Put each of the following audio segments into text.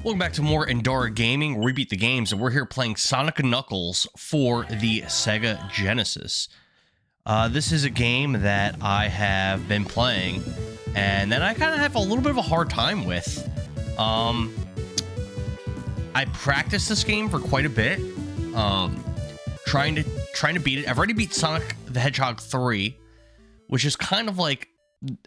Welcome back to more Endara Gaming, where we beat the games, and we're here playing Sonic & Knuckles for the Sega Genesis. This is a game that I have been playing, and that I kind of have a little bit of a hard time with. I practiced this game for quite a bit, trying to beat it. I've already beat Sonic the Hedgehog 3, which is kind of like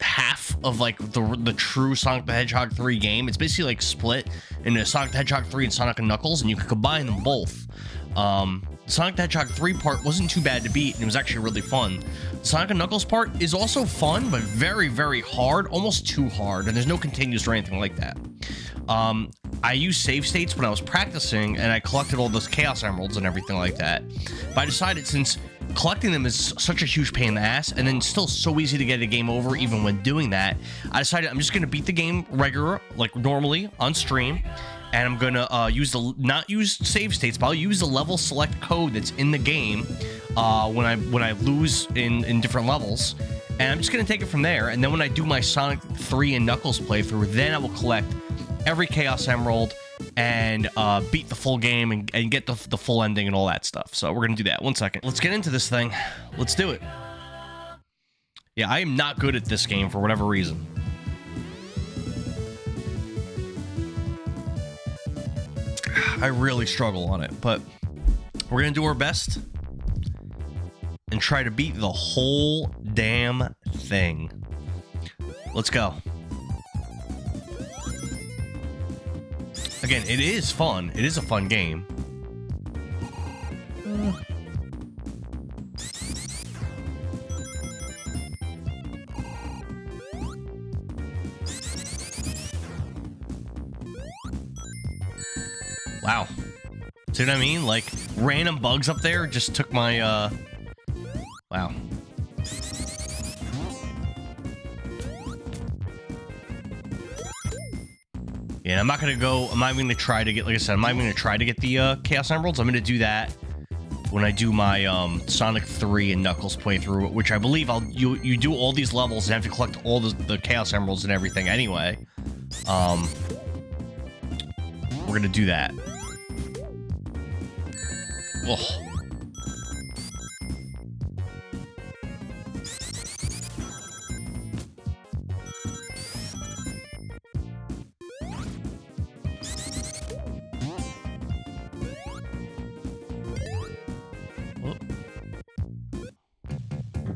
half of like the true Sonic the Hedgehog 3 game. It's basically like split into Sonic the Hedgehog 3 and Sonic & Knuckles, and you can combine them both. Sonic the Hedgehog 3 part wasn't too bad to beat, and it was actually really fun. The Sonic & Knuckles part is also fun, but very, very hard, almost too hard, and there's no continues or anything like that. I used save states when I was practicing, and I collected all those Chaos Emeralds and everything like that. But I decided, since collecting them is such a huge pain in the ass, and then still so easy to get a game over even when doing that, I decided I'm just going to beat the game like normally on stream, and I'm going to not use save states, but I'll use the level select code that's in the game when I lose in different levels, and I'm just going to take it from there. And then when I do my Sonic 3 and Knuckles playthrough, then I will collect every Chaos Emerald and beat the full game and get the full ending and all that stuff. So we're gonna do that. 1 second. Let's get into this thing. Let's do it. Yeah, I am not good at this game for whatever reason. I really struggle on it, but we're gonna do our best and try to beat the whole damn thing. Let's go. Again, it is fun. It is a fun game. Wow. See what I mean? Like, random bugs up there just took my, wow. Yeah, I'm not even going to try to get, like I said, I'm not even going to try to get the Chaos Emeralds. I'm going to do that when I do my Sonic 3 and Knuckles playthrough, which I believe you do all these levels and have to collect all the Chaos Emeralds and everything anyway. We're going to do that. Oh.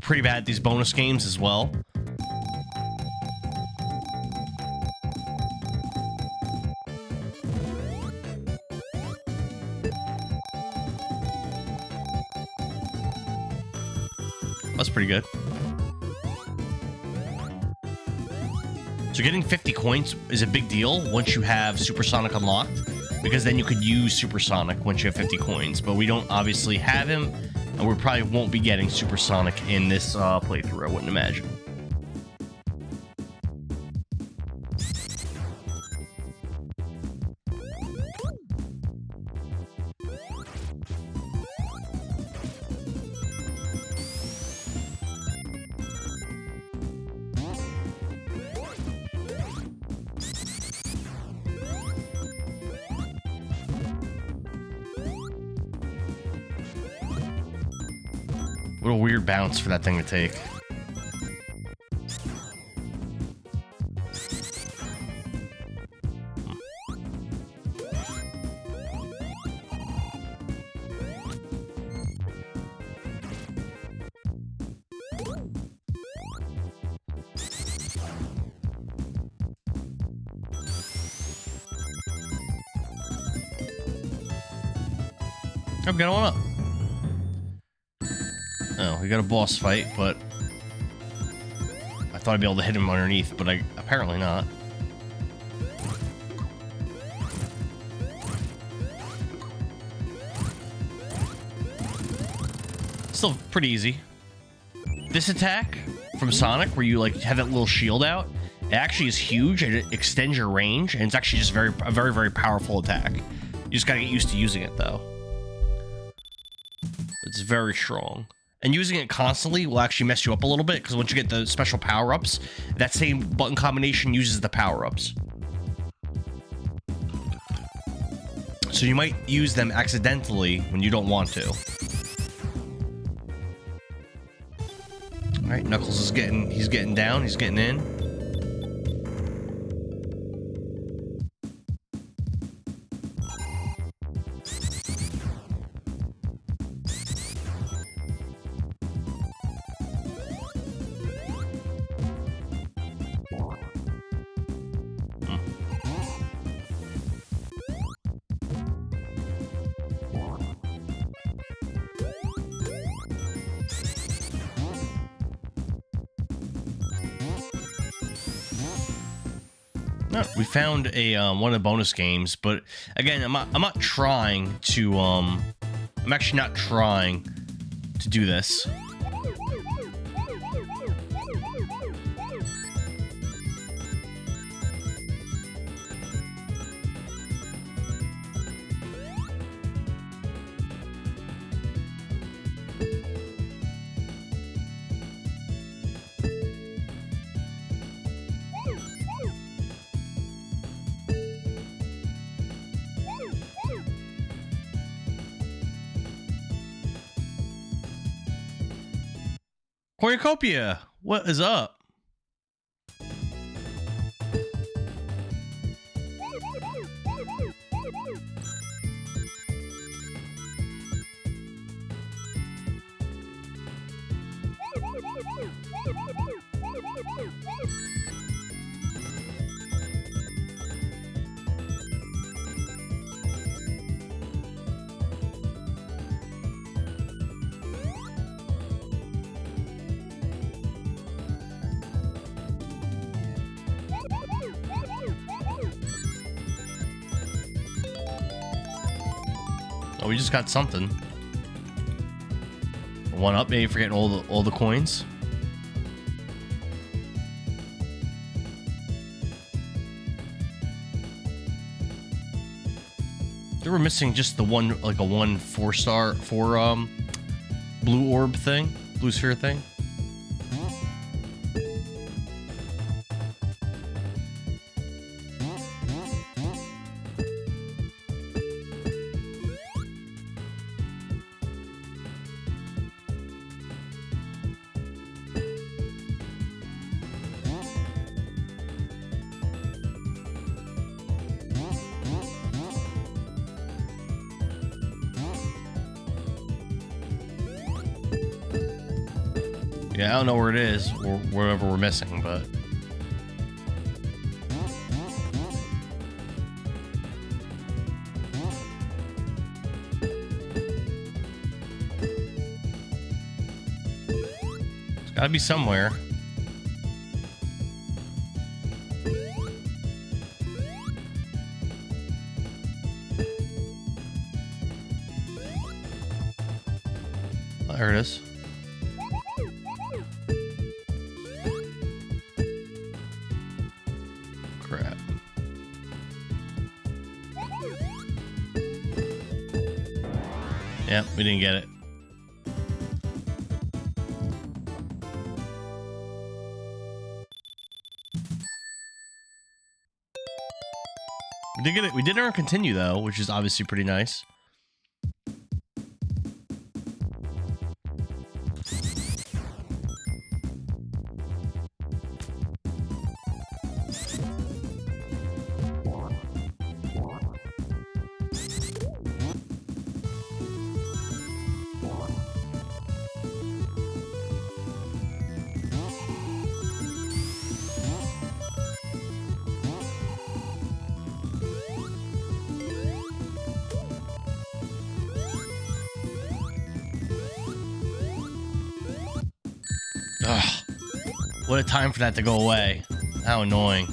Pretty bad at these bonus games as well. That's pretty good. So getting 50 coins is a big deal once you have Supersonic unlocked, because then you could use Supersonic once you have 50 coins, but we don't obviously have him. And we probably won't be getting Supersonic in this playthrough, I wouldn't imagine. What a weird bounce for that thing to take. I'm going up. Oh, we got a boss fight, but I thought I'd be able to hit him underneath, but apparently not. Still pretty easy. This attack from Sonic, where you like have that little shield out, it actually is huge and it extends your range, and it's actually just a very, very powerful attack. You just gotta get used to using it though. It's very strong. And using it constantly will actually mess you up a little bit, because once you get the special power-ups, that same button combination uses the power-ups. So you might use them accidentally when you don't want to. All right, Knuckles is he's getting down, he's getting in. We found a one of the bonus games, but again, I'm not trying to I'm actually not trying to do this. Cornucopia, what is up? Oh, we just got something. One up, maybe forgetting all the coins. They were missing just the one, like a 4-star blue orb thing, blue sphere thing. Yeah, I don't know where it is, or wherever we're missing, but... It's gotta be somewhere. Oh, there it is. Yeah, we didn't get it. We did get it. We did earn continue though, which is obviously pretty nice. Ugh. What a time for that to go away. How annoying.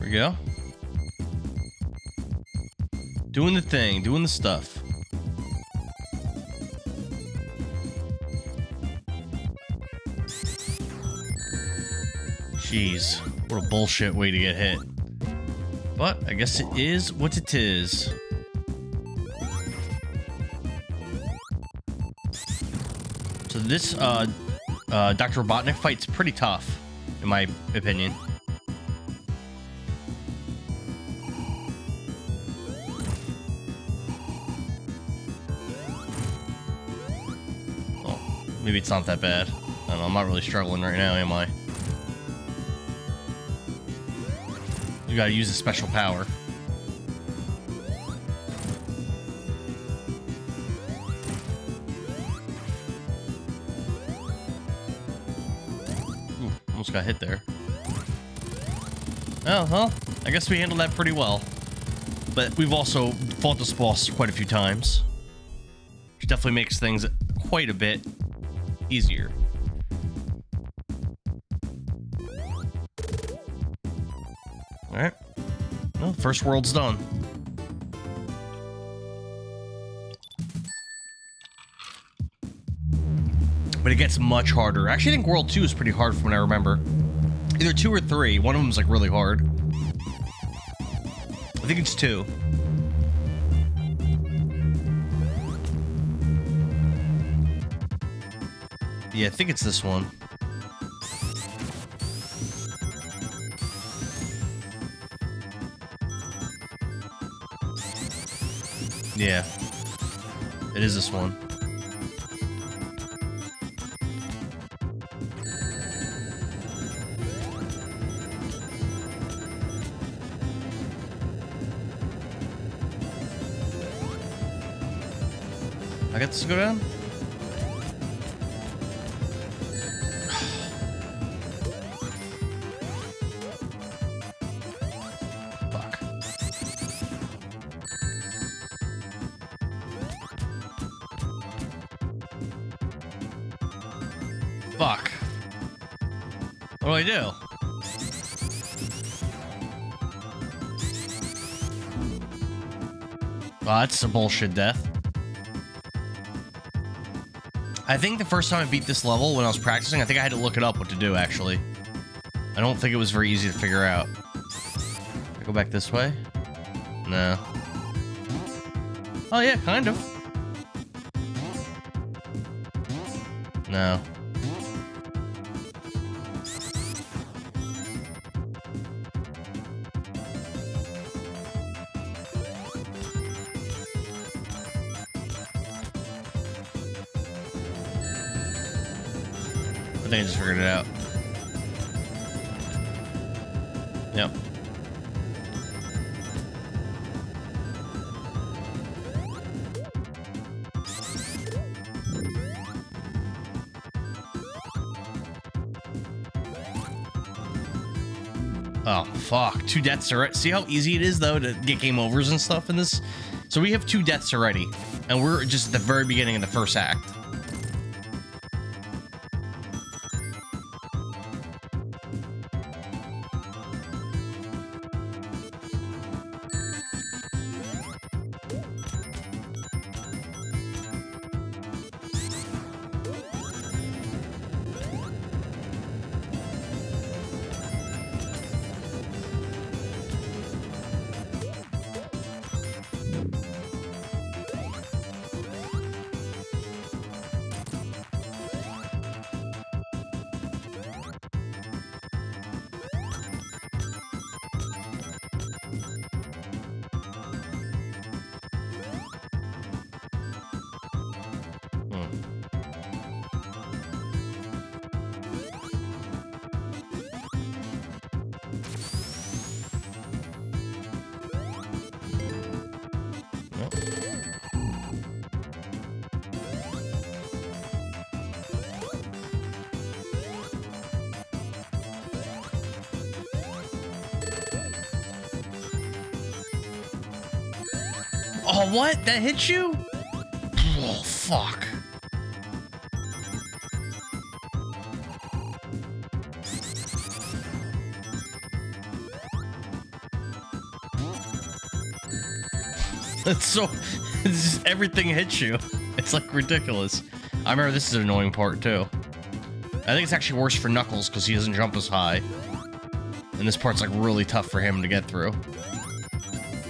we go. Doing the thing, doing the stuff. Jeez, what a bullshit way to get hit. But I guess it is what it is. So this Dr. Robotnik fight's pretty tough, in my opinion. Well, maybe it's not that bad. I don't know, I'm not really struggling right now, am I? You gotta use a special power. Ooh, almost got hit there. Oh, well, I guess we handled that pretty well. But we've also fought this boss quite a few times, which definitely makes things quite a bit easier. Alright. Well, first world's done. But it gets much harder. Actually, I think World 2 is pretty hard from what I remember. Either 2 or 3. One of them's like really hard. I think it's 2. Yeah, I think it's this one. Yeah, it is this one. I get this to go down? Fuck. Fuck. What do I do? Well, that's a bullshit death. I think the first time I beat this level when I was practicing, I think I had to look it up what to do, actually. I don't think it was very easy to figure out. I go back this way? No. Oh, yeah, kind of. No. I think I just figured it out. Yep. Oh, fuck. 2 deaths already. See how easy it is, though, to get game overs and stuff in this? So we have 2 deaths already, and we're just at the very beginning of the first act. Oh, what? That hit you? Oh, fuck. It's so, it's just, everything hits you. It's like ridiculous. I remember this is an annoying part too. I think it's actually worse for Knuckles because he doesn't jump as high. And this part's like really tough for him to get through.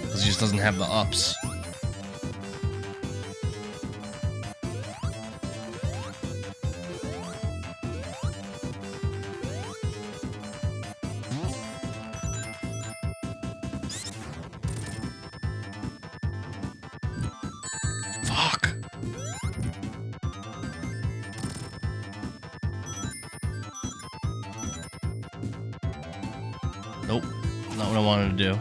Because he just doesn't have the ups. Fuck. Nope, not what I wanted to do.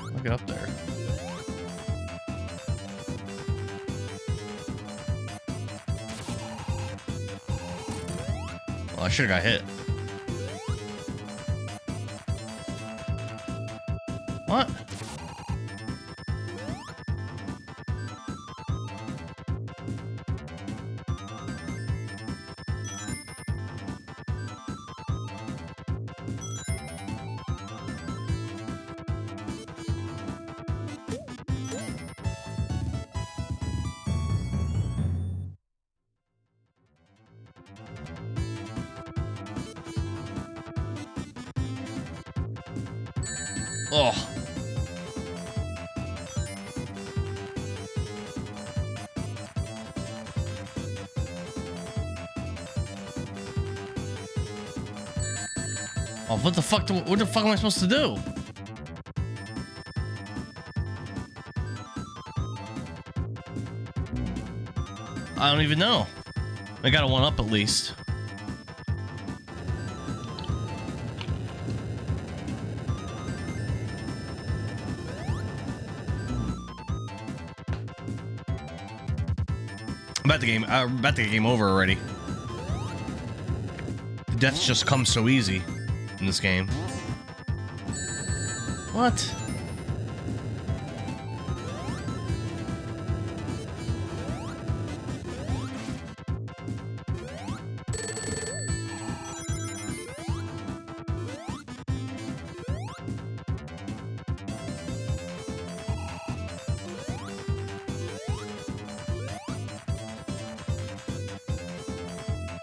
I'll get up there. Well, I should have got hit. What? Oh. Oh, what the fuck am I supposed to do? I don't even know. I got a one up at least. I'm about to get game over already. The deaths just come so easy in this game. What?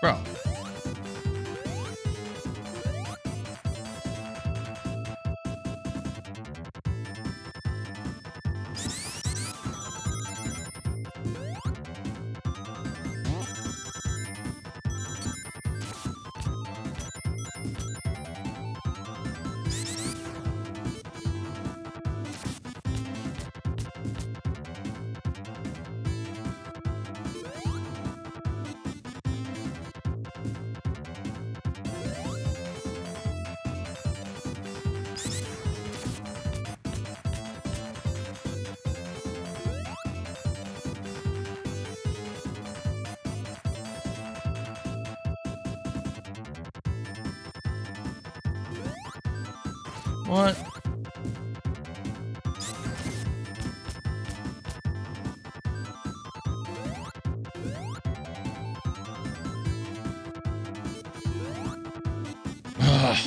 Bro. What? Ugh.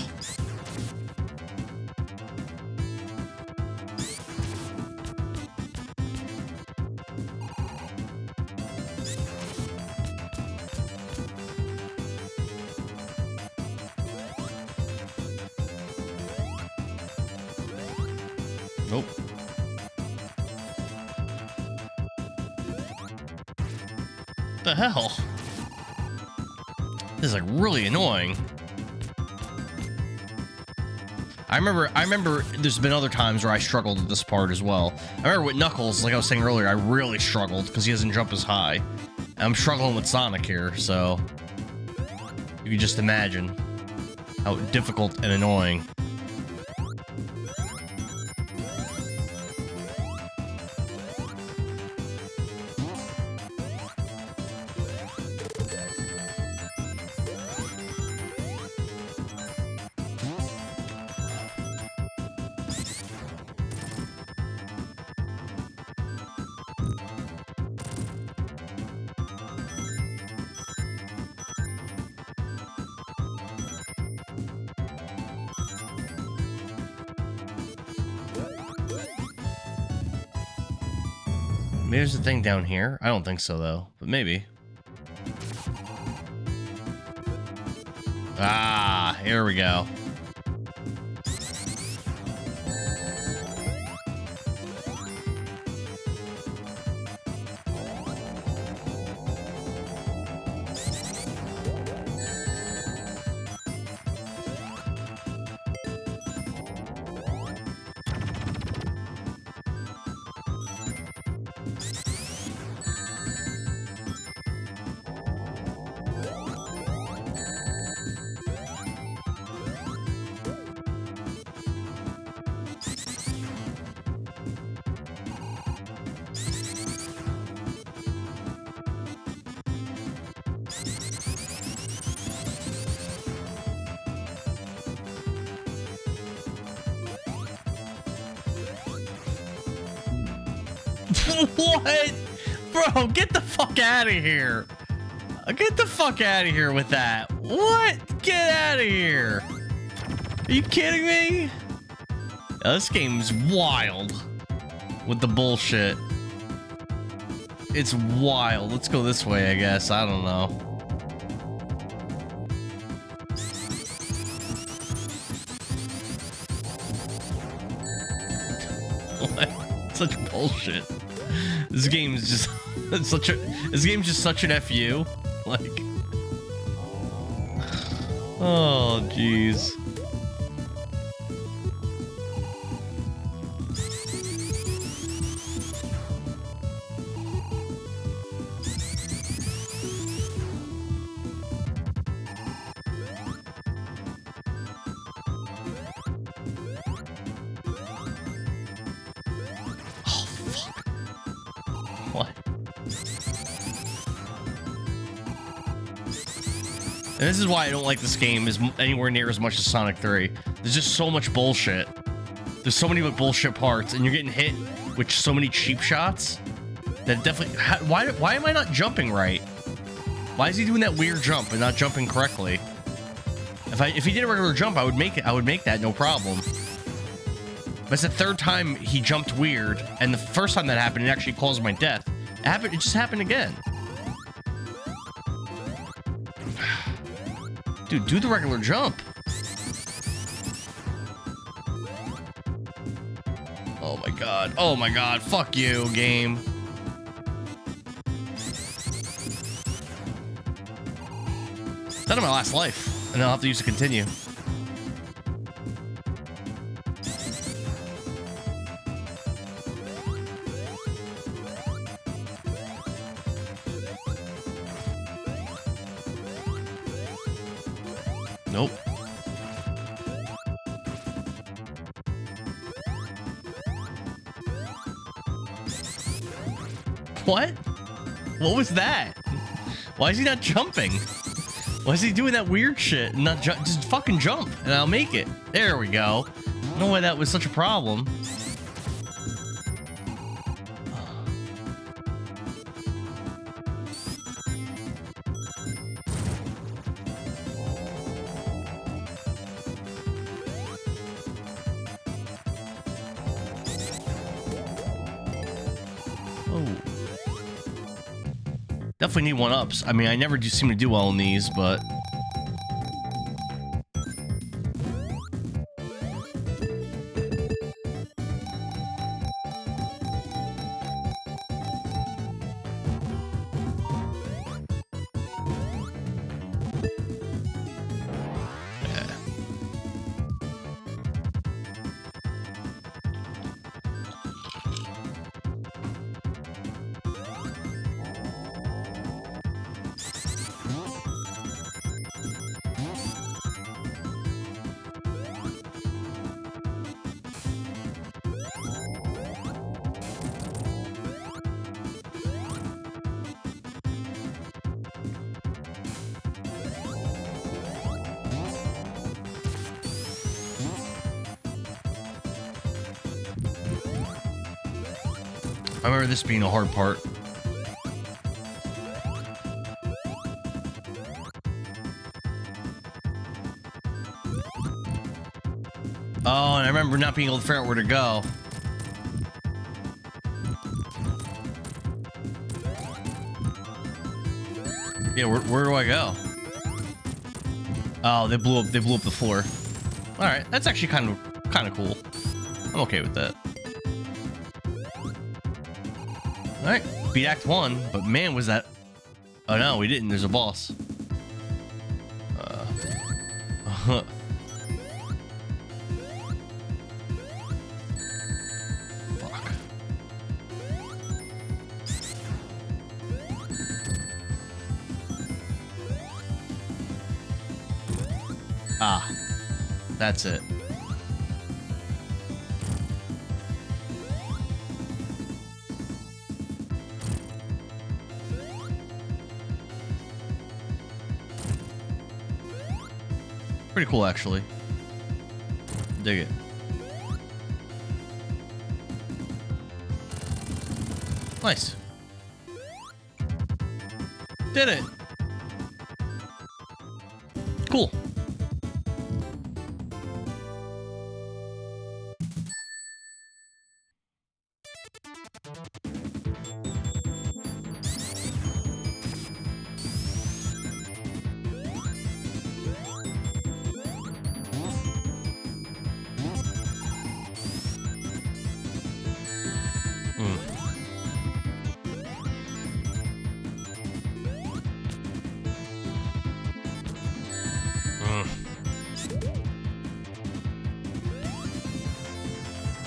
Nope. The hell? This is like really annoying. I remember there's been other times where I struggled with this part as well. I remember with Knuckles, like I was saying earlier, I really struggled because he doesn't jump as high. And I'm struggling with Sonic here, so you can just imagine how difficult and annoying. Maybe there's a thing down here. I don't think so though, but maybe. Ah, here we go. What? Bro, get the fuck out of here. Get the fuck out of here with that. What? Get out of here. Are you kidding me? Now, this game's wild with the bullshit. It's wild. Let's go this way, I guess. I don't know. What? Such bullshit. This game is just this game's just such an FU. Like, oh jeez. And this is why I don't like this game anywhere near as much as Sonic 3. There's just so much bullshit. There's so many bullshit parts, and you're getting hit with so many cheap shots that definitely. Why am I not jumping right? Why is he doing that weird jump and not jumping correctly? If he did a regular jump, I would make it. I would make that no problem. But it's the third time he jumped weird, and the first time that happened, it actually caused my death. It just happened again. Dude, do the regular jump. Oh my god. Oh my god. Fuck you, game. That's my last life, and then I'll have to use to continue. Nope. What? What was that? Why is he not jumping? Why is he doing that weird shit and not just fucking jump and I'll make it? There we go. No way that was such a problem. Definitely need one-ups. I mean, I never do seem to do well in these, but... I remember this being a hard part. Oh, and I remember not being able to figure out where to go. Yeah, where do I go? Oh, they blew up the floor. All right, that's actually kind of cool. I'm okay with that. All right, beat Act 1, but man, was that... Oh no, we didn't. There's a boss. Fuck. Ah, that's it. Pretty cool, actually. Dig it. Nice. Did it. Cool.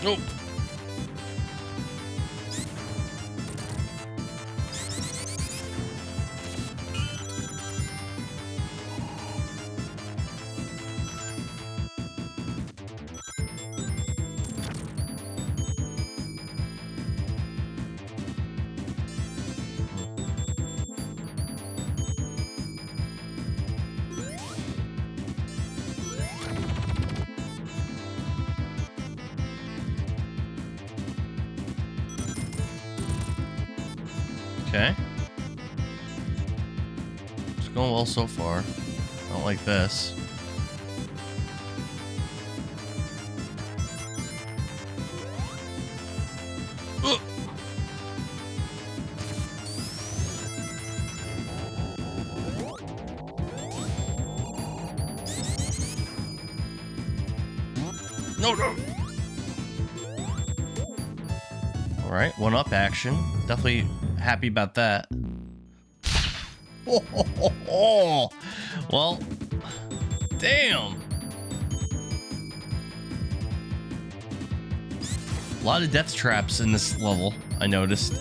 Nope. Okay. It's going well so far. I don't like this. Ugh. No. All right, one up action. Definitely happy about that. Well, damn. A lot of death traps in this level, I noticed.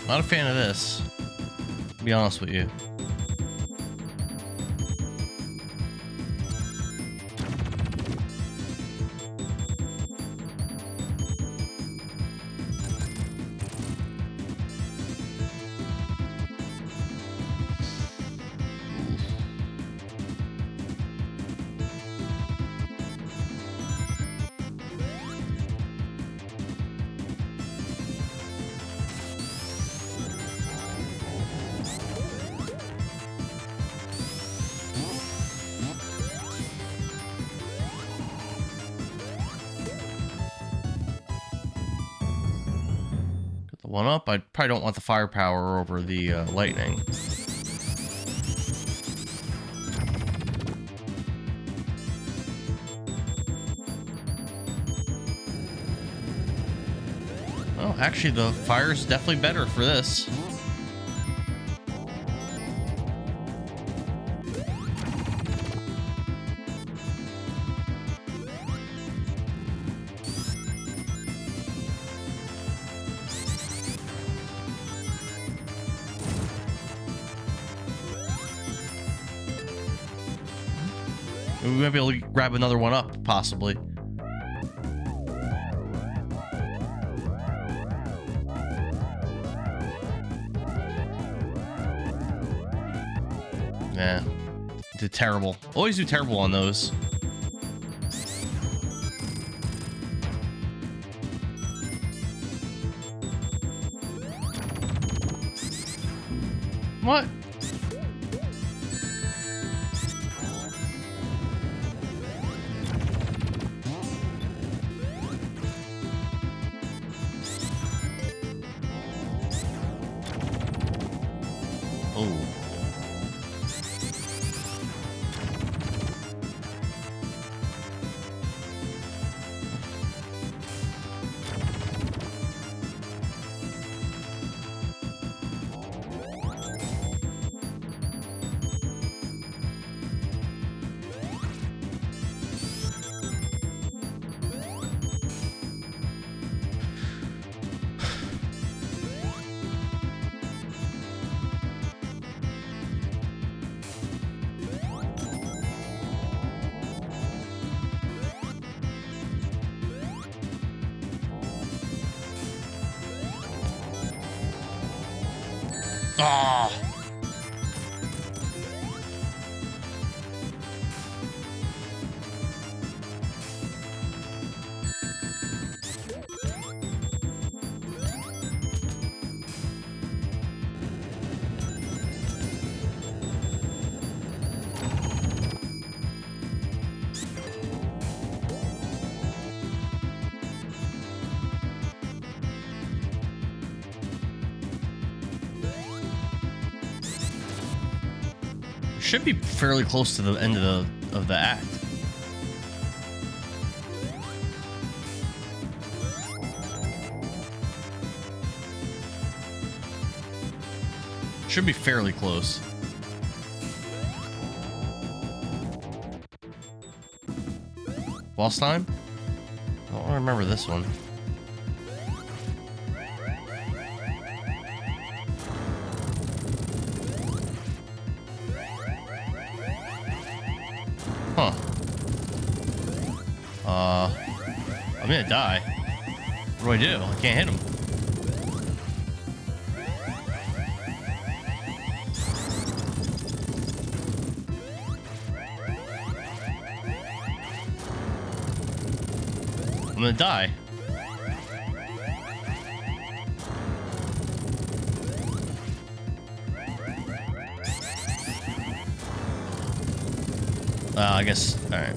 Not a fan of this, to be honest with you. One up. I probably don't want the firepower over the lightning. Oh, actually, the fire's definitely better for this. We might be able to grab another one up, possibly. Yeah. Did terrible. Always do terrible on those. What? Oh. Ah. Should be fairly close to the end of the act. Should be fairly close. Boss time? I don't remember this one. Huh. I'm gonna die. What do? I can't hit him. I'm gonna die. I guess. All right.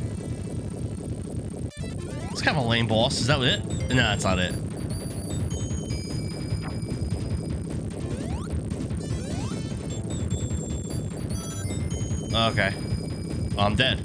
It's kind of a lame boss. Is that it? No, that's not it. Okay. I'm dead.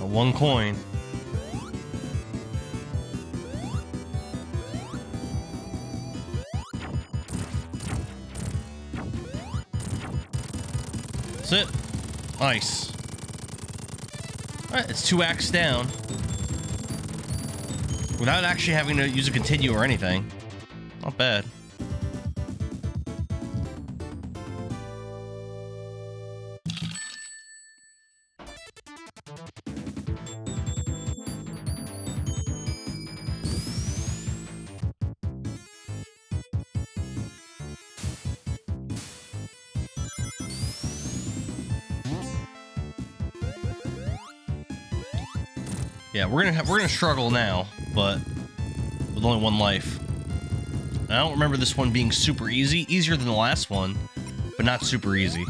One coin. That's it. Nice. Alright, it's 2 acts down. Without actually having to use a continue or anything. Not bad. Yeah, we're gonna struggle now, but with only one life. I don't remember this one being super easy. Easier than the last one, but not super easy.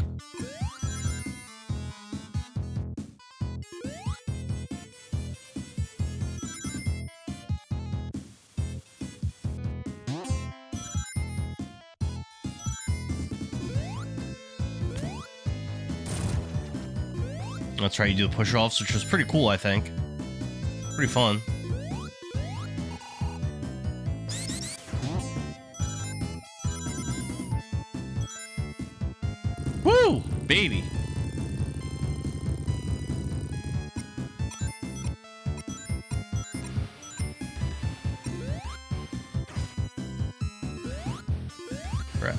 That's right, you do the push-offs, which was pretty cool, I think. Pretty fun. Woo! Baby! Crap.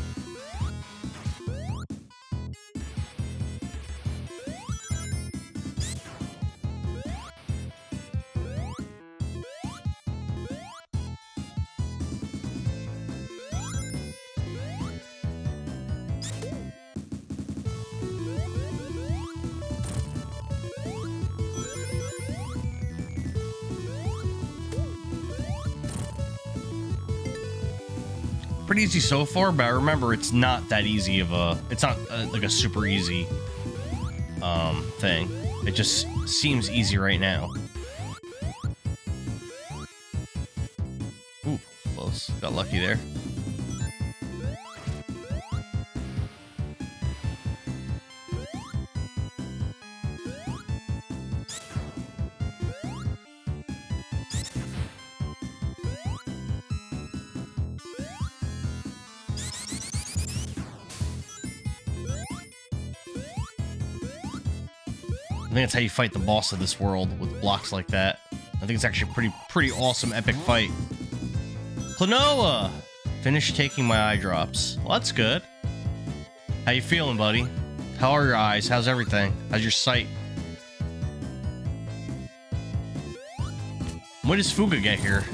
Pretty easy so far, but I remember it's not that easy of a... It's not like a super easy thing. It just seems easy right now. Ooh, close. Got lucky there. I think that's how you fight the boss of this world, with blocks like that. I think it's actually a pretty awesome, epic fight. Klonoa! Finished taking my eye drops. Well, that's good. How you feeling, buddy? How are your eyes? How's everything? How's your sight? When does Fuga get here?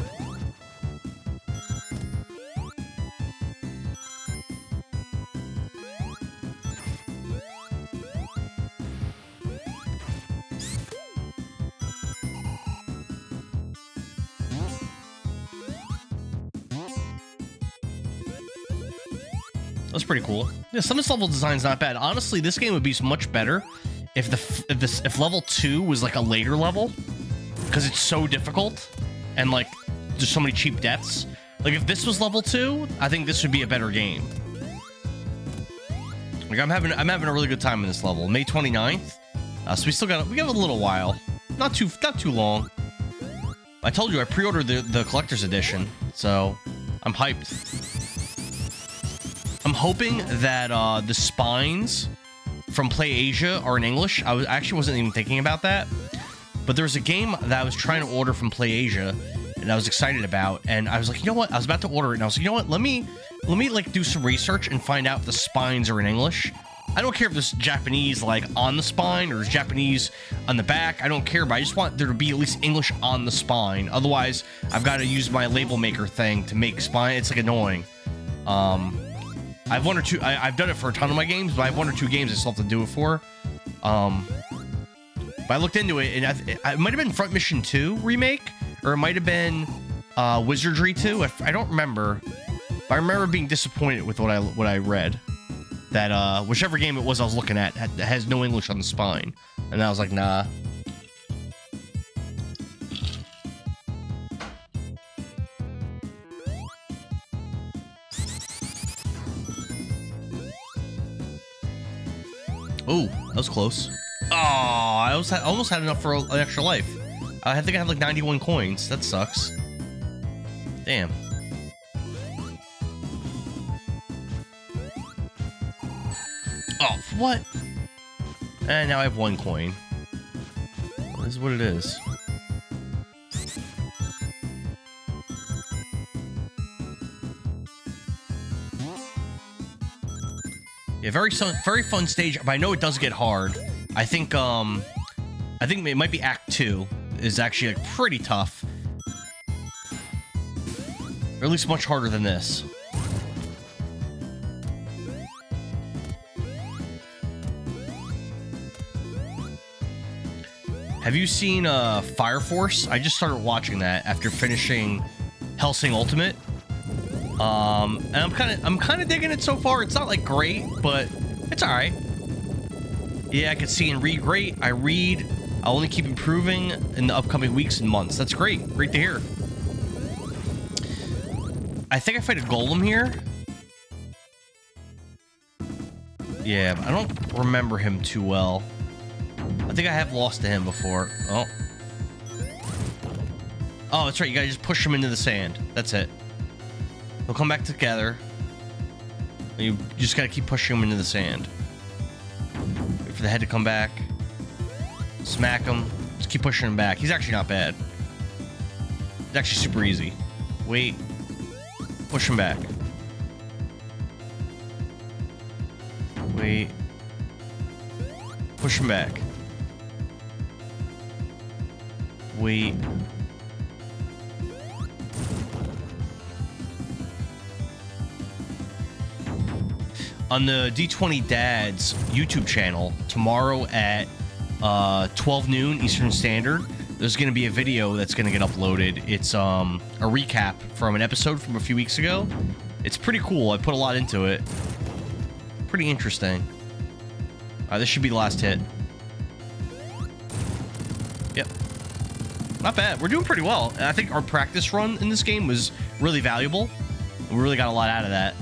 That's pretty cool. Yeah, some of this level design's not bad. Honestly, this game would be much better if level 2 was like a later level, because it's so difficult and like there's so many cheap deaths. Like if this was level 2, I think this would be a better game. Like I'm having a really good time in this level. May 29th. So we have a little while. Not too long. I told you I pre-ordered the collector's edition, so I'm hyped. I'm hoping that the spines from Play Asia are in English. I actually wasn't even thinking about that, but there was a game that I was trying to order from Play Asia, and I was excited about. And I was like, you know what? I was about to order it, and I was like, you know what? Let me like do some research and find out if the spines are in English. I don't care if there's Japanese like on the spine or there's Japanese on the back. I don't care, but I just want there to be at least English on the spine. Otherwise, I've got to use my label maker thing to make spine. It's like annoying. I've one or two. I've done it for a ton of my games, but I have one or two games I still have to do it for. But I looked into it, and it might have been Front Mission 2 remake, or it might have been Wizardry 2. I don't remember. But I remember being disappointed with what I read. That whichever game it was I was looking at has no English on the spine, and I was like, nah. Oh, that was close. Oh, I almost had enough for an extra life. I think I have like 91 coins. That sucks. Damn. Oh, what? And now I have 1 coin. This is what it is. Yeah, very fun stage, but I know it does get hard. I think it might be Act 2 is actually like pretty tough, or at least much harder than this. Have you seen Fire Force? I just started watching that after finishing Hellsing Ultimate. And I'm kind of digging it so far. It's not like great, but it's all right. Yeah, I can see and read great. I read. I'll only keep improving in the upcoming weeks and months. That's great. Great to hear. I think I fight a golem here. Yeah, but I don't remember him too well. I think I have lost to him before. Oh. Oh, that's right. You gotta just push him into the sand. That's it. They'll come back together. You just gotta keep pushing him into the sand. Wait for the head to come back. Smack him. Just keep pushing him back. He's actually not bad. It's actually super easy. Wait. Push him back. Wait. Push him back. Wait. On the D20 Dad's YouTube channel, tomorrow at 12 noon Eastern Standard, there's going to be a video that's going to get uploaded. It's a recap from an episode from a few weeks ago. It's pretty cool. I put a lot into it. Pretty interesting. This should be the last hit. Yep. Not bad. We're doing pretty well. I think our practice run in this game was really valuable. We really got a lot out of that.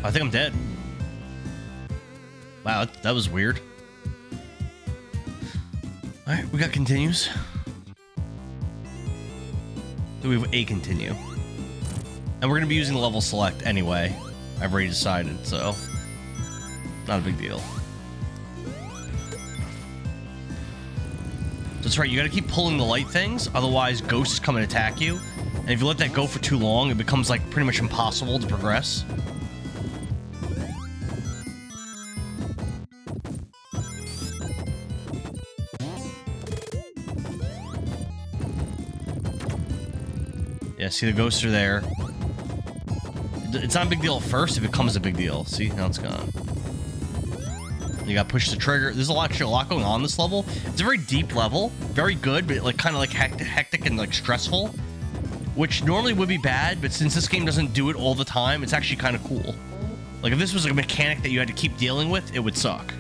I think I'm dead. Wow, that was weird. Alright, we got continues. So we have a continue. And we're going to be using level select anyway. I've already decided, so not a big deal. That's right, you got to keep pulling the light things, otherwise ghosts come and attack you. And if you let that go for too long, it becomes like pretty much impossible to progress. Yeah, see, the ghosts are there. It's not a big deal at first. It becomes a big deal. See, now it's gone. You gotta push the trigger. There's a lot going on this level. It's a very deep level. Very good, but like kind of like hectic and like stressful. Which normally would be bad, but since this game doesn't do it all the time, it's actually kind of cool. Like if this was like a mechanic that you had to keep dealing with, it would suck.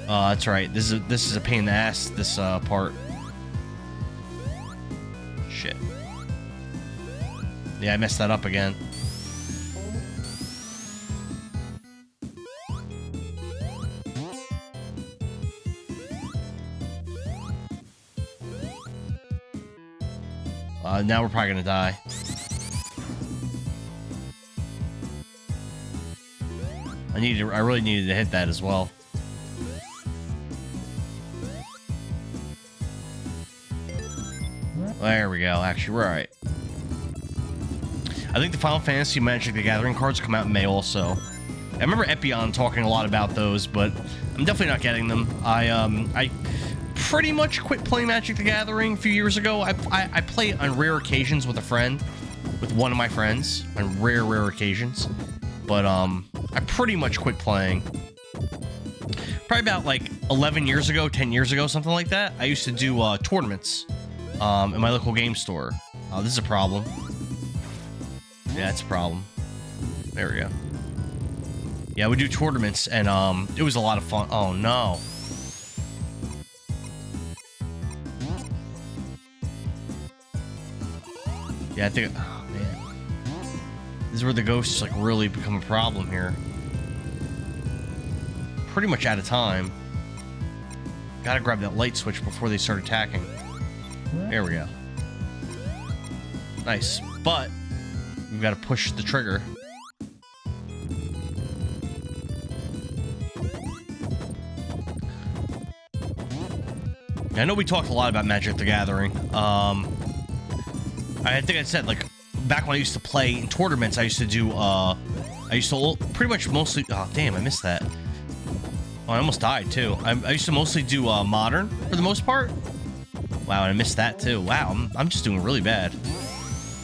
That's right. This is a pain in the ass, this part. Shit. Yeah, I messed that up again. Now we're probably gonna die. I really needed to hit that as well. There we go. Actually, we're alright. I think the Final Fantasy Magic the Gathering cards come out in May also. I remember Epion talking a lot about those, but I'm definitely not getting them. I pretty much quit playing Magic the Gathering a few years ago. I play on rare occasions with a friend, with one of my friends, on rare occasions. But I pretty much quit playing. Probably about like 11 years ago, 10 years ago, something like that. I used to do tournaments in my local game store. This is a problem. Yeah, it's a problem. There we go. Yeah, we do tournaments, and it was a lot of fun. Oh no. Yeah, I think. Oh man, this is where the ghosts like really become a problem here. Pretty much out of time. Gotta grab that light switch before they start attacking. There we go. Nice, but we've got to push the trigger. I know we talked a lot about Magic the Gathering. I think I said, like, back when I used to play in tournaments, I used to do, pretty much mostly, oh, damn, I missed that. Oh, I almost died, too. I used to mostly do, modern, for the most part. Wow, and I missed that, too. Wow, I'm just doing really bad.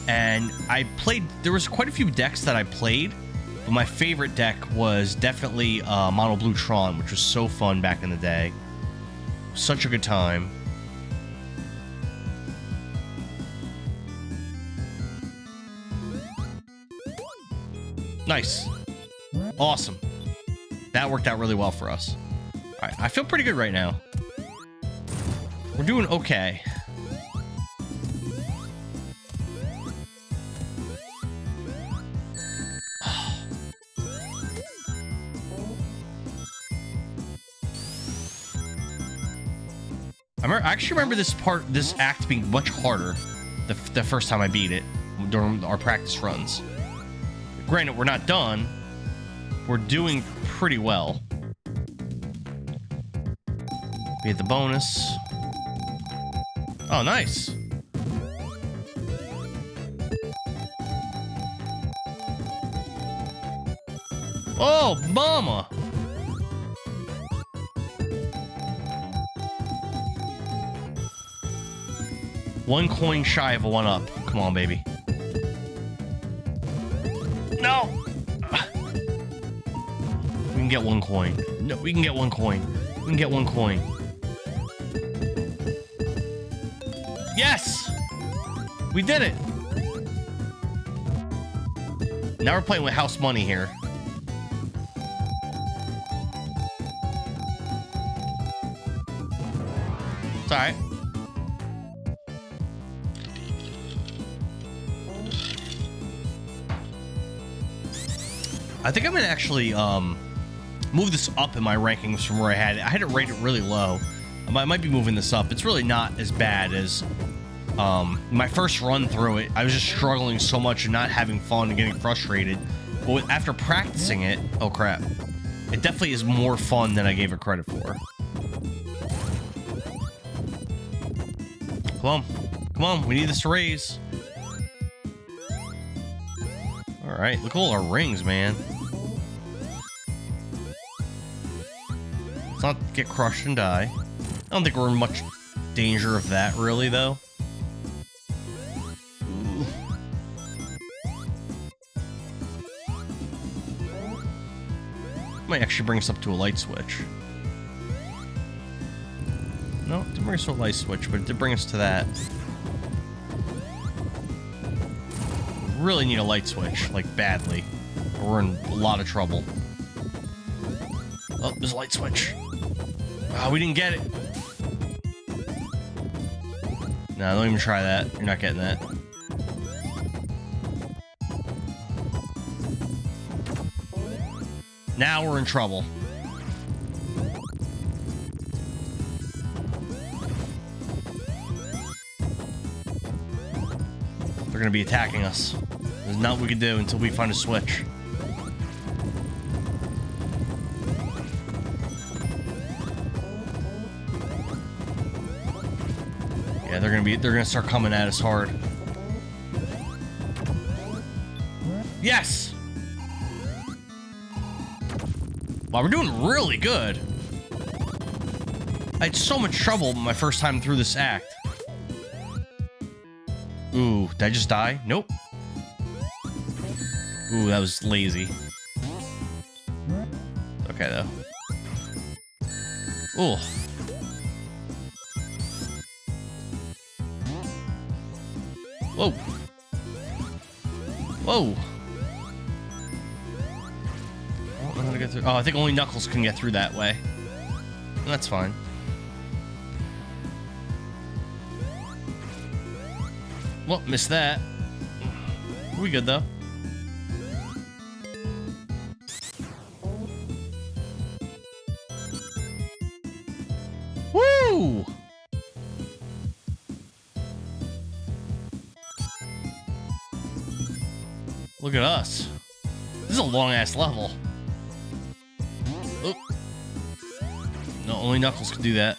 And I played, there was quite a few decks that I played, but my favorite deck was definitely, Mono Blue Tron, which was so fun back in the day. Such a good time. Nice. Awesome. That worked out really well for us. Alright, I feel pretty good right now. We're doing okay. I actually remember this act being much harder the first time I beat it during our practice runs. Granted, we're not done. We're doing pretty well. We hit the bonus. Oh, nice. Oh, mama. One coin shy of a 1-up. Come on, baby. No! We can get 1 coin. No, we can get 1 coin. We can get 1 coin. Yes! We did it! Now we're playing with house money here. It's alright. I think I'm gonna actually move this up in my rankings from where I had it. I had it rated really low. I might be moving this up. It's really not as bad as my first run through it. I was just struggling so much and not having fun and getting frustrated. But after practicing it, oh crap, it definitely is more fun than I gave it credit for. Come on, we need this to raise. All right, look at all our rings, man. Let's not get crushed and die. I don't think we're in much danger of that, really, though. Ooh. Might actually bring us up to a light switch. No, it didn't bring us to a light switch, but it did bring us to that. Really need a light switch, like, badly. Or we're in a lot of trouble. Oh, there's a light switch. Oh, we didn't get it. No, don't even try that. You're not getting that. Now we're in trouble. They're gonna be attacking us. There's nothing we can do until we find a switch. Yeah, they're gonna start coming at us hard. Yes! Wow, we're doing really good. I had so much trouble my first time through this act. Ooh, did I just die? Nope. Ooh, that was lazy. Okay, though. Ooh. Whoa. Whoa. Oh, I'm gonna get through. Oh, I think only Knuckles can get through that way. That's fine. Well, missed that. We good though. Woo! Look at us. This is a long ass level. Oh. No, only Knuckles can do that.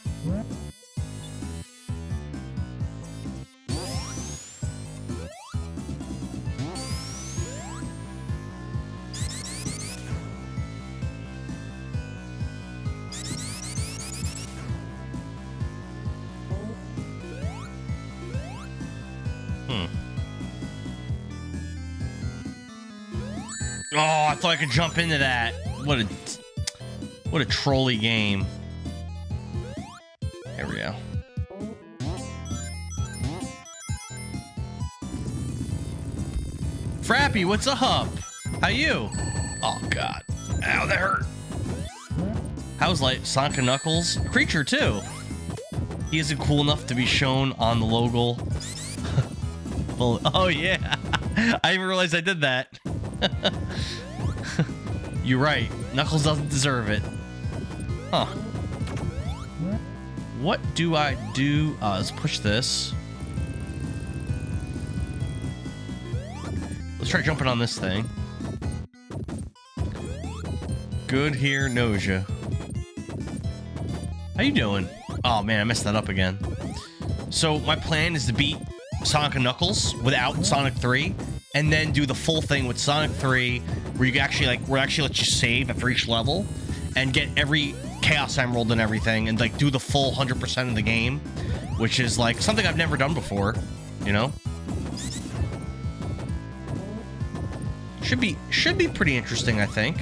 Oh, I thought I could jump into that. What a trolly game. There we go. Frappy, what's up? How you? Oh god. Ow, that hurt. How's like Sonic and Knuckles? Creature too. He isn't cool enough to be shown on the logo. Well, oh yeah. I didn't realize I did that. You're right. Knuckles doesn't deserve it. Huh. What do I do? Let's push this. Let's try jumping on this thing. Good here, knows ya. How you doing? Oh man, I messed that up again. So my plan is to beat Sonic and Knuckles without Sonic 3, and then do the full thing with Sonic 3, where you actually let you save after each level, and get every Chaos Emerald and everything, and like do the full 100% of the game, which is like something I've never done before, you know? Should be pretty interesting, I think.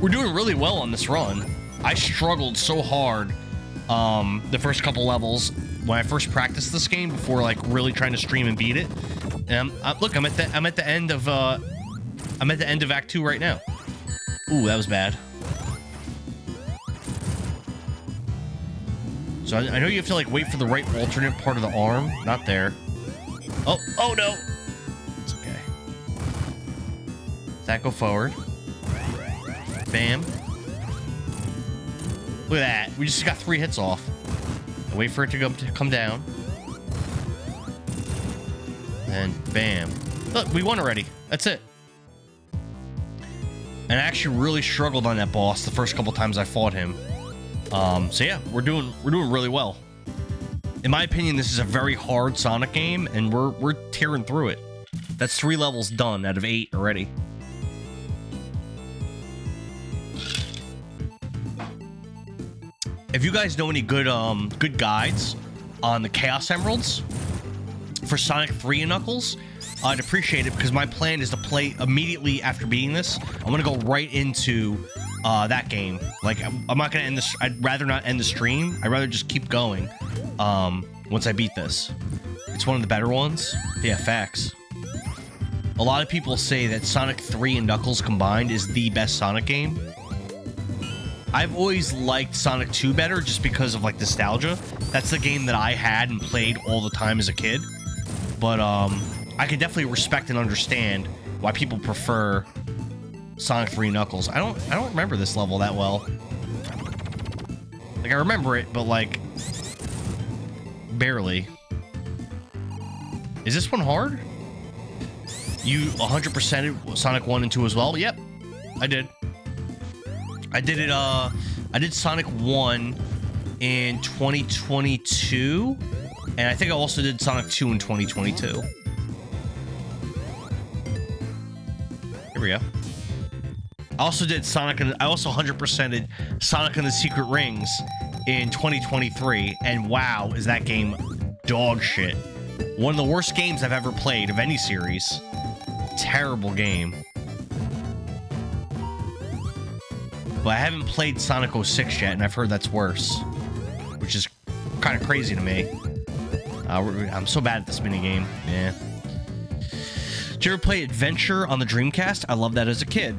We're doing really well on this run. I struggled so hard the first couple levels when I first practiced this game before like really trying to stream and beat it. And look, I'm at the end of Act 2 right now. Ooh, that was bad. So I know you have to like wait for the right alternate part of the arm. Not there. Oh no. It's okay. Does that go forward? Bam. Look at that. We just got 3 hits off. Wait for it to come down. And bam. Look, we won already. That's it. And I actually really struggled on that boss the first couple times I fought him. So yeah, we're doing really well. In my opinion, this is a very hard Sonic game, and we're tearing through it. That's 3 levels done out of 8 already. If you guys know any good guides on the Chaos Emeralds for Sonic 3 and Knuckles, I'd appreciate it, because my plan is to play immediately after beating this. I'm gonna go right into that game. Like, I'm not gonna end this. I'd rather not end the stream. I'd rather just keep going once I beat this. It's one of the better ones. Yeah, facts. A lot of people say that Sonic 3 and Knuckles combined is the best Sonic game. I've always liked Sonic 2 better just because of like nostalgia. That's the game that I had and played all the time as a kid. But I can definitely respect and understand why people prefer Sonic 3 Knuckles. I don't remember this level that well. Like, I remember it, but like barely. Is this one hard? You 100%ed Sonic 1 and 2 as well? Yep, I did. I did it, I did Sonic 1 in 2022, and I think I also did Sonic 2 in 2022. Here we go. I also did Sonic, and I also 100%ed Sonic and the Secret Rings in 2023, and wow, is that game dog shit. One of the worst games I've ever played of any series. Terrible game. But I haven't played Sonic 06 yet, and I've heard that's worse, which is kind of crazy to me. I'm so bad at this minigame. Yeah. Did you ever play Adventure on the Dreamcast? I loved that as a kid.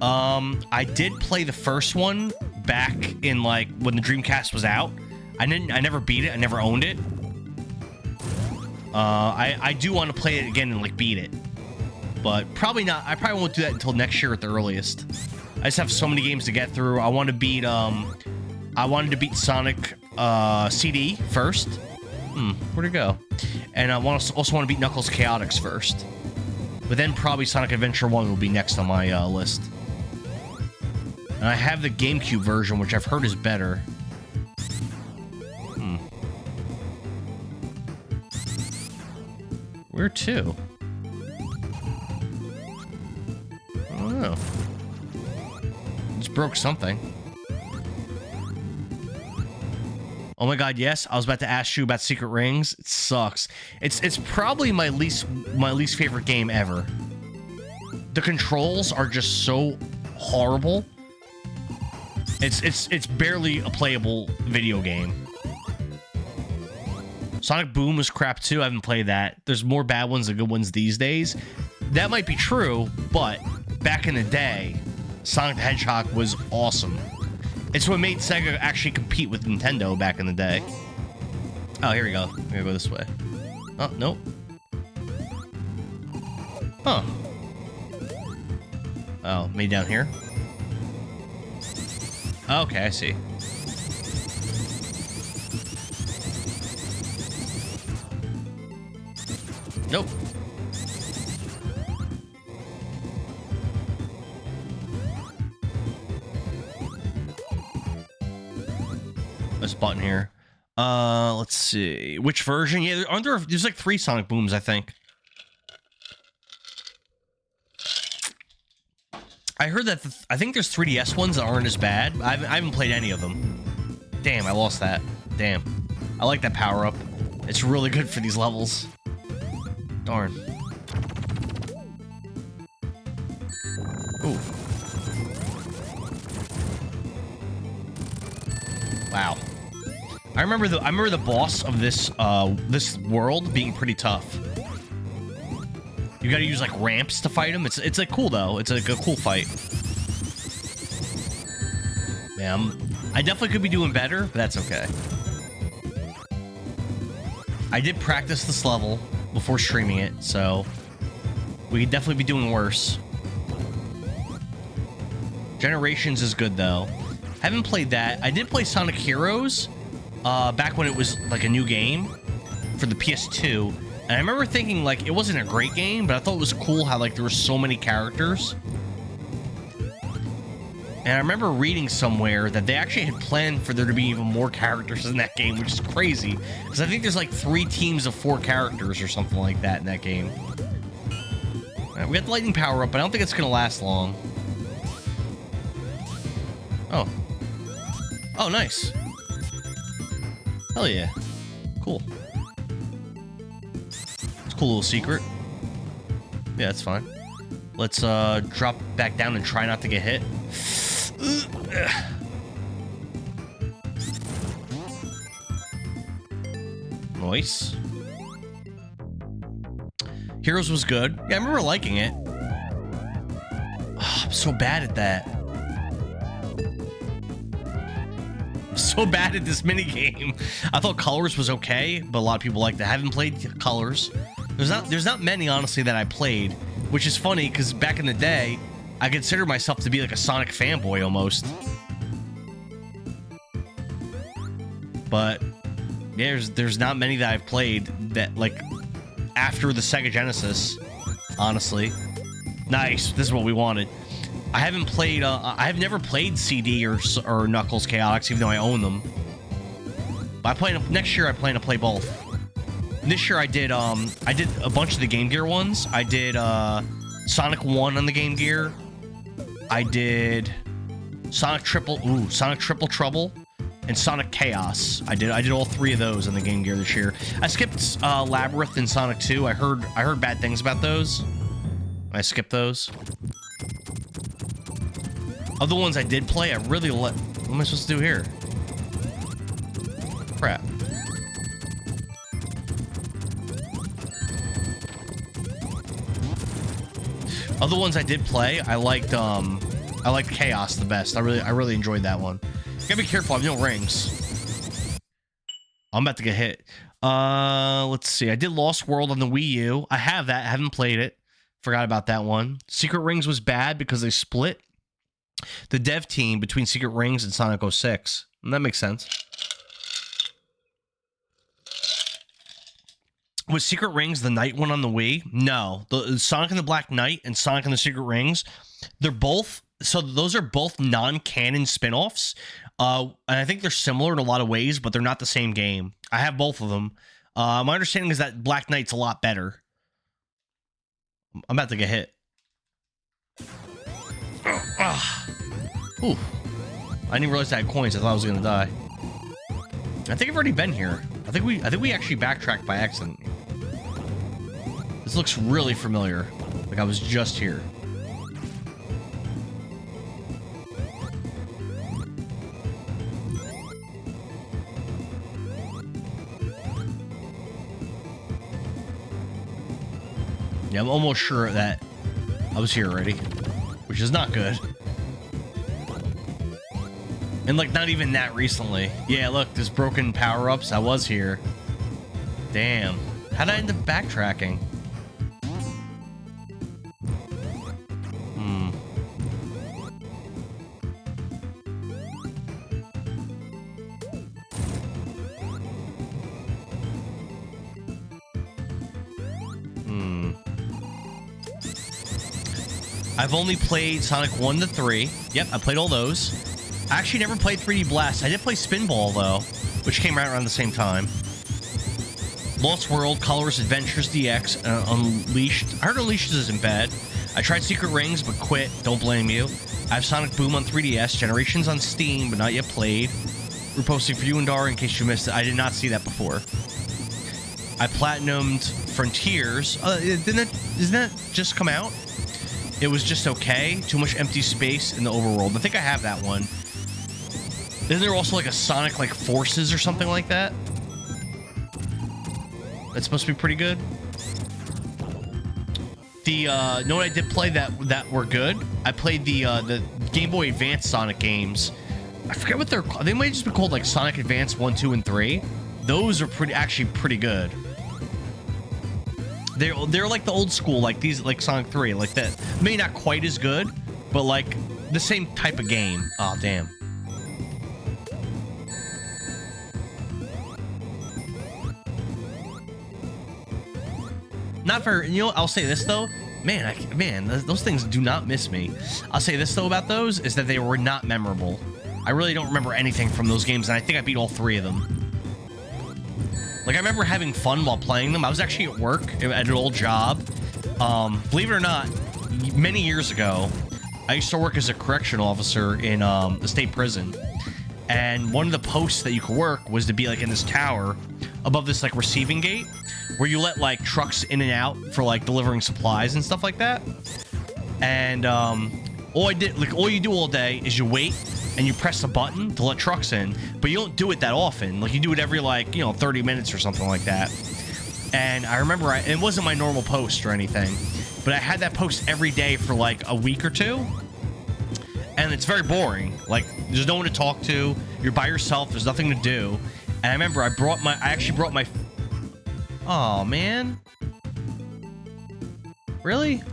I did play the first one back in like when the Dreamcast was out. I never beat it. I never owned it. I do want to play it again and like beat it, but probably not. I probably won't do that until next year at the earliest. I just have so many games to get through. I want to beat I wanted to beat Sonic CD first. Where'd it go? And I also want to beat Knuckles Chaotix first. But then probably Sonic Adventure 1 will be next on my list. And I have the GameCube version, which I've heard is better. Where to? I don't know. Just broke something. Oh my god, yes. I was about to ask you about secret rings. It sucks. It's probably my least favorite game ever. The controls are just so horrible. It's barely a playable video game. Sonic Boom was crap too. I haven't played that. There's more bad ones than good ones these days. That might be true, but back in the day, Sonic the Hedgehog was awesome. It's what made Sega actually compete with Nintendo back in the day. Oh, here we go. We're gonna go this way. Oh, nope. Huh. Oh, maybe down here? Okay, I see. Nope. This button here. Let's see. Which version? Yeah, there's like 3 Sonic Booms, I think. I heard that I think there's 3DS ones that aren't as bad. I haven't played any of them. Damn, I lost that. Damn. I like that power up. It's really good for these levels. Darn. Ooh. Wow. I remember the boss of this this world being pretty tough. You gotta use like ramps to fight him. It's like cool though. It's like a cool fight. Man, I definitely could be doing better, but that's okay. I did practice this level before streaming it, so we could definitely be doing worse. Generations is good though. Haven't played that. I did play Sonic Heroes back when it was like a new game for the PS2. And I remember thinking, like, it wasn't a great game, but I thought it was cool how, like, there were so many characters. And I remember reading somewhere that they actually had planned for there to be even more characters in that game, which is crazy. Because I think there's, like, 3 teams of 4 characters or something like that in that game. All right, we got the lightning power up, but I don't think it's going to last long. Oh. Oh, nice. Hell yeah. Cool. Cool little secret. Yeah, that's fine. Let's drop back down and try not to get hit. Nice. Heroes was good. Yeah, I remember liking it. Oh, I'm so bad at that. I'm so bad at this minigame. I thought Colors was okay, but a lot of people liked it. I haven't played Colors. There's not many, honestly, that I played, which is funny because back in the day, I considered myself to be like a Sonic fanboy almost. But yeah, there's not many that I've played that like after the Sega Genesis, honestly. Nice, this is what we wanted. I haven't played. I have never played CD or Knuckles Chaotix, even though I own them. But next year I plan to play both. This year I did a bunch of the Game Gear ones. I did Sonic 1 on the Game Gear. I did Sonic Triple Trouble and Sonic Chaos. I did all 3 of those on the Game Gear this year. I skipped Labyrinth and Sonic 2. I heard bad things about those. I skipped those. Of the ones I did play, I really what am I supposed to do here? Crap. Of the ones I did play, I liked Chaos the best. I really enjoyed that one. You gotta be careful, I have no rings. I'm about to get hit. Let's see. I did Lost World on the Wii U. I have that, I haven't played it. Forgot about that one. Secret Rings was bad because they split the dev team between Secret Rings and Sonic 06. And that makes sense. Was Secret Rings the Night one on the Wii? No. The Sonic and the Black Knight and Sonic and the Secret Rings, they're both, so those are both non-canon spin-offs. And I think they're similar in a lot of ways, but they're not the same game. I have both of them. My understanding is that Black Knight's a lot better. I'm about to get hit. Ooh. I didn't realize I had coins. I thought I was going to die. I think I've already been here. I think we actually backtracked by accident. This looks really familiar. Like I was just here. Yeah, I'm almost sure that I was here already, which is not good. And like not even that recently. Yeah, look, there's broken power-ups. I was here. Damn. How'd I end up backtracking? I've only played Sonic 1 to 3. Yep, I played all those. I actually never played 3D Blast. I did play Spinball, though, which came out around the same time. Lost World, Colorless Adventures DX, Unleashed. I heard Unleashed isn't bad. I tried Secret Rings, but quit. Don't blame you. I have Sonic Boom on 3DS, Generations on Steam, but not yet played. We're posting for you and Dara in case you missed it. I did not see that before. I platinumed Frontiers. Isn't that just come out? It was just okay. Too much empty space in the overworld. I think I have that one. Isn't there also like a Sonic like Forces or something like that? That's supposed to be pretty good. The know what I did play that were good? I played the Game Boy Advance Sonic games. I forget what they're called. They might just be called like Sonic Advance 1, 2, and 3. Those are actually pretty good. They're like the old school, like these, like Sonic 3, like that. Maybe not quite as good, but like the same type of game. Oh, damn. Not very, you know, I'll say this though. Man, those things do not miss me. I'll say this though about those, is that they were not memorable. I really don't remember anything from those games, and I think I beat all 3 of them. Like, I remember having fun while playing them. I was actually at work at an old job. Believe it or not, many years ago, I used to work as a correctional officer in the state prison. And one of the posts that you could work was to be, like, in this tower above this, like, receiving gate where you let, like, trucks in and out for, like, delivering supplies and stuff like that. And all you do all day is you wait and you press a button to let trucks in, but you don't do it that often. Like, you do it every, like, you know, 30 minutes or something like that. And I remember, it wasn't my normal post or anything, but I had that post every day for, like, a week or two. And it's very boring. Like, there's no one to talk to. You're by yourself. There's nothing to do. And I remember I actually brought my... Oh, man. Really?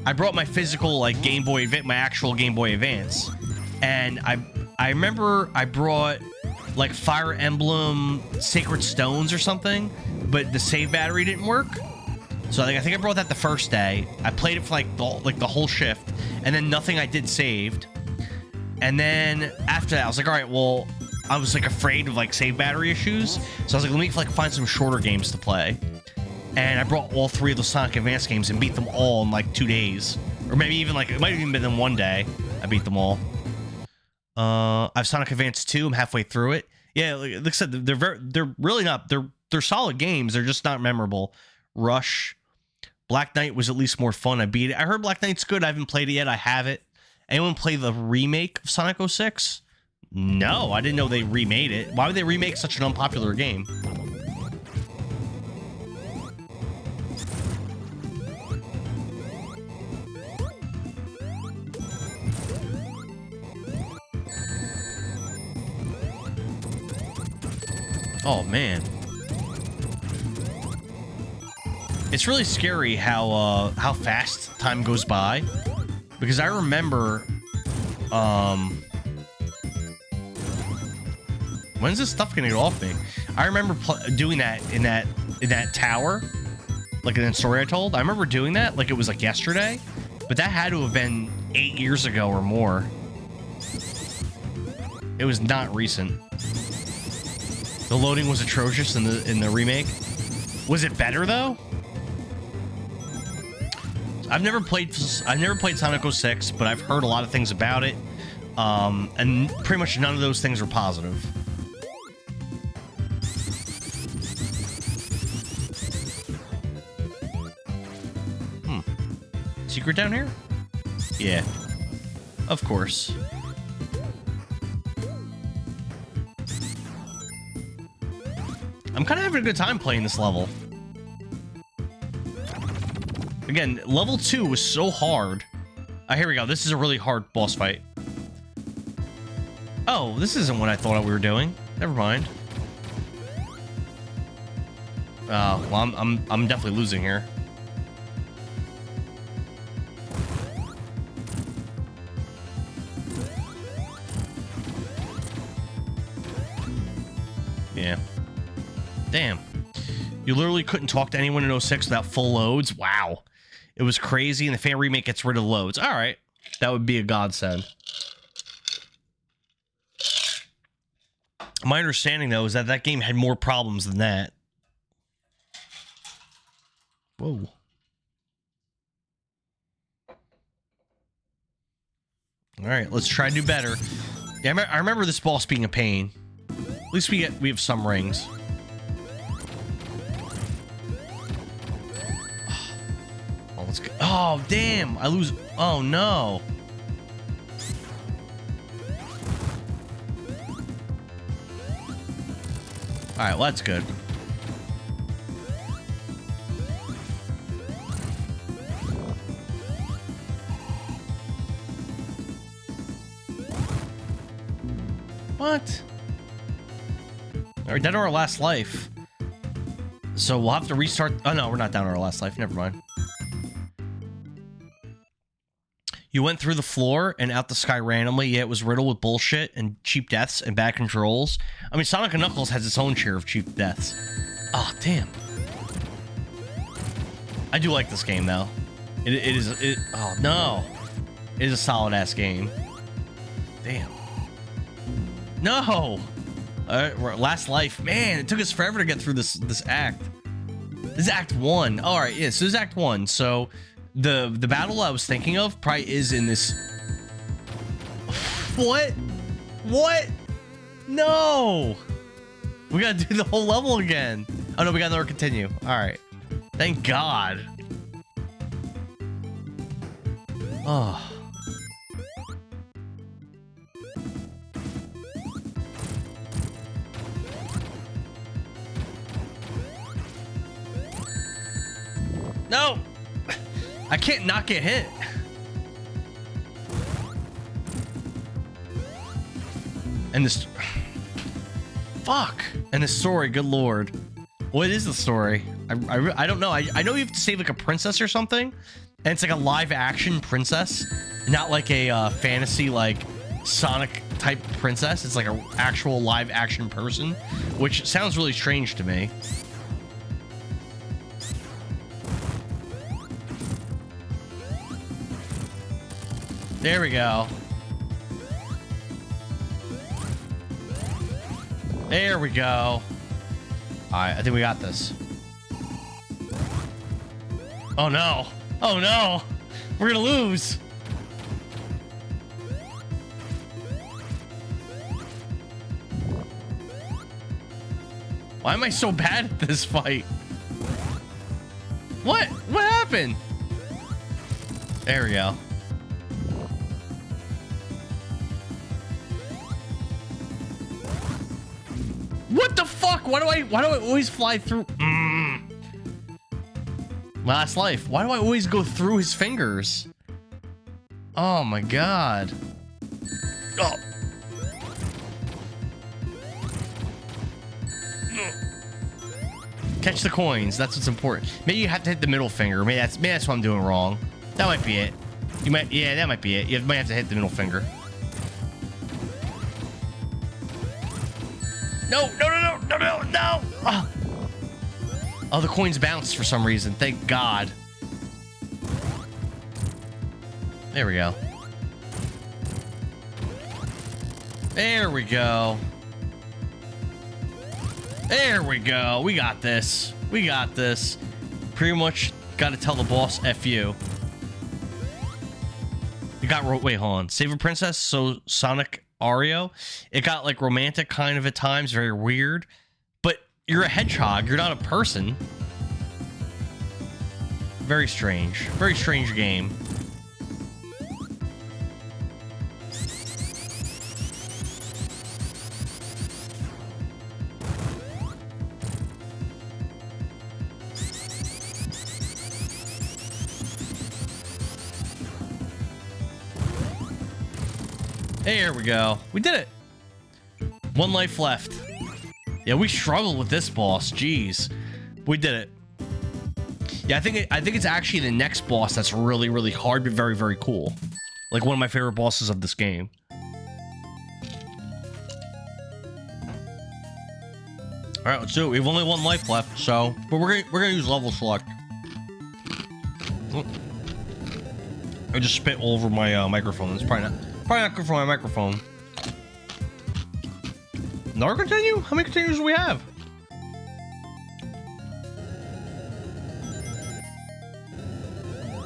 I brought my physical, like, Game Boy Advance, my actual Game Boy Advance. And I remember I brought, like, Fire Emblem Sacred Stones or something, but the save battery didn't work. So I think I brought that the first day. I played it for, like the whole shift, and then nothing I did saved. And then after that, I was like, all right, well, I was, like, afraid of, like, save battery issues. So I was like, let me, like, find some shorter games to play. And I brought all 3 of the Sonic Advance games and beat them all in, like, 2 days. Or maybe even, like, it might have even been in 1 day. I beat them all. I have Sonic Advance 2. I'm halfway through it. Yeah, like I said, they're really not, they're solid games. They're just not memorable. Rush. Black Knight was at least more fun. I beat it. I heard Black Knight's good. I haven't played it yet. I have it. Anyone play the remake of Sonic 06? No, I didn't know they remade it. Why would they remake such an unpopular game? Oh, man. It's really scary how fast time goes by. Because I remember, when's this stuff gonna get off me? I remember doing that in that tower, like in the story I told. I remember doing that like it was like yesterday, but that had to have been 8 years ago or more. It was not recent. The loading was atrocious in the remake. Was it better though? I've never played Sonic 06, but I've heard a lot of things about it, and pretty much none of those things were positive. secret down here? Yeah. Of course. I'm kind of having a good time playing this level. Again, level 2 was so hard. Here we go. This is a really hard boss fight. Oh, this isn't what I thought we were doing. Never mind. Well, I'm definitely losing here. Yeah. Damn. You literally couldn't talk to anyone in 06 without full loads? Wow. It was crazy, and the fan remake gets rid of loads. All right. That would be a godsend. My understanding, though, is that that game had more problems than that. Whoa. All right, let's try to do better. Yeah, I remember this boss being a pain. At least we have some rings. Oh, let's go. Oh, damn! I lose. Oh no! All right, well, that's good. What? All right, down to our last life. So we'll have to restart. Oh, no, we're not down to our last life. Never mind. You went through the floor and out the sky randomly. Yeah, it was riddled with bullshit and cheap deaths and bad controls. I mean, Sonic & Knuckles has its own share of cheap deaths. Oh, damn. I do like this game, though. Oh, no. It is a solid-ass game. Damn. No! Last life. Man, it took us forever to get through this act. This is Act 1. All right, yeah, so this is Act 1. So the battle I was thinking of probably is in this... What? What? No! We gotta do the whole level again. Oh, no, we gotta continue. All right. Thank God. Oh. No! I can't not get hit. And this... Fuck! And the story, good lord. What is the story? I don't know. I know you have to save like a princess or something. And it's like a live action princess. Not like a fantasy like Sonic type princess. It's like an actual live action person. Which sounds really strange to me. There we go. There we go. All right, I think we got this. Oh no. Oh no. We're gonna lose. Why am I so bad at this fight? What? What happened? There we go. What the fuck? Why do I always fly through? Last life. Why do I always go through his fingers? Oh my god. Oh. Catch the coins. That's what's important. Maybe you have to hit the middle finger. Maybe that's what I'm doing wrong. That might be it. You might, yeah, that might be it. You might have to hit the middle finger. No, no, no, no, no, no, no! Oh. Oh, the coins bounced for some reason. Thank God. There we go. There we go. There we go. We got this. We got this. Pretty much got to tell the boss F you. You got... Wait, hold on. Save a princess, so Sonic... Ario, it got like romantic kind of at times, very weird, but you're a hedgehog, you're not a person. Very strange game. There we go. We did it. 1 life left. Yeah, we struggled with this boss. Jeez. We did it. Yeah, I think it's actually the next boss that's really, really hard, but very, very cool. Like one of my favorite bosses of this game. All right, let's do it. We have only 1 life left, so but we're gonna use level select. I just spit all over my microphone. It's probably not good for my microphone. Another continue? How many continues do we have?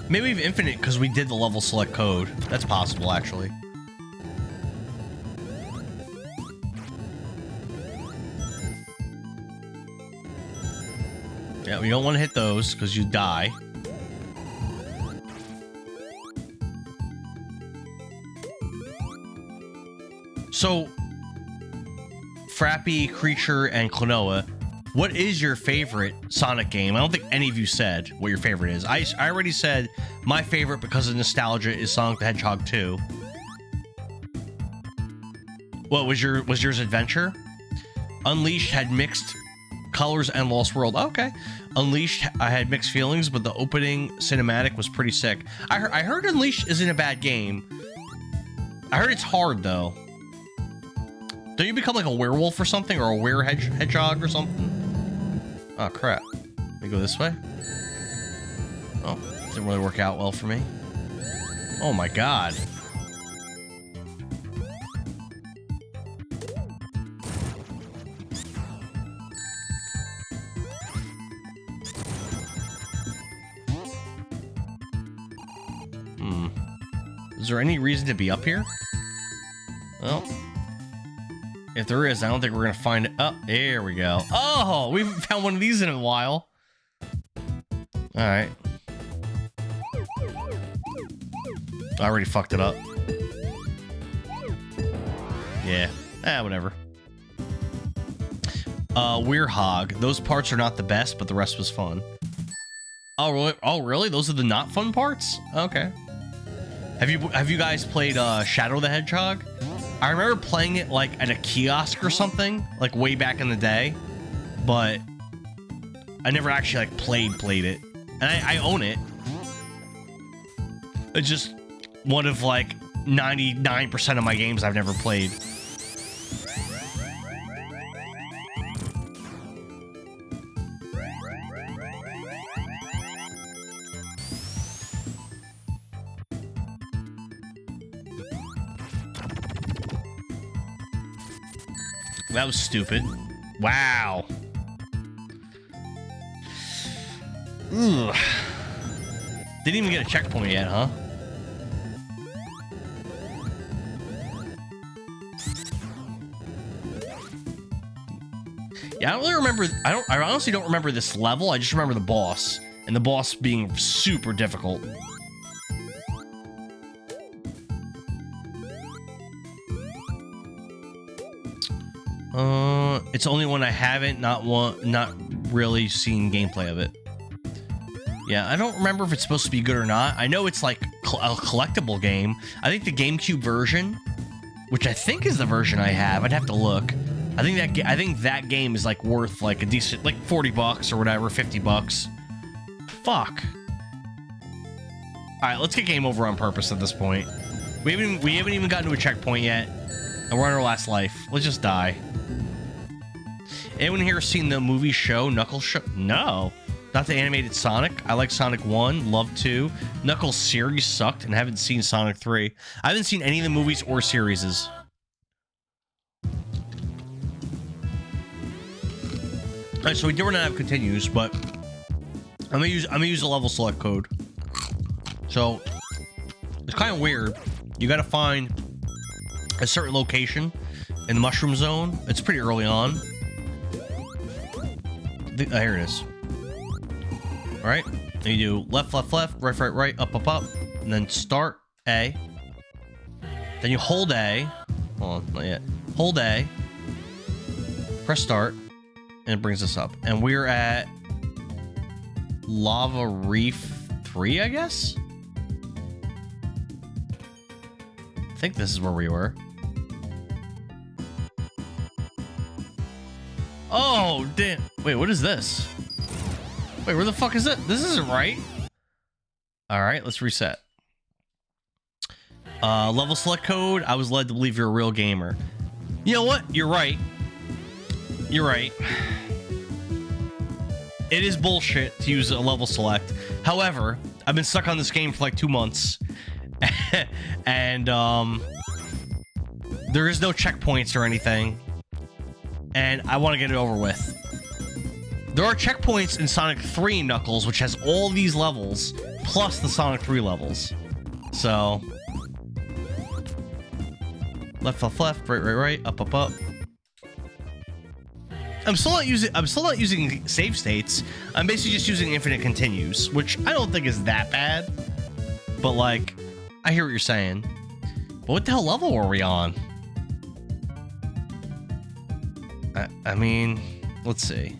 Maybe we have infinite because we did the level select code. That's possible, actually. Yeah, we don't want to hit those because you die. So, Frappy, Creature, and Klonoa, what is your favorite Sonic game? I don't think any of you said what your favorite is. I already said my favorite because of nostalgia is Sonic the Hedgehog 2. What was yours Adventure? Unleashed had mixed colors and Lost World. Okay. Unleashed, I had mixed feelings, but the opening cinematic was pretty sick. I heard Unleashed isn't a bad game. I heard it's hard though. Don't you become like a werewolf or something, or a hedgehog or something? Oh crap. Let me go this way. Oh, didn't really work out well for me. Oh my god. Is there any reason to be up here? Well, if there is, I don't think we're gonna find it. Oh, there we go. Oh, we haven't found one of these in a while. All right. I already fucked it up. Yeah. Whatever. Weir Hog. Those parts are not the best, but the rest was fun. Oh, really? Oh, really? Those are the not fun parts? Okay. Have you guys played Shadow the Hedgehog? I remember playing it like at a kiosk or something, like way back in the day, but I never actually like played it. And I own it. It's just one of like 99% of my games I've never played. That was stupid. Wow. Ugh. Didn't even get a checkpoint yet, huh? Yeah, I don't really remember. I honestly don't remember this level. I just remember the boss, and the boss being super difficult. It's only one I haven't not really seen gameplay of it. Yeah, I don't remember if it's supposed to be good or not. I know it's like a collectible game. I think the GameCube version, which I think is the version I have, I'd have to look. I think that game is like worth like a decent, like 40 bucks or whatever, 50 bucks. Fuck. All right, let's get game over on purpose at this point. We haven't even gotten to a checkpoint yet, and we're on our last life. Let's just die. Anyone here seen the movie show Knuckles Show? No, not the animated Sonic. I like Sonic 1, love 2. Knuckles series sucked, and haven't seen Sonic 3. I haven't seen any of the movies or series. All right, so we do run out of continues, but I'm gonna use a level select code. So it's kind of weird. You got to find a certain location in the mushroom zone. It's pretty early on. Here it is. All right, and you do left, left, left, right, right, right, up, up, up, and then start A. Then you hold A. Hold on, not yet. Hold A. Press start, and it brings us up. And we're at Lava Reef 3, I guess? I think this is where we were. Oh, damn. Wait, what is this? Wait, where the fuck is it? This isn't right. All right, let's reset. Level select code. I was led to believe you're a real gamer. You know what? You're right. You're right. It is bullshit to use a level select. However, I've been stuck on this game for like 2 months. And, there is no checkpoints or anything. And I want to get it over with. There are checkpoints in Sonic 3 Knuckles, which has all these levels, plus the Sonic 3 levels. So... left, left, left, right, right, right, up, up, up. I'm still not using save states. I'm basically just using infinite continues, which I don't think is that bad. But like, I hear what you're saying. But what the hell level are we on? I mean, let's see.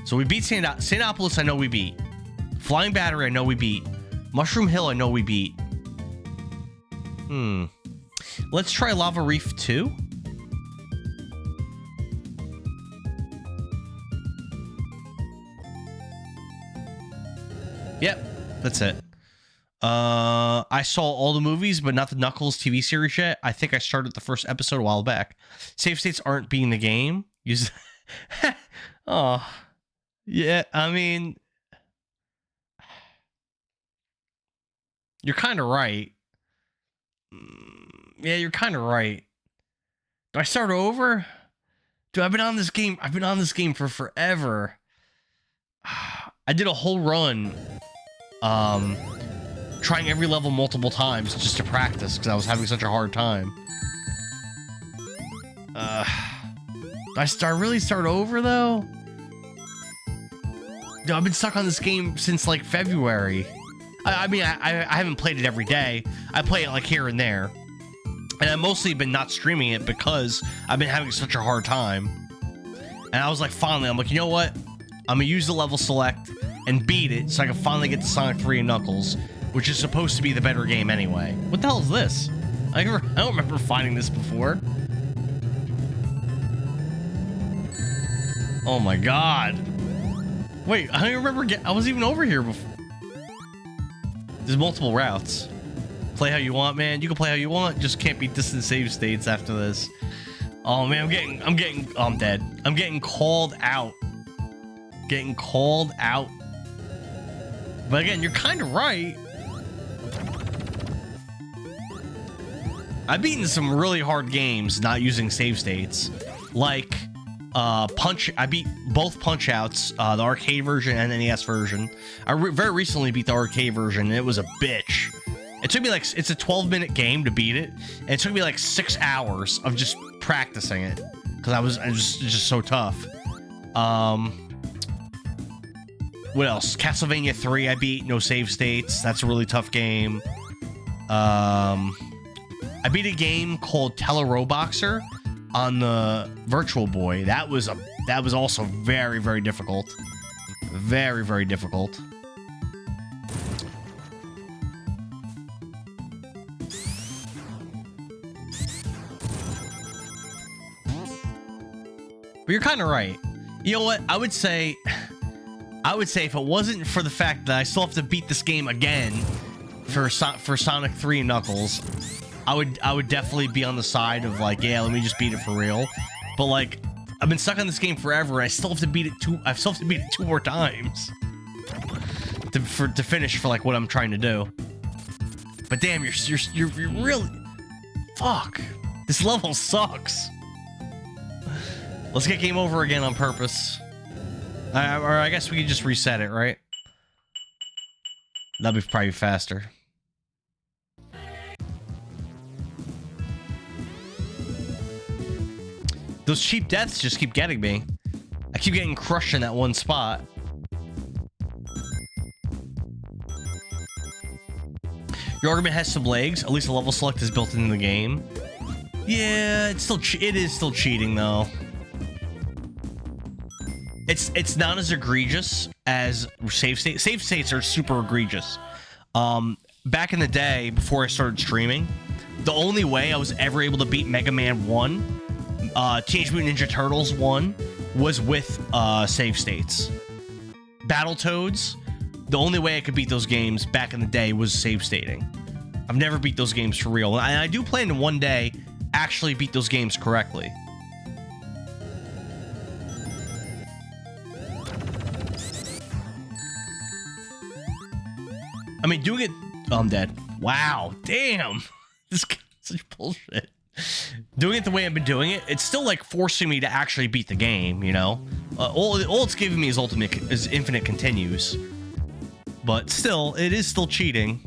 So we beat Sandopolis, I know we beat. Flying Battery, I know we beat. Mushroom Hill, I know we beat. Let's try Lava Reef 2. Yep, that's it. I saw all the movies, but not the Knuckles TV series yet. I think I started the first episode a while back. Save states aren't being the game. Use. Oh, yeah. I mean, you're kind of right. Yeah, you're kind of right. Do I start over? Dude, I've been on this game for forever. I did a whole run, trying every level multiple times just to practice because I was having such a hard time. Do I really start over though? Dude, I've been stuck on this game since like February. I mean, I haven't played it every day. I play it like here and there. And I've mostly been not streaming it because I've been having such a hard time. And I was like, finally, I'm like, you know what? I'm gonna use the level select and beat it so I can finally get to Sonic 3 and Knuckles, which is supposed to be the better game anyway. What the hell is this? I don't remember finding this before. Oh my god. Wait, I don't remember I was even over here before. There's multiple routes. Play how you want, man. You can play how you want. Just can't be distant save states after this. Oh man, I'm dead. I'm getting called out. Getting called out. But again, you're kind of right. I've beaten some really hard games not using save states. Like, I beat both Punch Outs, the arcade version and the NES version. I very recently beat the arcade version, and it was a bitch. It took me like, it's a 12-minute game to beat it, and it took me like 6 hours of just practicing it, because I was just so tough. What else? Castlevania 3 I beat, no save states. That's a really tough game. I beat a game called Teleroboxer on the Virtual Boy. That was also very, very difficult. Very, very difficult. But you're kind of right. You know what? I would say if it wasn't for the fact that I still have to beat this game again for Sonic 3 and Knuckles, I would definitely be on the side of like, yeah, let me just beat it for real. But like, I've been stuck on this game forever, and I still have to beat it two more times to finish for like what I'm trying to do. But damn, you're really, fuck. This level sucks. Let's get game over again on purpose. Or I guess we could just reset it, right? That'd be probably faster. Those cheap deaths just keep getting me. I keep getting crushed in that one spot. Your argument has some legs. At least the level select is built into the game. Yeah, it is still cheating though. It's not as egregious as save states. Save states are super egregious. Back in the day, before I started streaming, the only way I was ever able to beat Mega Man 1 Teenage Mutant Ninja Turtles 1 was with save states. Battletoads, the only way I could beat those games back in the day was save stating. I've never beat those games for real, and I do plan to one day actually beat those games correctly. I mean, doing it... Oh, I'm dead. Wow. Damn. This is such bullshit. Doing it the way I've been doing it, it's still, like, forcing me to actually beat the game, you know? All it's giving me is infinite continues. But still, it is still cheating.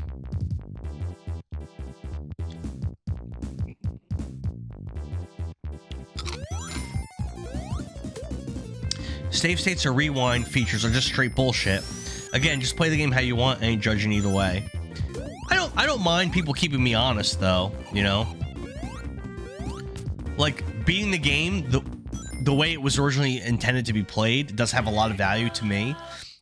Save states or rewind features are just straight bullshit. Again, just play the game how you want. I ain't judging either way. I don't mind people keeping me honest though, you know? Like beating the game the way it was originally intended to be played does have a lot of value to me.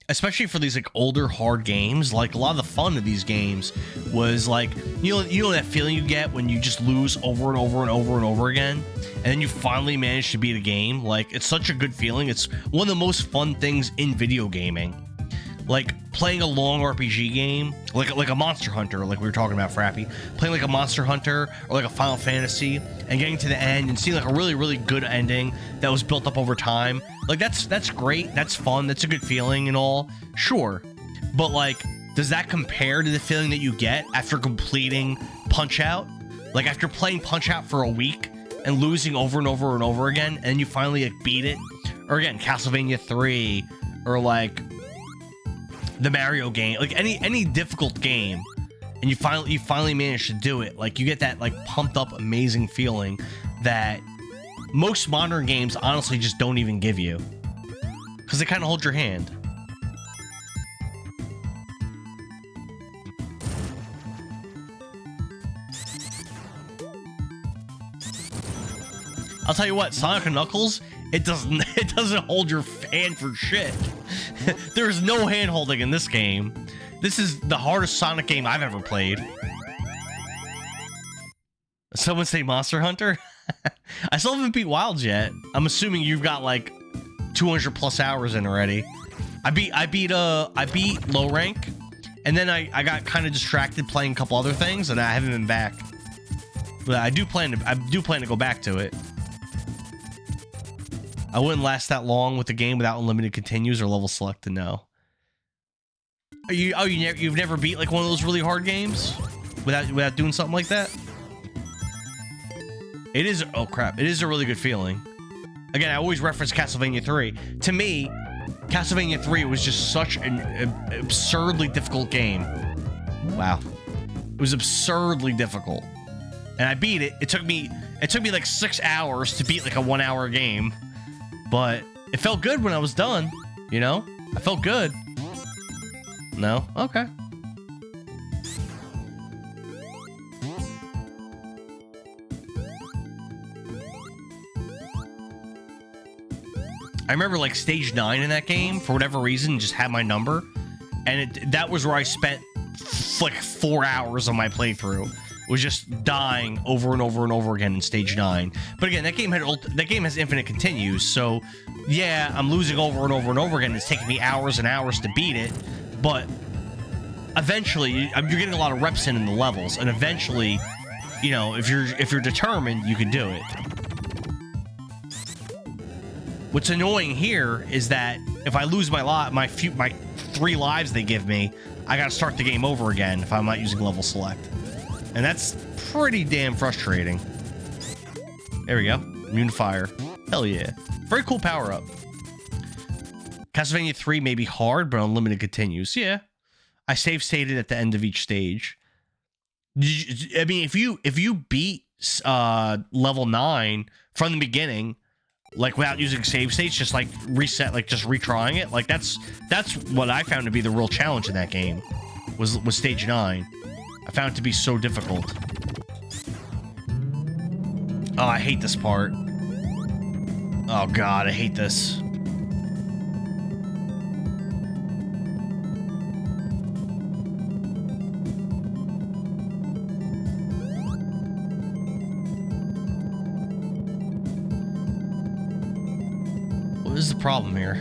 Especially for these like older hard games. Like a lot of the fun of these games was like, you know that feeling you get when you just lose over and over and over and over again, and then you finally manage to beat a game. Like it's such a good feeling. It's one of the most fun things in video gaming. Like playing a long RPG game, like a Monster Hunter, like we were talking about Frappy, playing like a Monster Hunter or like a Final Fantasy and getting to the end and seeing like a really, really good ending that was built up over time. Like that's great. That's fun. That's a good feeling and all. Sure. But like, does that compare to the feeling that you get after completing Punch-Out? Like after playing Punch-Out for a week and losing over and over and over again, and you finally like beat it? Or again, Castlevania 3 or like the Mario game, like any difficult game, and you finally manage to do it. Like you get that like pumped up amazing feeling that most modern games honestly just don't even give you, because they kind of hold your hand. I'll tell you what, Sonic and Knuckles, it doesn't hold your hand for shit. There's no hand holding in this game. This is the hardest Sonic game I've ever played. Someone say Monster Hunter? I still haven't beat Wilds yet. I'm assuming you've got like 200 plus hours in already. I beat low rank, and then I got kind of distracted playing a couple other things, and I haven't been back. But I do plan to go back to it. I wouldn't last that long with the game without unlimited continues or level select to know. You've never beat like one of those really hard games without doing something like that? It is, oh crap, it is a really good feeling. Again, I always reference Castlevania 3. To me, Castlevania 3 was just such an absurdly difficult game. Wow. It was absurdly difficult. And I beat it. It took me like 6 hours to beat like a 1 hour game. But it felt good when I was done, you know? I felt good. No? Okay. I remember like stage 9 in that game, for whatever reason, just had my number. And that was where I spent like 4 hours on my playthrough. Was just dying over and over and over again in stage 9. But again, that game has infinite continues, so yeah, I'm losing over and over and over again. It's taking me hours and hours to beat it, but eventually you're getting a lot of reps in the levels, and eventually, you know, if you're determined, you can do it. What's annoying here is that if I lose my 3 lives they give me, I gotta start the game over again if I'm not using level select. And that's pretty damn frustrating. There we go. Immune to fire. Hell yeah. Very cool power-up. Castlevania 3 may be hard, but unlimited continues. Yeah. I save stated at the end of each stage. I mean, if you beat level 9 from the beginning, like without using save states, just like reset, like just retrying it, like that's what I found to be the real challenge in that game, was stage 9. I found it to be so difficult. Oh, I hate this part. Oh god, I hate this. What is the problem here?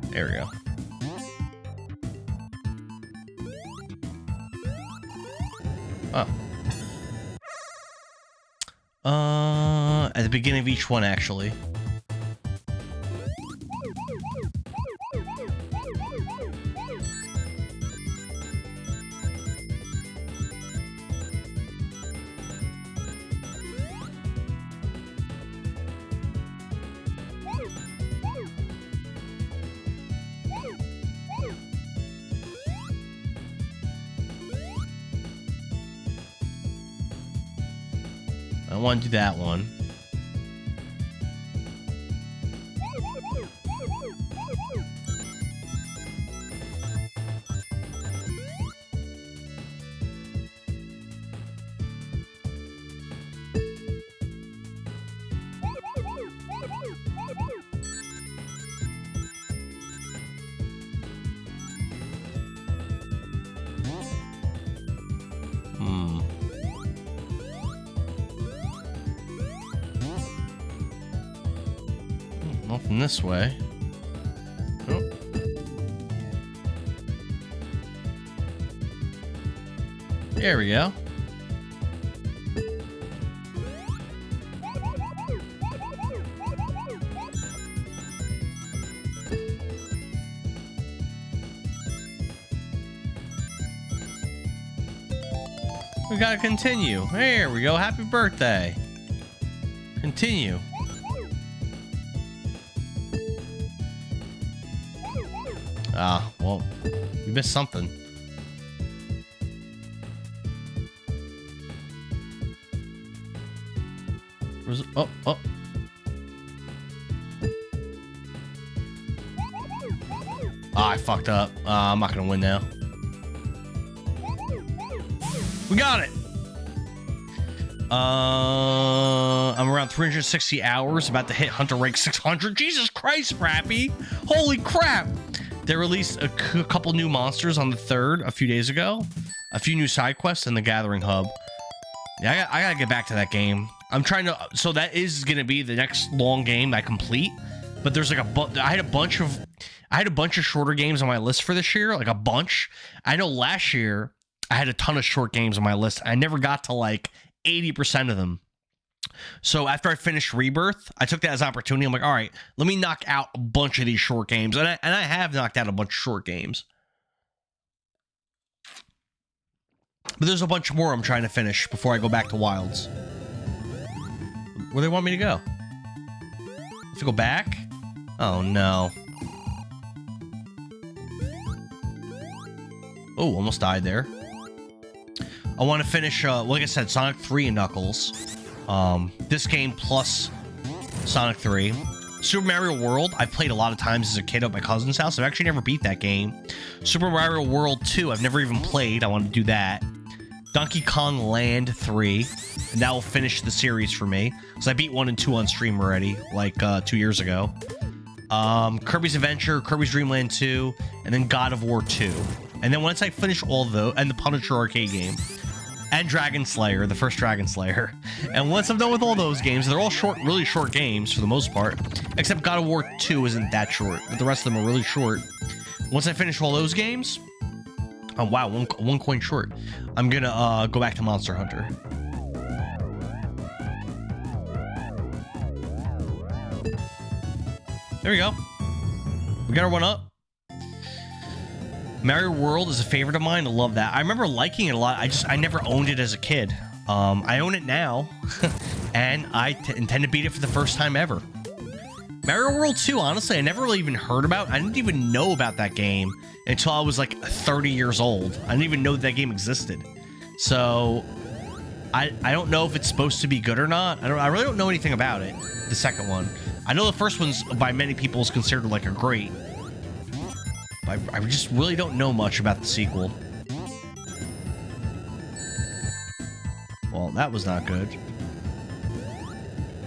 There we go. Oh. At the beginning of each one, actually. I want to do that one. Nothing this way. Oh. There we go. We gotta continue. There we go. Happy birthday. Continue. Ah, well, we missed something. Oh. Ah, I fucked up. I'm not gonna win now. We got it. I'm around 360 hours, about to hit Hunter rank 600. Jesus Christ, Frappy! Holy crap! They released a couple new monsters on the 3rd a few days ago. A few new side quests in the Gathering Hub. Yeah, I gotta get back to that game. I'm trying to... So that is gonna be the next long game I complete. But there's like I had a bunch of shorter games on my list for this year. Like a bunch. I know last year I had a ton of short games on my list. I never got to like 80% of them. So after I finished Rebirth, I took that as an opportunity. I'm like, all right, let me knock out a bunch of these short games. And I have knocked out a bunch of short games. But there's a bunch more I'm trying to finish before I go back to Wilds. Where they want me to go? Have to go back? Oh, no. Oh, almost died there. I want to finish, like I said, Sonic 3 and Knuckles. This game plus Sonic 3. Super Mario World, I've played a lot of times as a kid at my cousin's house. I've actually never beat that game. Super Mario World 2, I've never even played. I want to do that. Donkey Kong Land 3, and that will finish the series for me. Because I beat 1 and 2 on stream already, like 2 years ago. Kirby's Adventure, Kirby's Dream Land 2, and then God of War 2. And then once I finish all of those, and the Punisher arcade game, and Dragon Slayer, the first Dragon Slayer. And once I'm done with all those games, they're all short, really short games for the most part. Except God of War 2 isn't that short, but the rest of them are really short. Once I finish all those games, oh wow, one coin short. I'm gonna go back to Monster Hunter. There we go. We got our one up. Mario World is a favorite of mine. I love that. I remember liking it a lot. I never owned it as a kid. I own it now, and I intend to beat it for the first time ever. Mario World 2, honestly, I never really even heard about. I didn't even know about that game until I was like 30 years old. I didn't even know that game existed. So I don't know if it's supposed to be good or not. I really don't know anything about it. The second one. I know the first one's by many people is considered like a great. I just really don't know much about the sequel. Well, that was not good.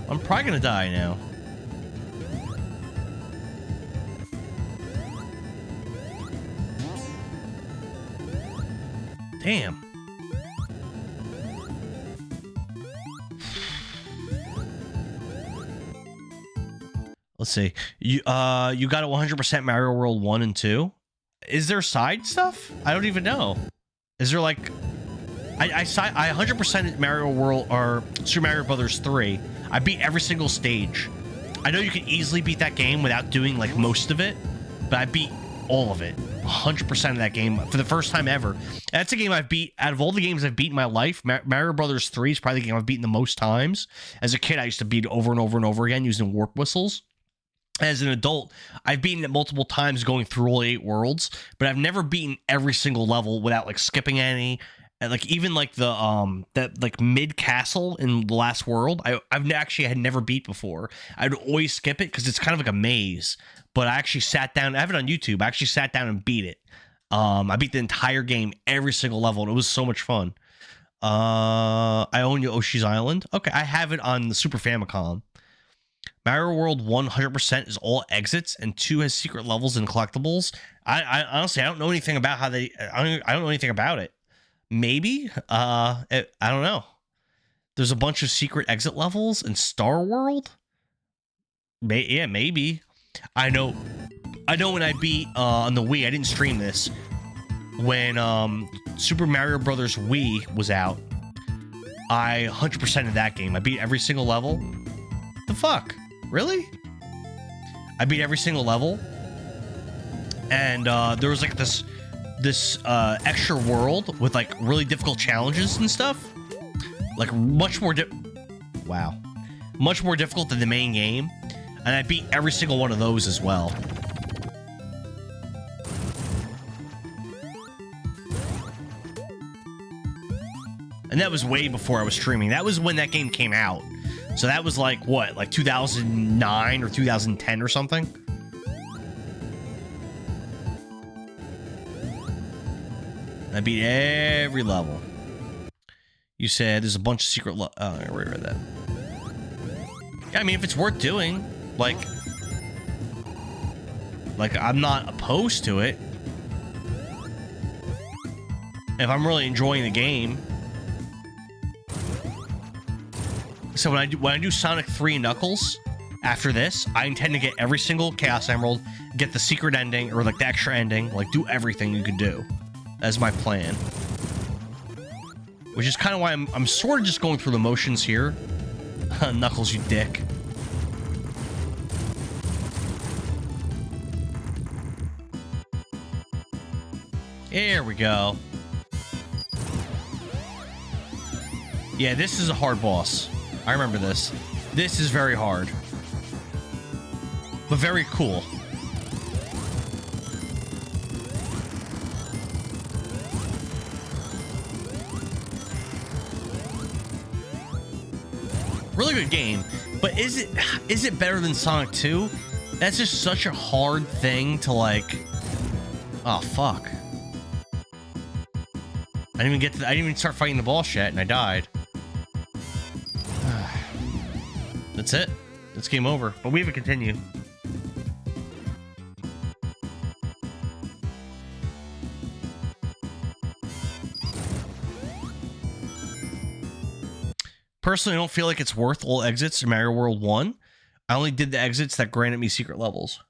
I'm probably gonna die now. Damn. let's see. You got a 100% Mario World 1 and 2. Is there side stuff? I don't even know. Is there like I 100% Mario World or Super Mario Brothers 3. I beat every single stage. I know you can easily beat that game without doing like most of it, but I beat all of it. 100% of that game for the first time ever. That's a game I've beat out of all the games I've beat in my life. Mario Brothers 3 is probably the game I've beaten the most times. As a kid, I used to beat it over and over and over again using warp whistles. As an adult, I've beaten it multiple times going through all 8 worlds, but I've never beaten every single level without like skipping any. And like even like the that like mid castle in the last world, I've actually had never beat before. I'd always skip it because it's kind of like a maze. But I actually sat down. I have it on YouTube. I actually sat down and beat it. I beat the entire game, every single level, and it was so much fun. I own Yoshi's Island. Okay, I have it on the Super Famicom. Mario World 100% is all exits, and 2 has secret levels and collectibles. I honestly, I don't know anything about how they. I don't know anything about it. Maybe. I don't know. There's a bunch of secret exit levels in Star World. Yeah, maybe. I know when I beat on the Wii, I didn't stream this. When Super Mario Brothers Wii was out, I 100%ed that game. I beat every single level. The fuck? Really? I beat every single level. And there was like this extra world with like really difficult challenges and stuff. Like much more difficult than the main game. And I beat every single one of those as well. And that was way before I was streaming. That was when that game came out. So that was like, what? Like 2009 or 2010 or something? I beat every level. You said there's a bunch of secret oh, I already read that. Yeah, I mean, if it's worth doing... Like, I'm not opposed to it. If I'm really enjoying the game. So when I do Sonic 3 Knuckles, after this, I intend to get every single Chaos Emerald, get the secret ending, or like the extra ending, like do everything you could do. That's my plan. Which is kind of why I'm sort of just going through the motions here. Knuckles, you dick. There we go. Yeah, this is a hard boss. I remember this. This is very hard. But very cool. Really good game. But is it better than Sonic 2? That's just such a hard thing to like... Oh, fuck. I didn't even start fighting the boss yet, and I died. That's it. It's game over. But we have to continue. Personally, I don't feel like it's worth all exits in Mario World 1. I only did the exits that granted me secret levels.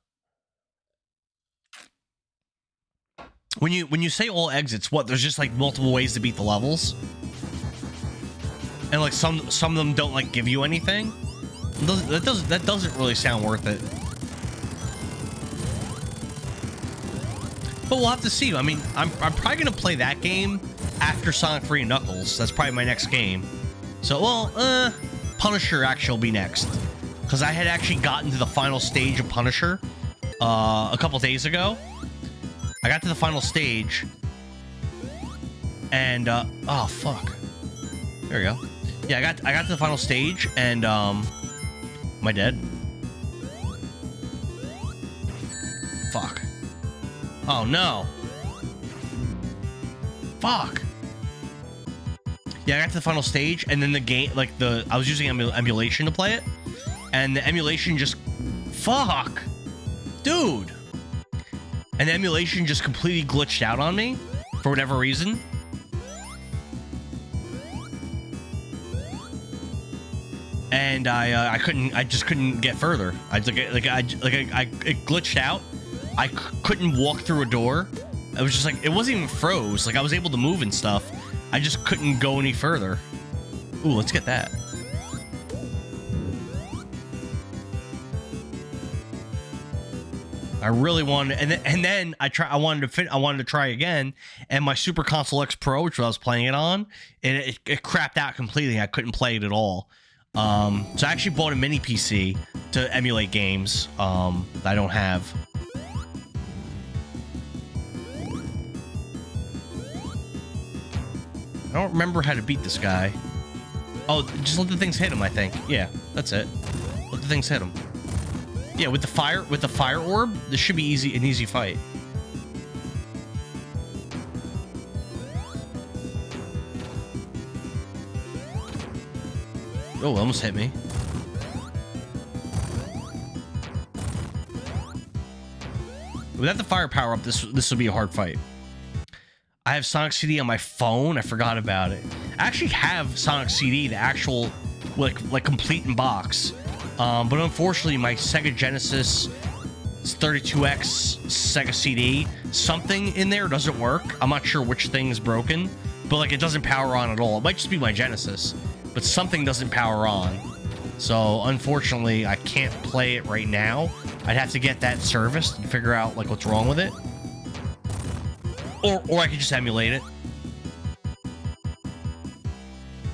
When you say all exits, what? There's just like multiple ways to beat the levels, and like some of them don't like give you anything. That doesn't really sound worth it. But we'll have to see. I mean, I'm probably gonna play that game after Sonic 3 and Knuckles. That's probably my next game. So well, Punisher actually will be next, because I had actually gotten to the final stage of Punisher a couple days ago. I got to the final stage, and oh fuck, there we go. Yeah, I got to the final stage, and am I dead? Fuck. Oh no. Fuck. Yeah, I got to the final stage, and then the game, like I was using emulation to play it, and the emulation just, fuck, dude. And the emulation just completely glitched out on me for whatever reason. and I just couldn't get further. I it glitched out. I couldn't walk through a door. It was just like, it wasn't even froze. Like, I was able to move and stuff. I just couldn't go any further. Ooh, let's get that. I really wanted, and then I wanted to try again, and my Super Console X Pro, which I was playing it on, it crapped out completely. I couldn't play it at all. So I actually bought a mini PC to emulate games that I don't have. I don't remember how to beat this guy. Oh, just let the things hit him, I think. Yeah, that's it. Let the things hit him. Yeah, with the fire orb, this should be an easy fight. Oh, it almost hit me. Without the firepower up, this will be a hard fight. I have Sonic CD on my phone. I forgot about it. I actually have Sonic CD, the actual, like complete in box. But unfortunately, my Sega Genesis 32X Sega CD, something in there doesn't work. I'm not sure which thing's broken, but like it doesn't power on at all. It might just be my Genesis, but something doesn't power on. So unfortunately, I can't play it right now. I'd have to get that serviced and figure out like what's wrong with it. Or I could just emulate it.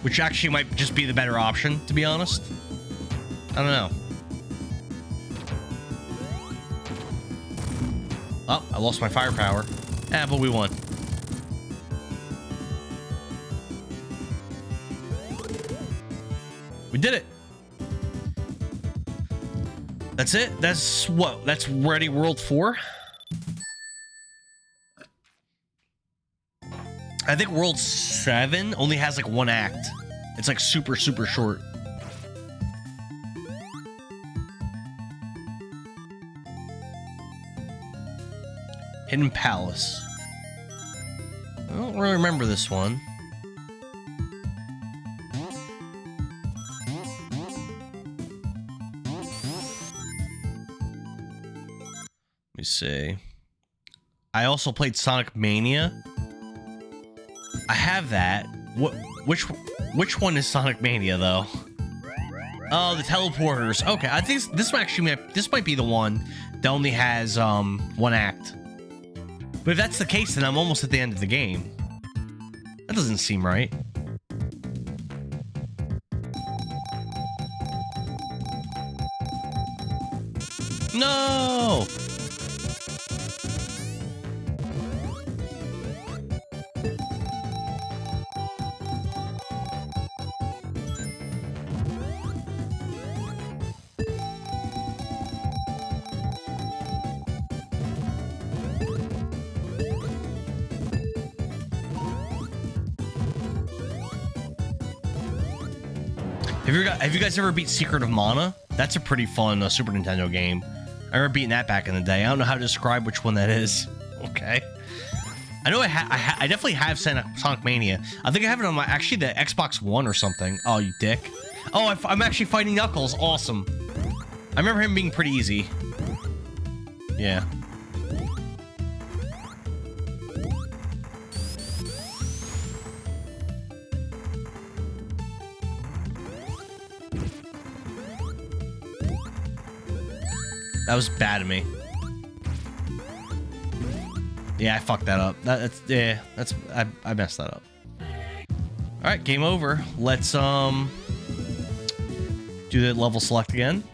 Which actually might just be the better option, to be honest. I don't know. Oh, I lost my firepower. Eh, but we won. We did it. That's it? That's what? That's Ready World 4? I think World 7 only has like one act. It's like super short. Hidden Palace. I don't really remember this one. Let me see. I also played Sonic Mania. I have that. Which one is Sonic Mania though? Oh, the teleporters. Okay, I think this might be the one that only has one act. But if that's the case, then I'm almost at the end of the game. That doesn't seem right. No! Have you guys ever beat Secret of Mana? That's a pretty fun Super Nintendo game. I remember beating that back in the day. I don't know how to describe which one that is. Okay. I know I definitely have Sonic Mania. I think I have it on actually the Xbox One or something. Oh, you dick. Oh, I'm actually fighting Knuckles. Awesome. I remember him being pretty easy. Yeah. That was bad of me. Yeah, I fucked that up. I messed that up. All right, game over. Let's do the level select again.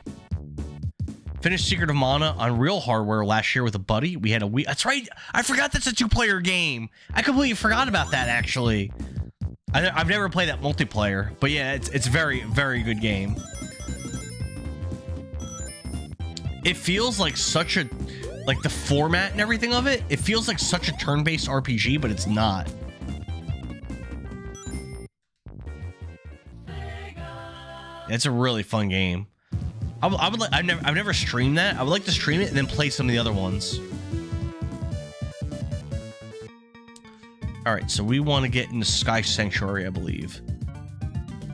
Finished Secret of Mana on real hardware last year with a buddy. We had a week. That's right. I forgot that's a 2-player game. I completely forgot about that actually. I've never played that multiplayer, but yeah, it's very good game. It feels like such a, like the format and everything of it, it feels like such a turn-based RPG, but it's not. It's a really fun game. I've never streamed that. I would like to stream it and then play some of the other ones. All right, so we want to get into Sky Sanctuary, I believe.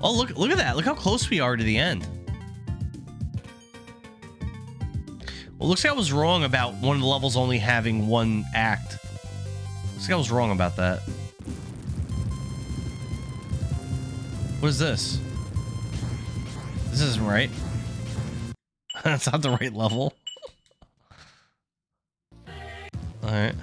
Oh, look at that. Look how close we are to the end. Well, looks like I was wrong about one of the levels only having one act. Looks like I was wrong about that. What is this? This isn't right. That's not the right level. Alright.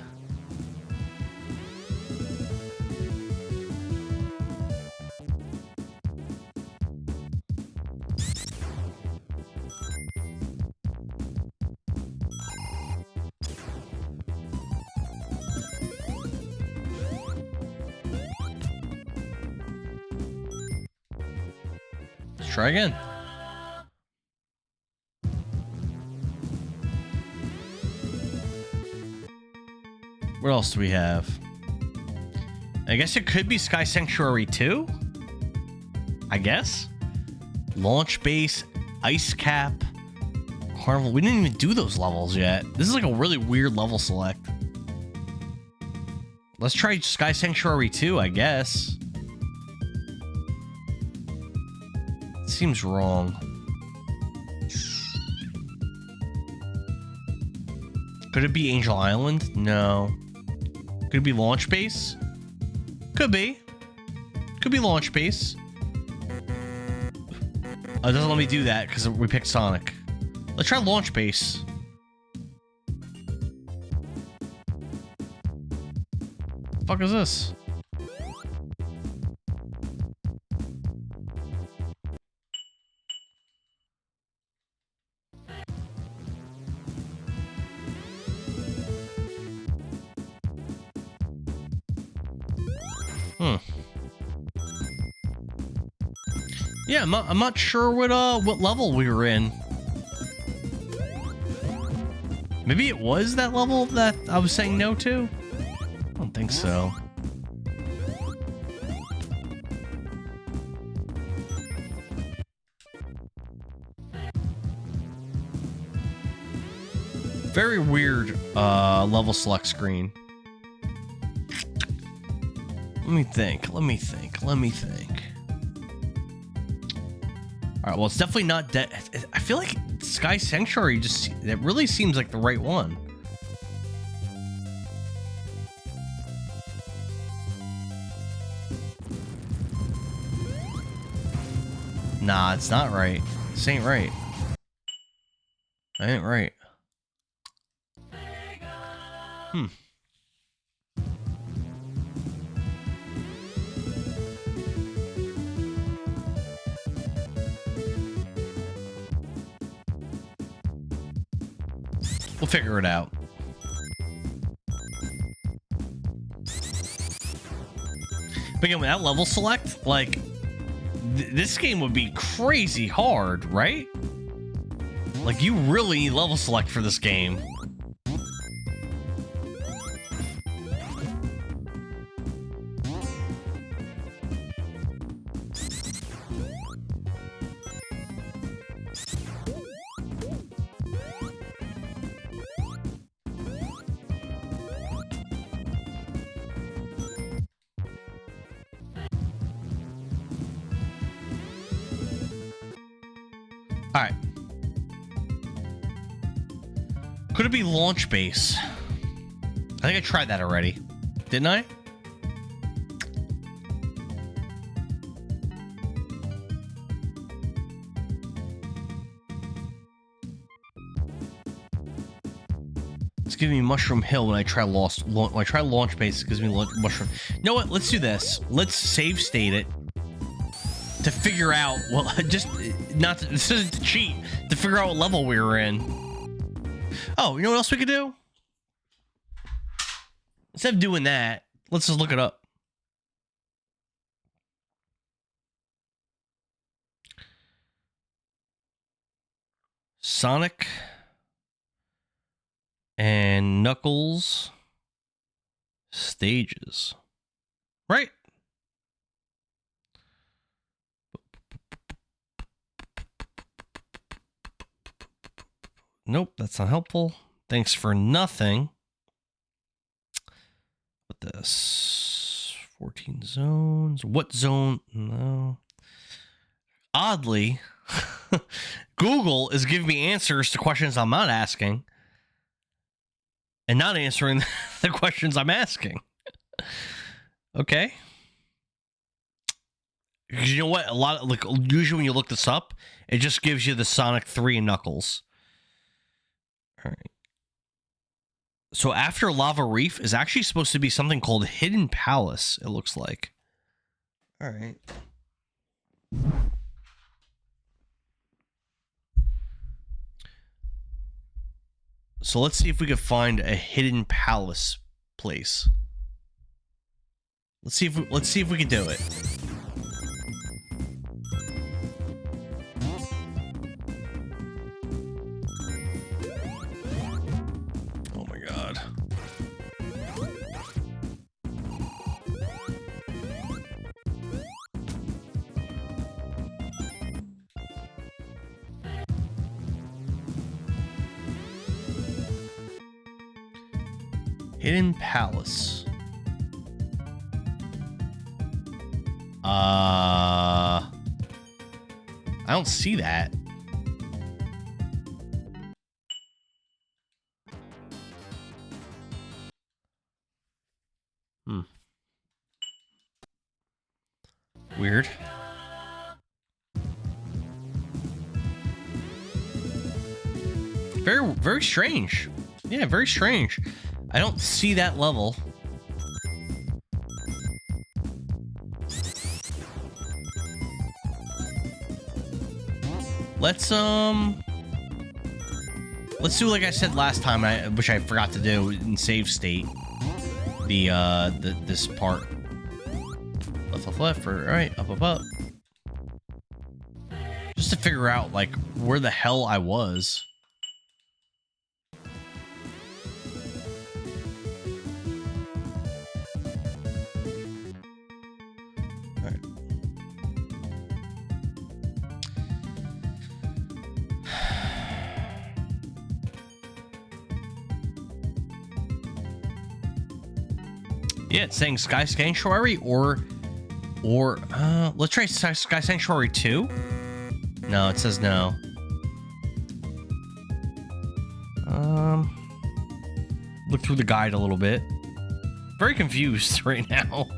Let's try again. What else do we have? I guess it could be Sky Sanctuary 2? I guess? Launch Base, Ice Cap, Carnival. We didn't even do those levels yet. This is like a really weird level select. Let's try Sky Sanctuary 2, I guess. It seems wrong. Could it be Angel Island? No. Could it be Launch Base? Could be. Could be Launch Base. Oh, it doesn't let me do that because we picked Sonic. Let's try Launch Base. The fuck is this? Yeah, I'm not sure what level we were in. Maybe it was that level that I was saying no to? I don't think so. Very weird level select screen. Let me think. All right, well, it's definitely not dead. I feel like Sky Sanctuary it really seems like the right one. Nah, it's not right. This ain't right. That ain't right. We'll figure it out. But again, with that level select, like, this game would be crazy hard, right? Like, you really need level select for this game. All right. Could it be Launch Base? I think I tried that already. Didn't I? It's giving me Mushroom Hill when I try Launch Base. It gives me Mushroom. You know what? Let's do this. Let's save state it to figure out. Well, just not. This isn't to cheat. To figure out what level we were in. Oh, you know what else we could do? Instead of doing that, let's just look it up. Sonic and Knuckles stages. Right? Nope, that's not helpful. Thanks for nothing. What this? 14 zones. What zone? No. Oddly, Google is giving me answers to questions I'm not asking and not answering the questions I'm asking. Okay. Because you know what? A lot of, like, usually when you look this up, it just gives you the Sonic 3 and Knuckles. All right. So after Lava Reef is actually supposed to be something called Hidden Palace, it looks like. All right. So let's see if we can find a Hidden Palace place. Let's see if we can do it. Oh my god. Hidden Palace. I don't see that. Weird. Very strange. Yeah, very strange. I don't see that level. Let's do like I said last time, which I forgot to do in save state. This part. Left, or right, up. Just to figure out like where the hell I was. Yeah, it's saying Sky Sanctuary or let's try Sky Sanctuary 2. No, it says no. Look through the guide a little bit. Very confused right now.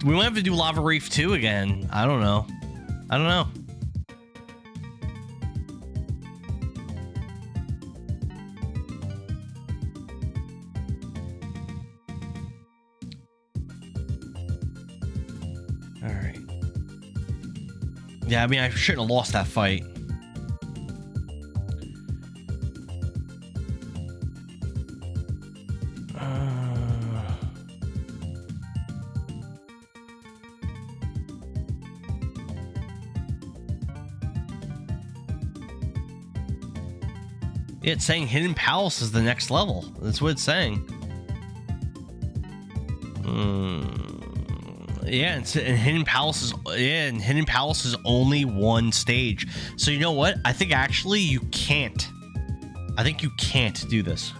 We might have to do Lava Reef 2 again. I don't know. Alright. Yeah, I mean, I shouldn't have lost that fight. Yeah, it's saying Hidden Palace is the next level. That's what it's saying. Yeah, and Hidden Palace is only one stage. So you know what? I think actually you can't. I think you can't do this.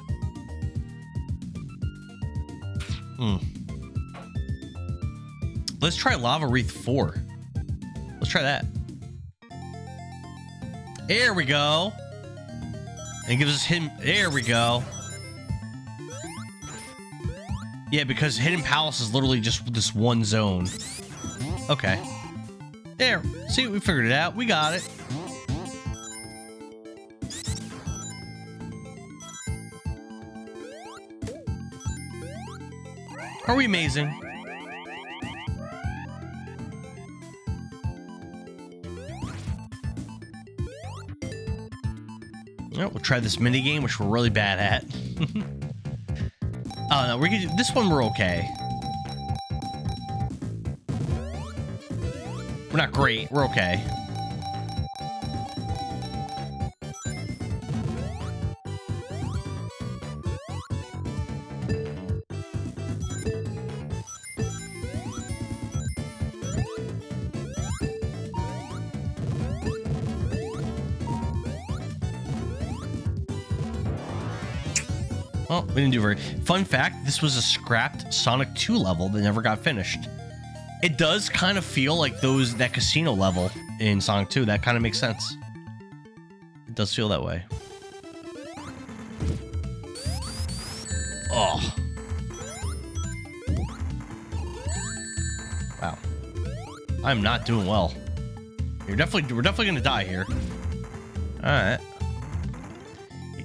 Let's try Lava Wreath 4. Let's try that. There we go. And gives us hidden. There we go. Yeah, because Hidden Palace is literally just this one zone. Okay. There. See, we figured it out. We got it. Are we amazing? Oh, we'll try this mini game, which we're really bad at. Oh no, we can do this one. We're okay. We're not great. We're okay. Well, we didn't do very. Fun fact, this was a scrapped Sonic 2 level that never got finished. It does kind of feel like that casino level in Sonic 2. That kind of makes sense. It does feel that way. Oh. Wow. I'm not doing well. We're definitely gonna die here. Alright.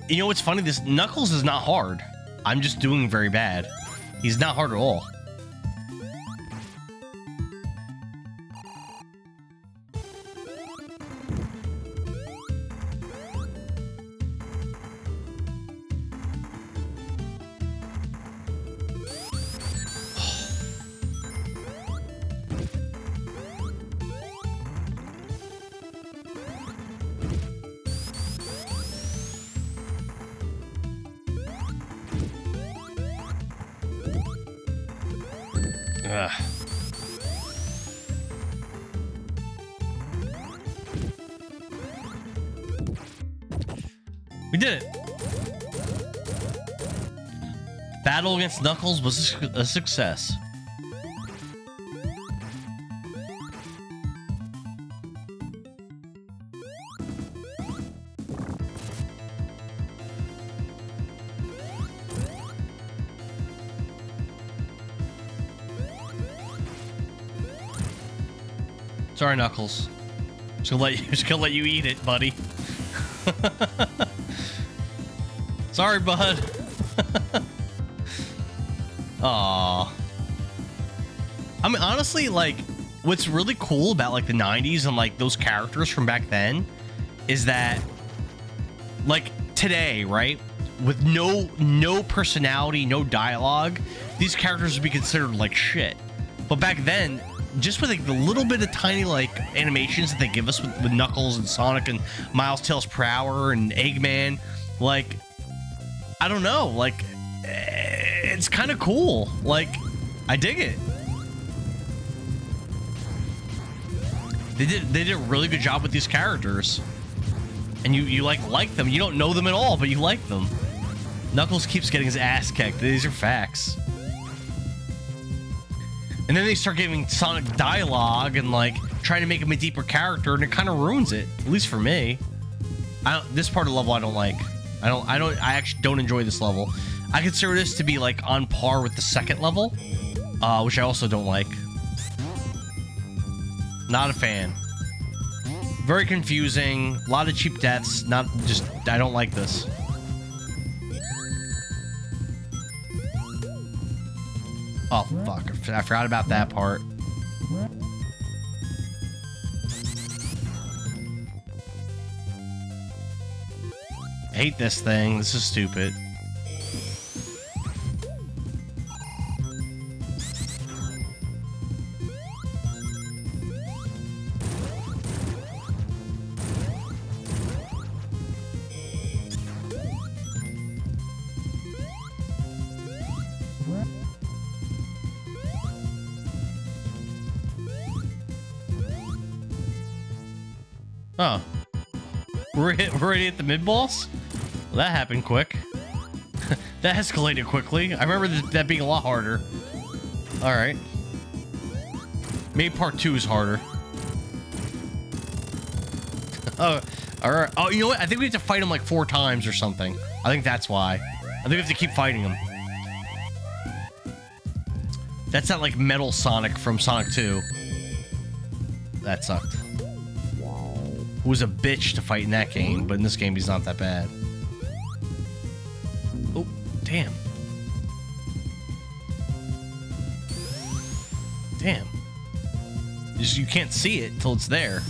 You know what's funny? This Knuckles is not hard. I'm just doing very bad. He's not hard at all. Ugh. We did it. Battle against Knuckles was a success. Sorry, Knuckles. Just gonna let you eat it, buddy. Sorry, bud. Aw. I mean, honestly, like, what's really cool about, like, the 90s and, like, those characters from back then is that, like, today, right? With no personality, no dialogue, these characters would be considered, like, shit. But back then, just with like the little bit of tiny like animations that they give us with Knuckles and Sonic and Miles Tails per Hour and Eggman, like, I don't know, like, it's kind of cool. Like, I dig it. They did a really good job with these characters, and you like them. You don't know them at all, but you like them. Knuckles keeps getting his ass kicked. These are facts. And then they start giving Sonic dialogue and like trying to make him a deeper character, and it kind of ruins it. At least for me. This part of the level I don't like. I actually don't enjoy this level. I consider this to be like on par with the second level, which I also don't like. Not a fan. Very confusing. A lot of cheap deaths. I don't like this. Oh, fuck. I forgot about that part. I hate this thing. This is stupid. Oh. We're already at the mid-boss? Well, that happened quick. That escalated quickly. I remember that being a lot harder. Alright. Maybe part 2 is harder. Oh, alright. Oh, you know what? I think we have to fight him like 4 times or something. I think that's why. I think we have to keep fighting him. That's not like Metal Sonic from Sonic 2. That sucked. Who was a bitch to fight in that game, but in this game he's not that bad. Oh, damn. Damn. You can't see it until it's there.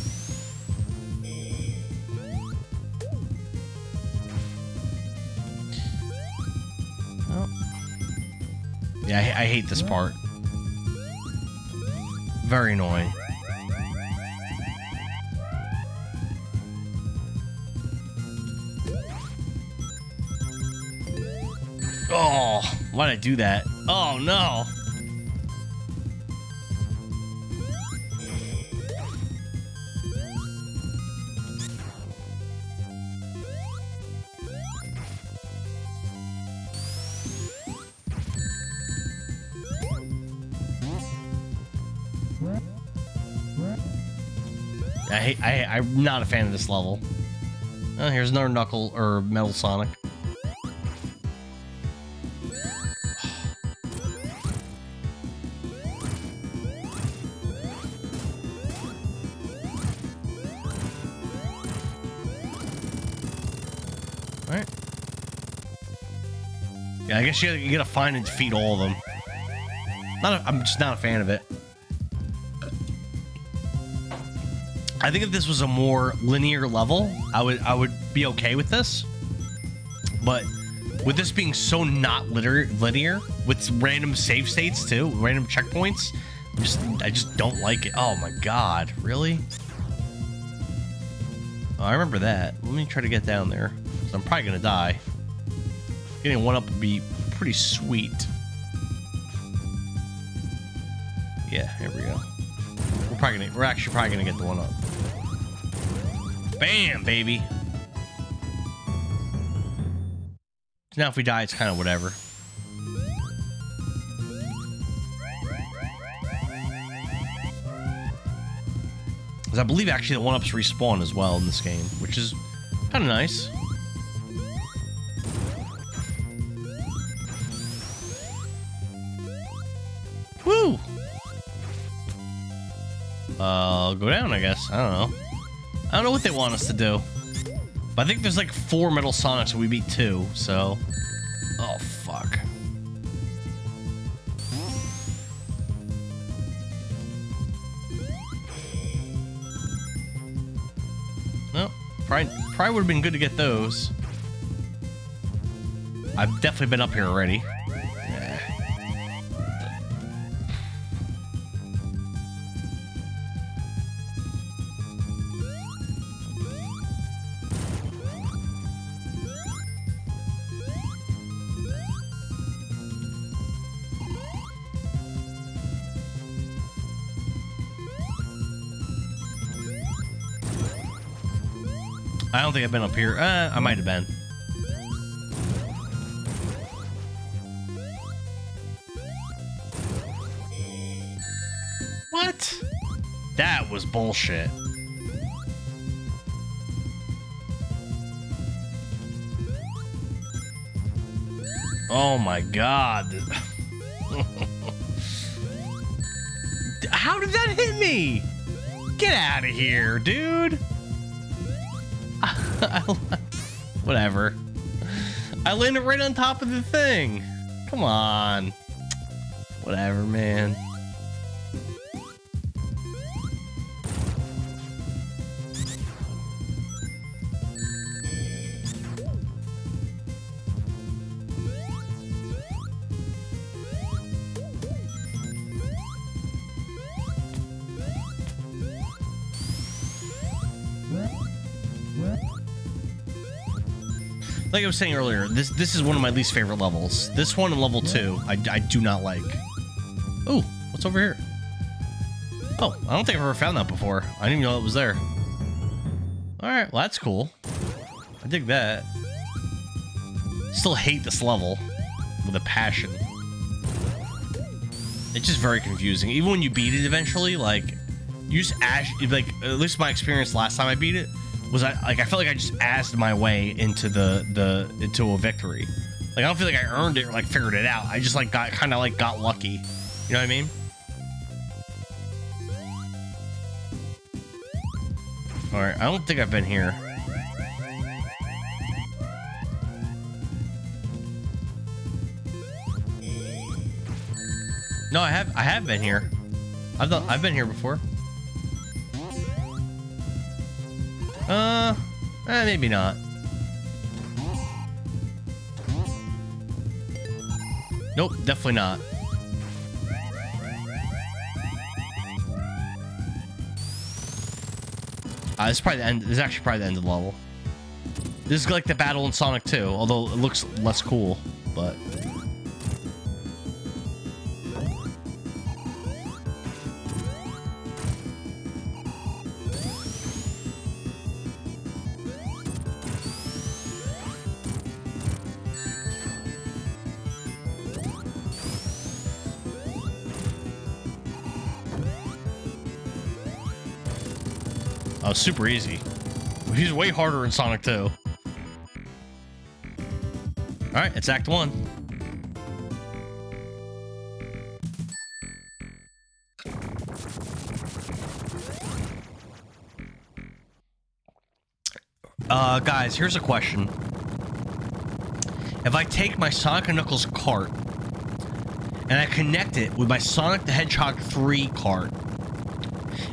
Oh. Yeah, I hate this part. Very annoying. Oh, why'd I do that? Oh, no. I'm not a fan of this level. Oh, here's another Knuckle or Metal Sonic. Alright. Yeah, I guess you gotta find and defeat all of them. I'm just not a fan of it. I think if this was a more linear level, I would be okay with this. But with this being so not linear, with random save states too, random checkpoints, I just don't like it. Oh my god, really? Oh, I remember that. Let me try to get down there. So I'm probably gonna die. Getting one up would be pretty sweet. Yeah, here we go. We're actually probably gonna get the one up. Bam, baby. Now if we die, it's kind of whatever. Because I believe actually the one-ups respawn as well in this game, which is kind of nice. Woo! Go down, I guess. I don't know. I don't know what they want us to do. But I think there's like 4 Metal Sonics and we beat 2, so... Oh, fuck. Well, probably would have been good to get those. I've definitely been up here already. I don't think I've been up here. I might have been. What? That was bullshit. Oh my god. How did that hit me? Get out of here, dude. Whatever. I landed right on top of the thing. Come on. Whatever, man. Like I was saying earlier, this is one of my least favorite levels. This one and level 2, I do not like. Oh, what's over here? Oh, I don't think I've ever found that before. I didn't even know it was there. Alright, well that's cool. I dig that. Still hate this level with a passion. It's just very confusing. Even when you beat it eventually, like, you just like, at least my experience last time I beat it, was I felt like I just assed my way into into a victory. Like I don't feel like I earned it or like figured it out. I just like got lucky. You know what I mean? All right, I don't think I've been here. No, I have been here. I've been here before. Maybe not. Nope, definitely not. This is probably the end. This is actually probably the end of the level. This is like the battle in Sonic 2, although it looks less cool, but. Oh, super easy. He's way harder in Sonic 2. All right, it's Act 1. Guys, here's a question. If I take my Sonic & Knuckles cart and I connect it with my Sonic the Hedgehog 3 cart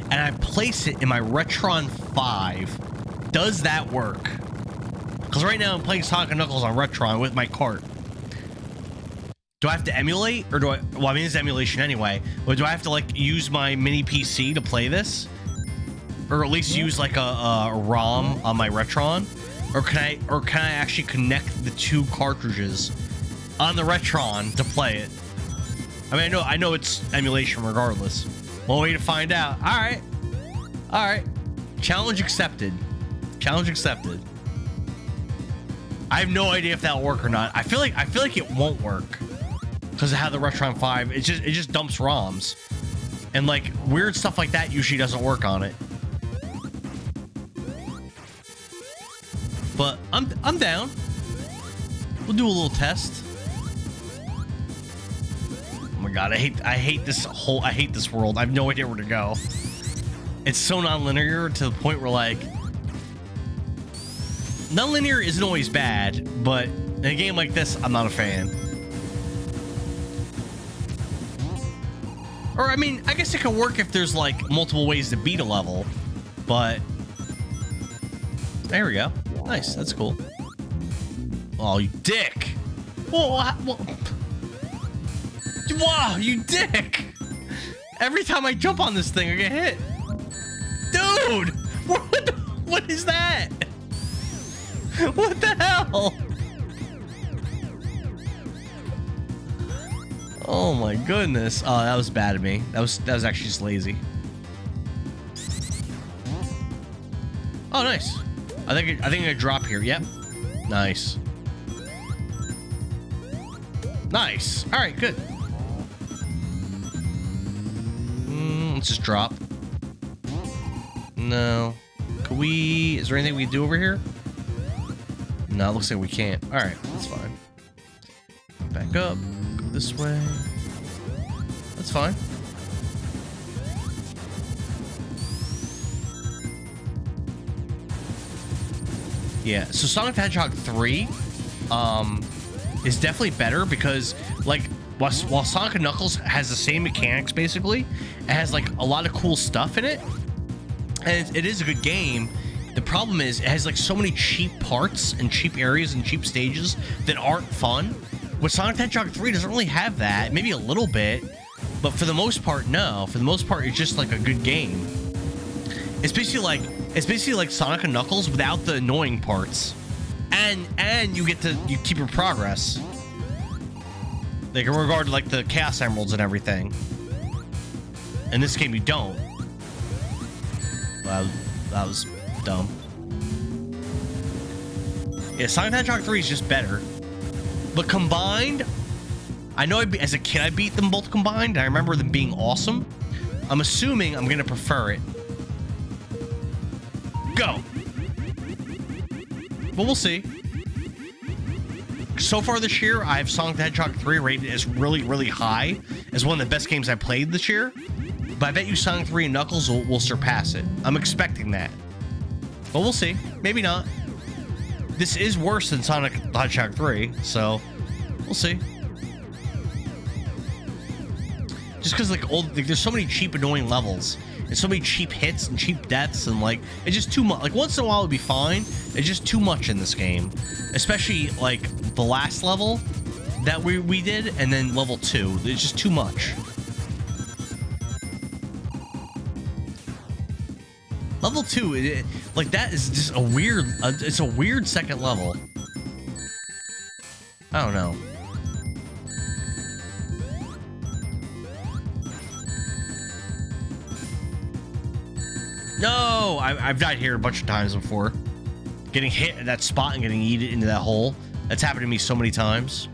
and I place it in my Retron 5, does that work? Because right now I'm playing Sonic & Knuckles on Retron with my cart. Do I have to emulate, or do I... Well, I mean, it's emulation anyway. But do I have to, like, use my mini PC to play this? Or at least use, like, a ROM on my Retron? Or can I actually connect the two cartridges on the Retron to play it? I mean, I know it's emulation regardless. One way to find out. All right. All right. Challenge accepted. Challenge accepted. I have no idea if that'll work or not. I feel like it won't work because of how the Retron 5 it just dumps ROMs, and like weird stuff like that usually doesn't work on it. But I'm down. We'll do a little test. Oh my god, I hate this world. I have no idea where to go. It's so non-linear to the point where like non-linear isn't always bad, but in a game like this, I'm not a fan. Or I mean, I guess it could work if there's like multiple ways to beat a level, but there we go. Nice, that's cool. Oh, you dick! Whoa, wow, you dick! Every time I jump on this thing, I get hit. Dude, what is that? What the hell? Oh my goodness! Oh, that was bad of me. That was actually just lazy. Oh, nice. I think I'm gonna drop here. Yep. Nice. Nice. All right. Good. Let's just drop. No. Can we? Is there anything we can do over here? No, it looks like we can't. All right. That's fine. Back up. Go this way. That's fine. Yeah, so Sonic the Hedgehog 3 is definitely better because, like, while Sonic & Knuckles has the same mechanics, basically, it has, like, a lot of cool stuff in it, and it is a good game. The problem is it has, like, so many cheap parts and cheap areas and cheap stages that aren't fun. With Sonic the Hedgehog 3, it doesn't really have that. Maybe a little bit, but for the most part, no. For the most part, it's just, like, a good game. It's basically like Sonic & Knuckles without the annoying parts, and you keep your progress. Like in regard to like the Chaos Emeralds and everything. In this game, you don't. Well, that was dumb. Yeah, Sonic the Hedgehog 3 is just better, but combined, I know as a kid I beat them both combined. I remember them being awesome. I'm assuming I'm gonna prefer it. Go! But we'll see. So far this year, I have Sonic the Hedgehog 3 rated as really, really high, as one of the best games I played this year. But I bet you Sonic 3 and Knuckles will surpass it. I'm expecting that. But we'll see. Maybe not. This is worse than Sonic the Hedgehog 3, so we'll see. Just because, like, there's so many cheap, annoying levels. And so many cheap hits and cheap deaths, and like it's just too much. Like once in a while it'd be fine. It's just too much in this game, especially like the last level that we did, and then level 2. It's just too much. Level 2, like that is just a weird. It's a weird second level. I don't know. No, I've died here a bunch of times before. Getting hit at that spot and getting yeeted into that hole. That's happened to me so many times.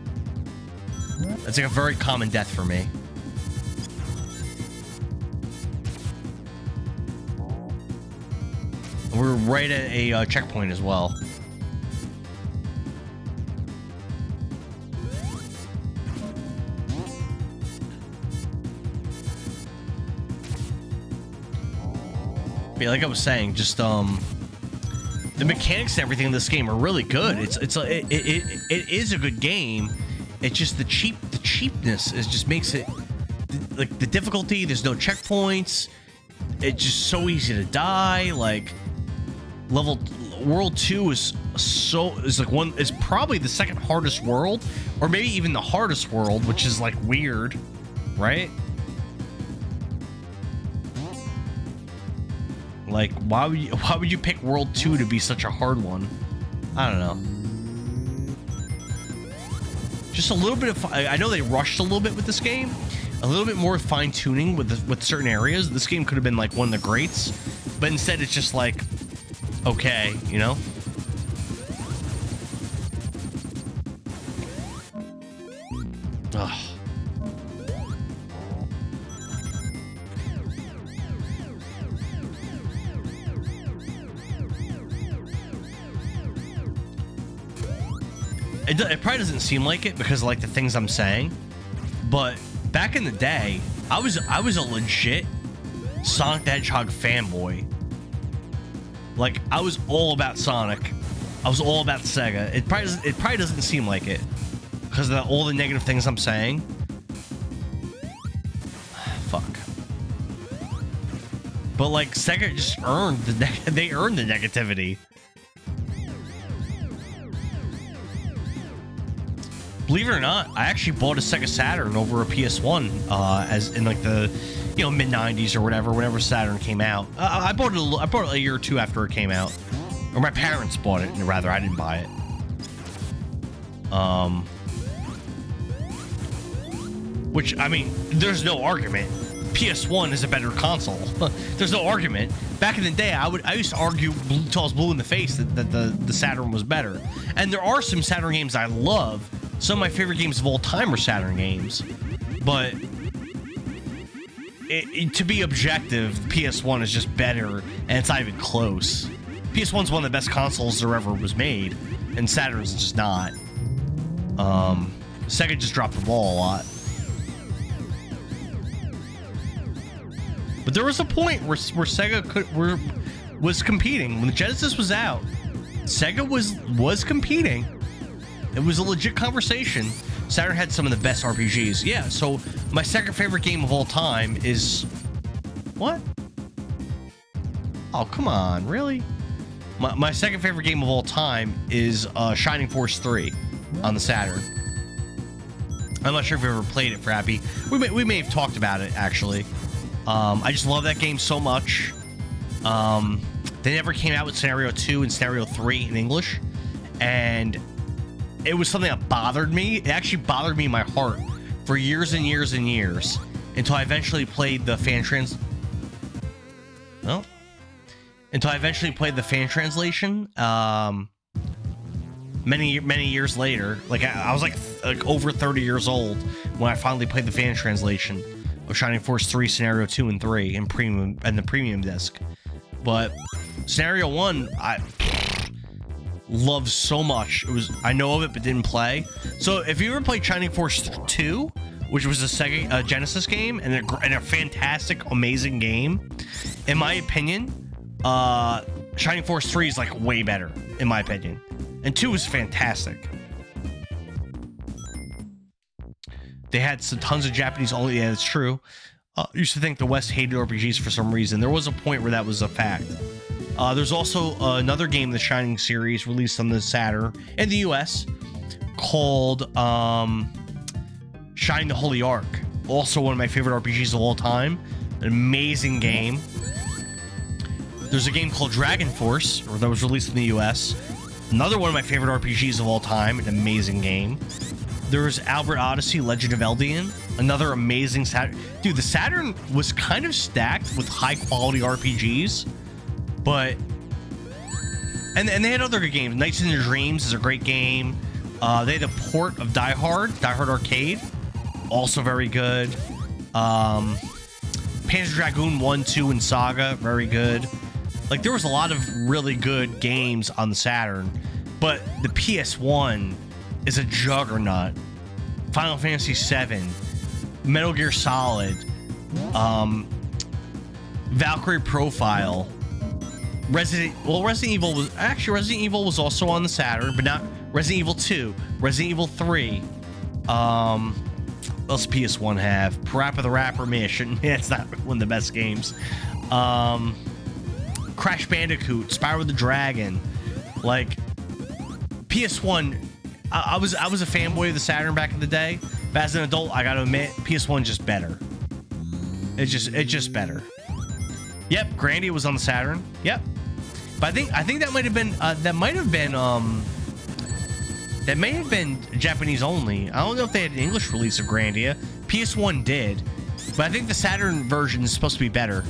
That's like a very common death for me. We're right at a checkpoint as well. But like I was saying, just the mechanics and everything in this game are really good. It is a good game. It's just the cheapness is just makes it like the difficulty. There's no checkpoints. It's just so easy to die. Like World 2 is probably the second hardest world, or maybe even the hardest world, which is like weird, right? Like, why would you pick World 2 to be such a hard one? I don't know. Just a little bit of I know they rushed a little bit with this game. A little bit more fine-tuning with certain areas. This game could have been like one of the greats, but instead it's just like, okay, you know? Ugh. It probably doesn't seem like it because of like the things I'm saying, but back in the day, I was a legit Sonic the Hedgehog fanboy. Like, I was all about Sonic. I was all about Sega. It probably doesn't seem like it because of all the negative things I'm saying. Fuck. But like Sega just earned they earned the negativity. Believe it or not, I actually bought a Sega Saturn over a PS1 as in like the mid 90s or whatever, whenever Saturn came out. I bought it a year or two after it came out, or my parents bought it. Rather, I didn't buy it. Which, I mean, there's no argument. PS1 is a better console. There's no argument. Back in the day, I used to argue till I was blue in the face that the Saturn was better. And there are some Saturn games I love. Some of my favorite games of all time are Saturn games, but to be objective, PS1 is just better, and it's not even close. PS1's one of the best consoles there ever was made, and Saturn's just not. Sega just dropped the ball a lot. But there was a point where Sega was competing. When the Genesis was out, Sega was competing. It was a legit conversation. Saturn had some of the best RPGs. Yeah, so my second favorite game of all time is... What? Oh, come on, really? My second favorite game of all time is Shining Force 3 on the Saturn. I'm not sure if you've ever played it, Frappy. We may have talked about it, actually. I just love that game so much. They never came out with Scenario 2 and Scenario 3 in English. And... it was something that bothered me. It actually bothered me in my heart for years and years and years until I eventually played the fan translation. Many years later, like I was like over 30 years old when I finally played the fan translation of Shining Force 3, Scenario 2 and 3 and the premium disc. But Scenario 1, I love so much. I know of it but didn't play. So if you ever played Shining Force 2, which was a Sega Genesis game and a fantastic, amazing game, in my opinion, Shining Force 3 is like way better, in my opinion. And 2 is fantastic. They had tons of Japanese only. Yeah, it's true. Used to think the West hated RPGs for some reason. There was a point where that was a fact. There's also another game in the Shining series released on the Saturn in the US called Shining the Holy Ark. Also one of my favorite RPGs of all time. An amazing game. There's a game called Dragon Force that was released in the US. Another one of my favorite RPGs of all time. An amazing game. There's Albert Odyssey, Legend of Eldian. Another amazing Saturn. Dude, the Saturn was kind of stacked with high quality RPGs. But and they had other good games. Nights in Your Dreams is a great game. They had a port of Die Hard Arcade, also very good. Panzer Dragoon 1, 2, and Saga, very good. Like, there was a lot of really good games on the Saturn, but the PS1 is a juggernaut. Final Fantasy VII, Metal Gear Solid, Valkyrie Profile, Resident Evil was also on the Saturn, but not Resident Evil 2, Resident Evil 3. What else PS1 have? Parappa the Rapper, Mission. Yeah, it's not one of the best games. Crash Bandicoot, Spyro the Dragon. Like, PS1, I was a fanboy of the Saturn back in the day, but as an adult, I gotta admit, PS1 just better. It's just better. Yep, Grandia was on the Saturn. Yep, but I think that might have been Japanese only. I don't know if they had an English release of Grandia. PS1 did, but I think the Saturn version is supposed to be better.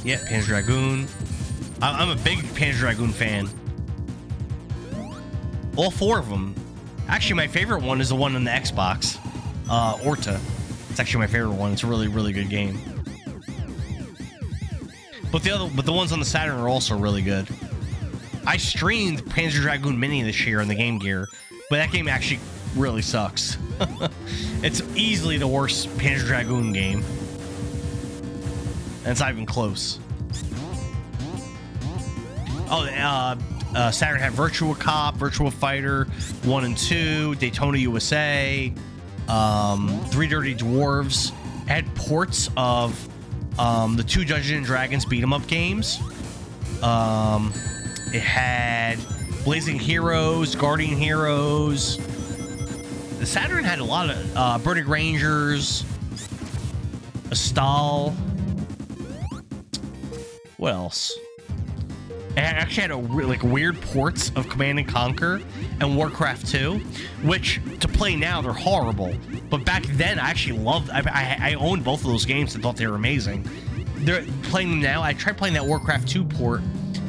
Yeah, Panzer Dragoon. I'm a big Panzer Dragoon fan. All 4 of them. Actually, my favorite one is the one on the Xbox. Orta. It's actually my favorite one. It's a really, really good game. But the ones on the Saturn are also really good. I streamed Panzer Dragoon Mini this year on the Game Gear, but that game actually really sucks. It's easily the worst Panzer Dragoon game. And it's not even close. Oh, Saturn had Virtua Cop, Virtua Fighter 1 and 2, Daytona USA, 3 Dirty Dwarves. It had ports of the 2 Dungeons & Dragons beat-em-up games. It had Blazing Heroes, Guardian Heroes. The Saturn had a lot of Burning Rangers, Astal. What else? It actually had weird ports of Command and Conquer and Warcraft 2, which to play now they're horrible. But back then I actually loved. I owned both of those games and thought they were amazing. They're playing them now. I tried playing that Warcraft 2 port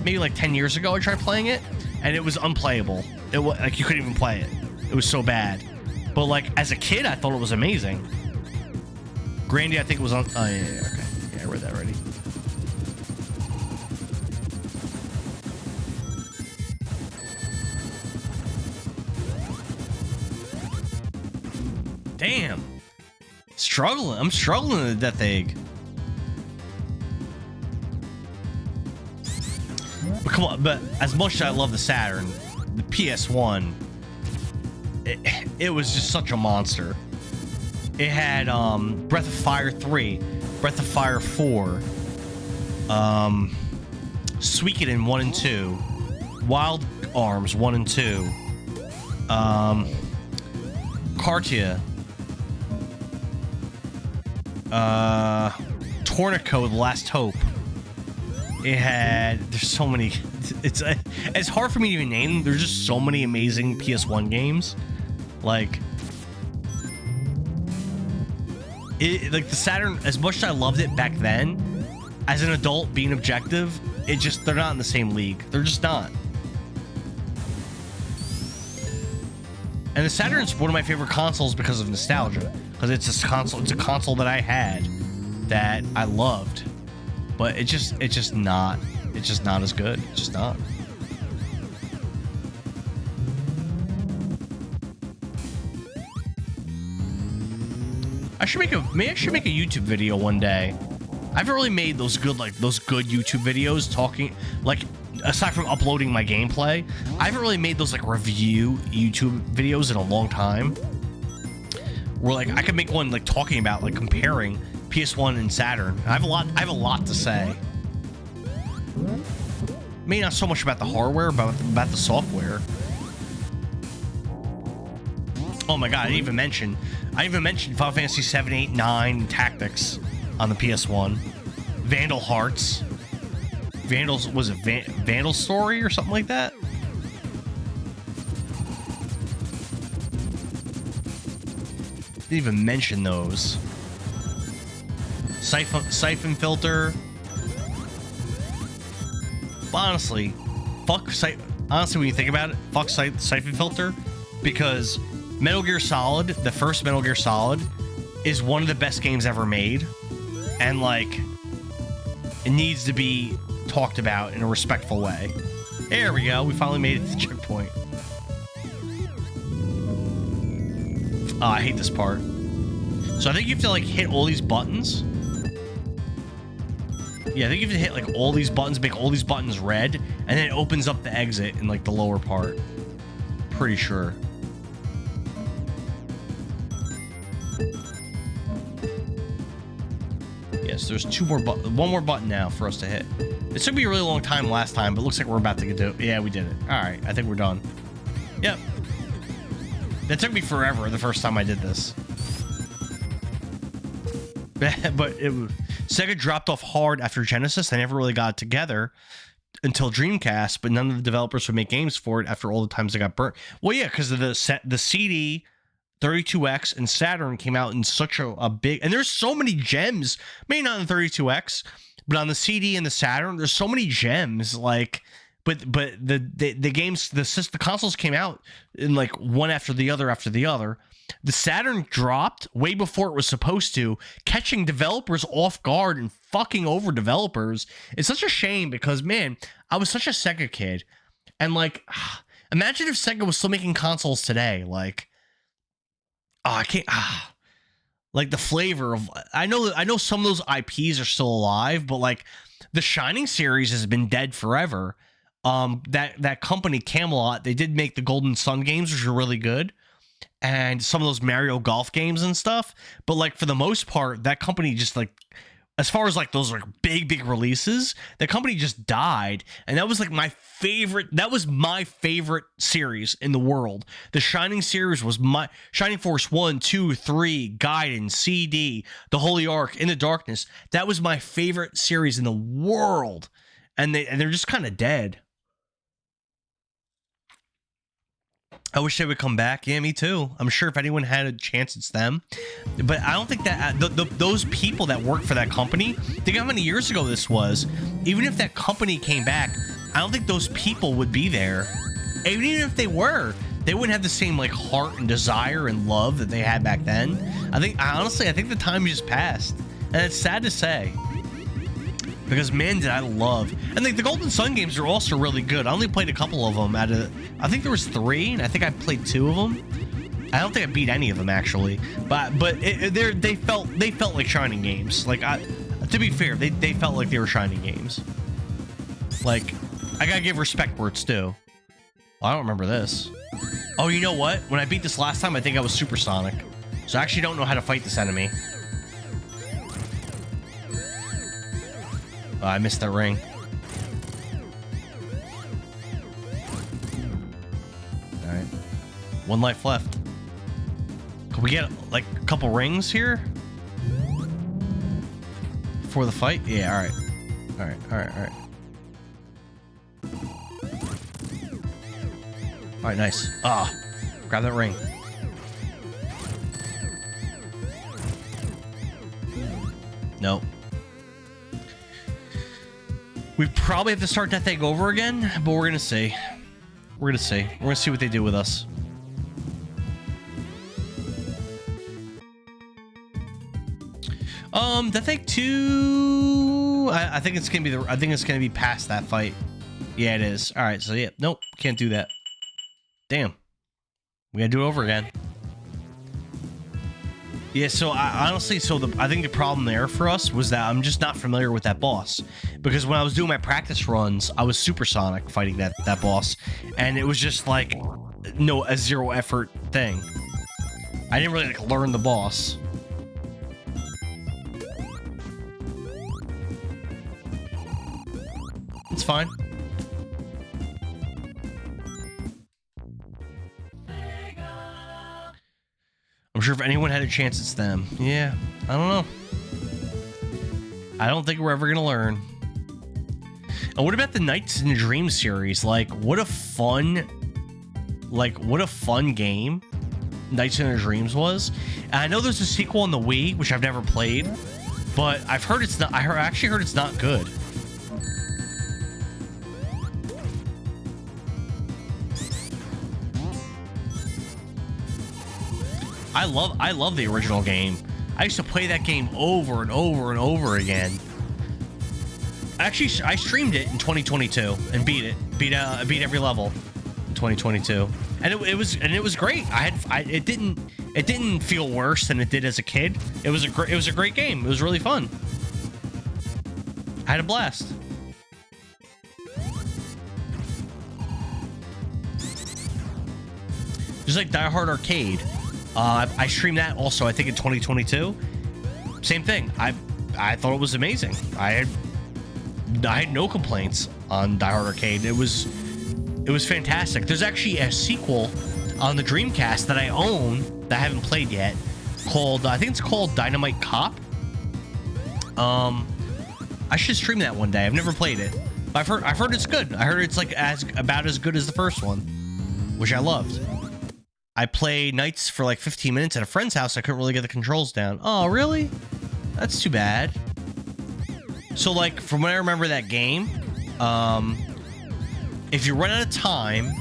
maybe like 10 years ago. I tried playing it and it was unplayable. It was like you couldn't even play it. It was so bad. But like as a kid, I thought it was amazing. Grandia, I think it was on. Oh yeah, okay, yeah, I read that already. Damn. I'm struggling with Death Egg. But come on, but as much as I love the Saturn, the PS1, it was just such a monster. It had Breath of Fire 3, Breath of Fire 4, Suikoden 1 and 2, Wild Arms 1 and 2, Cartia, Tornico, The Last Hope. It had, there's so many, it's hard for me to even name them. There's just so many amazing PS1 games. Like the Saturn, as much as I loved it back then, as an adult being objective, they're not in the same league. They're just not. And the Saturn's one of my favorite consoles because of nostalgia. Because it's a console that I had that I loved. But it's just not as good. It's just not. I should make a YouTube video one day. I haven't really made those good YouTube videos talking, like, aside from uploading my gameplay, I haven't really made those like review YouTube videos in a long time. Where like I could make one like talking about like comparing PS1 and Saturn. I have a lot to say. Maybe not so much about the hardware, but about the software. Oh my god, I even mentioned Final Fantasy 7, 8, 9, and Tactics on the PS1. Vandal Hearts. Was it Vandal Story or something like that? Didn't even mention those. Siphon Filter. But honestly, honestly, when you think about it, fuck Siphon Filter, because Metal Gear Solid, the first Metal Gear Solid, is one of the best games ever made, and like, It needs to be talked about in a respectful way. There we go. We finally made it to the checkpoint. Oh, I hate this part. So I think you have to like hit all these buttons. Yeah, I think you have to hit like all these buttons, make all these buttons red, and then it opens up the exit in like the lower part. Pretty sure. Yes, there's one more button now for us to hit. It took me a really long time last time, but it looks like we're about to do it. Yeah, we did it. All right, I think we're done. Yep. That took me forever the first time I did this. But Sega dropped off hard after Genesis. They never really got it together until Dreamcast, but none of the developers would make games for it after all the times they got burnt. Well, yeah, because of the CD, 32X, and Saturn came out in such a big... And there's so many gems. Maybe not on the 32X, but on the CD and the Saturn, there's so many gems. Like... But the games, the consoles came out in like one after the other after the other. The Saturn dropped way before it was supposed to, catching developers off guard and fucking over developers. It's such a shame because, man, I was such a Sega kid. And like, imagine if Sega was still making consoles today. Like, I can't, like the flavor of, I know some of those IPs are still alive, but like the Shining series has been dead forever. That company Camelot, they did make the Golden Sun games, which are really good, and some of those Mario Golf games and stuff. But like for the most part, that company just like, as far as like those like big releases, the company just died. And that was like my favorite. That was my favorite series in the world. The Shining series was my Shining Force 1, 2, 3, Gaiden, CD, The Holy Ark, In the Darkness. That was my favorite series in the world, and they're just kind of dead. I wish they would come back. Yeah, me too. I'm sure if anyone had a chance, it's them. But I don't think that those people that work for that company, think how many years ago this was. Even if that company came back, I don't think those people would be there. Even if they were, they wouldn't have the same like heart and desire and love that they had back then. Honestly, I think the time just passed. And it's sad to say. Because man, did I love, and like the Golden Sun games are also really good. I only played a couple of them I think there was 3, and I think I played 2 of them. I don't think I beat any of them actually, but they felt like Shining games. Like to be fair, they felt like they were Shining games. Like I gotta give respect where it's due. I don't remember this. Oh, you know what? When I beat this last time, I think I was supersonic, so I actually don't know how to fight this enemy. Oh, I missed that ring. Alright. 1 life left. Can we get, like, a couple rings here? Before the fight? Yeah, alright. Alright. Alright, nice. Grab that ring. Nope. We probably have to start that thing over again, but we're gonna see. We're gonna see what they do with us. That thing 2. I think it's gonna be past that fight. Yeah, it is. All right, so yeah, nope, can't do that. Damn, we gotta do it over again. Yeah, so I think the problem there for us was that I'm just not familiar with that boss. Because when I was doing my practice runs, I was supersonic fighting that boss. And it was just like, a 0 effort thing. I didn't really like learn the boss. It's fine. I'm sure if anyone had a chance, it's them. Yeah, I don't know. I don't think we're ever gonna learn. And what about the Nights in Dream series? Like, what a fun game Nights in Dreams was. And I know there's a sequel on the Wii, which I've never played, but I've heard it's not. Actually heard it's not good. I love the original game. I used to play that game over and over and over again. Actually, I streamed it in 2022 and beat it. Beat every level in 2022, and it was great. It didn't feel worse than it did as a kid. It was a great game. It was really fun. I had a blast. Just like Die Hard Arcade. I streamed that also, I think, in 2022. Same thing. I thought it was amazing. I had no complaints on Die Hard Arcade. It was fantastic. There's actually a sequel on the Dreamcast that I own that I haven't played yet, called I think it's called Dynamite Cop. I should stream that one day. I've never played it, but I've heard it's good. I heard it's like about as good as the first one, which I loved. I played nights for like 15 minutes at a friend's house. I couldn't really get the controls down. Oh, really? That's too bad. So, like, from what I remember that game, if you run out of time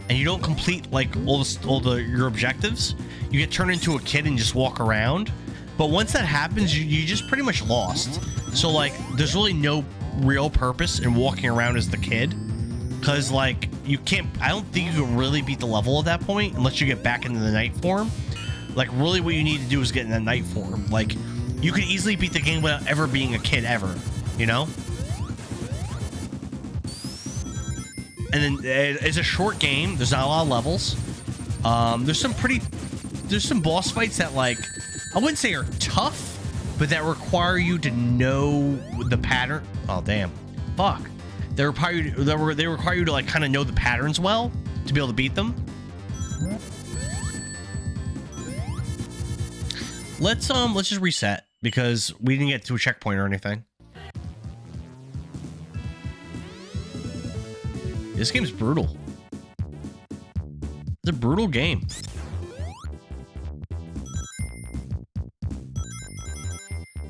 and you don't complete like your objectives, you get turned into a kid and just walk around. But once that happens, you just pretty much lost. So, like, there's really no real purpose in walking around as the kid. Because, like, you can't... I don't think you can really beat the level at that point unless you get back into the night form. Like, really what you need to do is get in that night form. Like, you could easily beat the game without ever being a kid ever, you know? And then it's a short game. There's not a lot of levels. There's some boss fights that, like, I wouldn't say are tough, but that require you to know the pattern. Oh, damn. Fuck. They require you to like kind of know the patterns well to be able to beat them. Let's just reset because we didn't get to a checkpoint or anything. This game's brutal. It's a brutal game.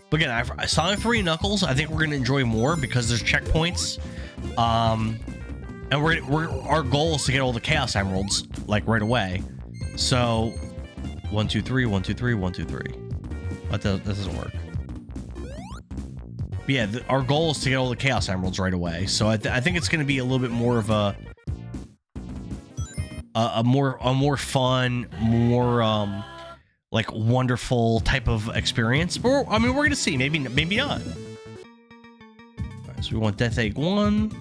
But again, Sonic 3 and Knuckles, I think we're gonna enjoy more because there's checkpoints. And our goal is to get all the Chaos Emeralds like right away. So 1 2 3 1 2 3 1 2 3. That doesn't work. But yeah, our goal is to get all the Chaos Emeralds right away. So I think it's going to be a little bit more of a more fun, more like wonderful type of experience. But I mean, we're going to see. Maybe not. All right, so we want Death Egg 1.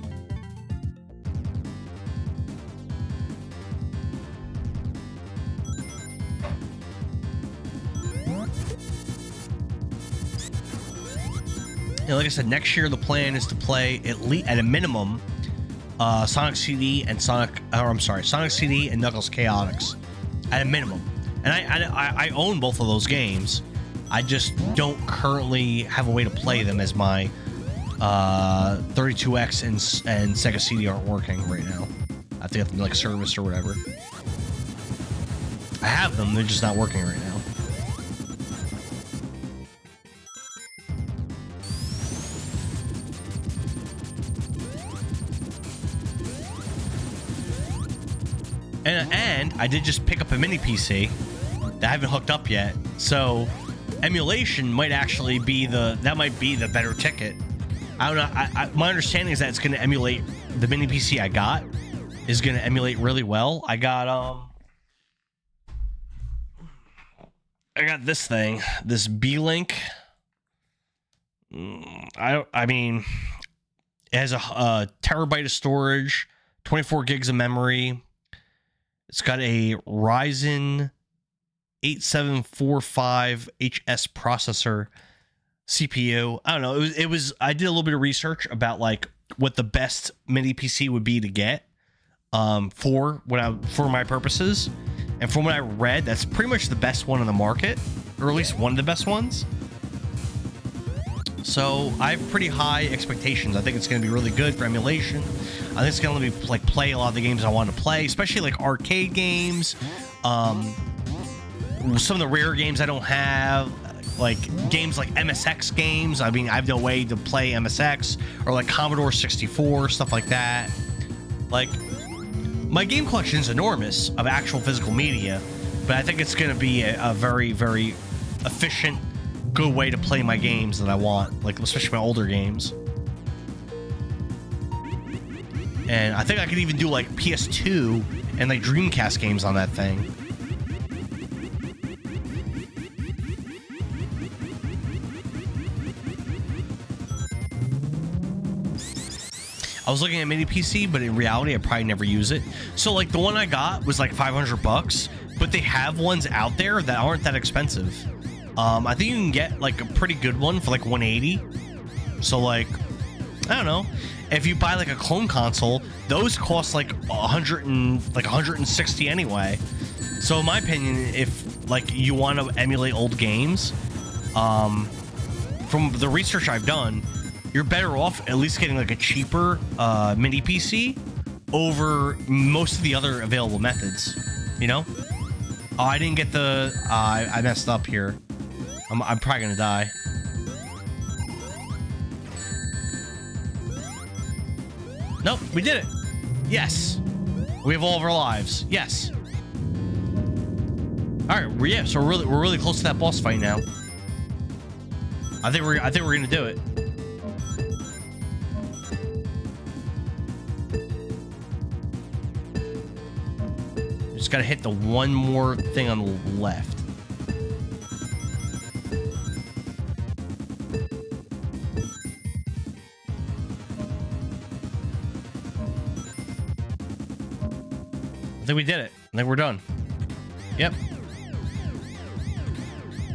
Yeah, like I said, next year the plan is to play at a minimum Sonic CD and Sonic CD and Knuckles Chaotix at a minimum. And I own both of those games. I just don't currently have a way to play them as my 32X and Sega CD aren't working right now. I have to get them like service or whatever. I have them, they're just not working right now. And I did just pick up a mini PC that I haven't hooked up yet, so emulation might actually be the better ticket. I don't know. My understanding is that it's going to emulate the mini PC I got is going to emulate really well. I got this thing, this B-Link. I mean, it has a terabyte of storage, 24 gigs of memory. It's got a Ryzen 8745 HS processor CPU. I don't know. It was. I did a little bit of research about like what the best mini PC would be to get for my purposes, and from what I read, that's pretty much the best one on the market, or at least one of the best ones. So I have pretty high expectations. I think it's going to be really good for emulation. I think it's going to let me like play a lot of the games I want to play, especially like arcade games. Some of the rare games I don't have, like games like MSX games. I mean, I have no way to play MSX or like Commodore 64, stuff like that. Like, my game collection is enormous of actual physical media, but I think it's going to be a very, very efficient, good way to play my games that I want, like especially my older games. And I think I could even do like PS2 and like Dreamcast games on that thing. I was looking at mini PC, but in reality, I probably never use it. So like the one I got was like $500, but they have ones out there that aren't that expensive. I think you can get like a pretty good one for like 180. So like, I don't know. If you buy like a clone console, those cost like 160 anyway. So in my opinion, if like you want to emulate old games, from the research I've done, you're better off at least getting like a cheaper mini PC over most of the other available methods, you know? Oh, I didn't get the... I messed up here. I'm probably gonna die. Nope, we did it. Yes. We have all of our lives. Yes. All right, yeah, so we're really close to that boss fight now. I think we're gonna do it. Just gotta hit the one more thing on the left. I think we did it. I think we're done. Yep.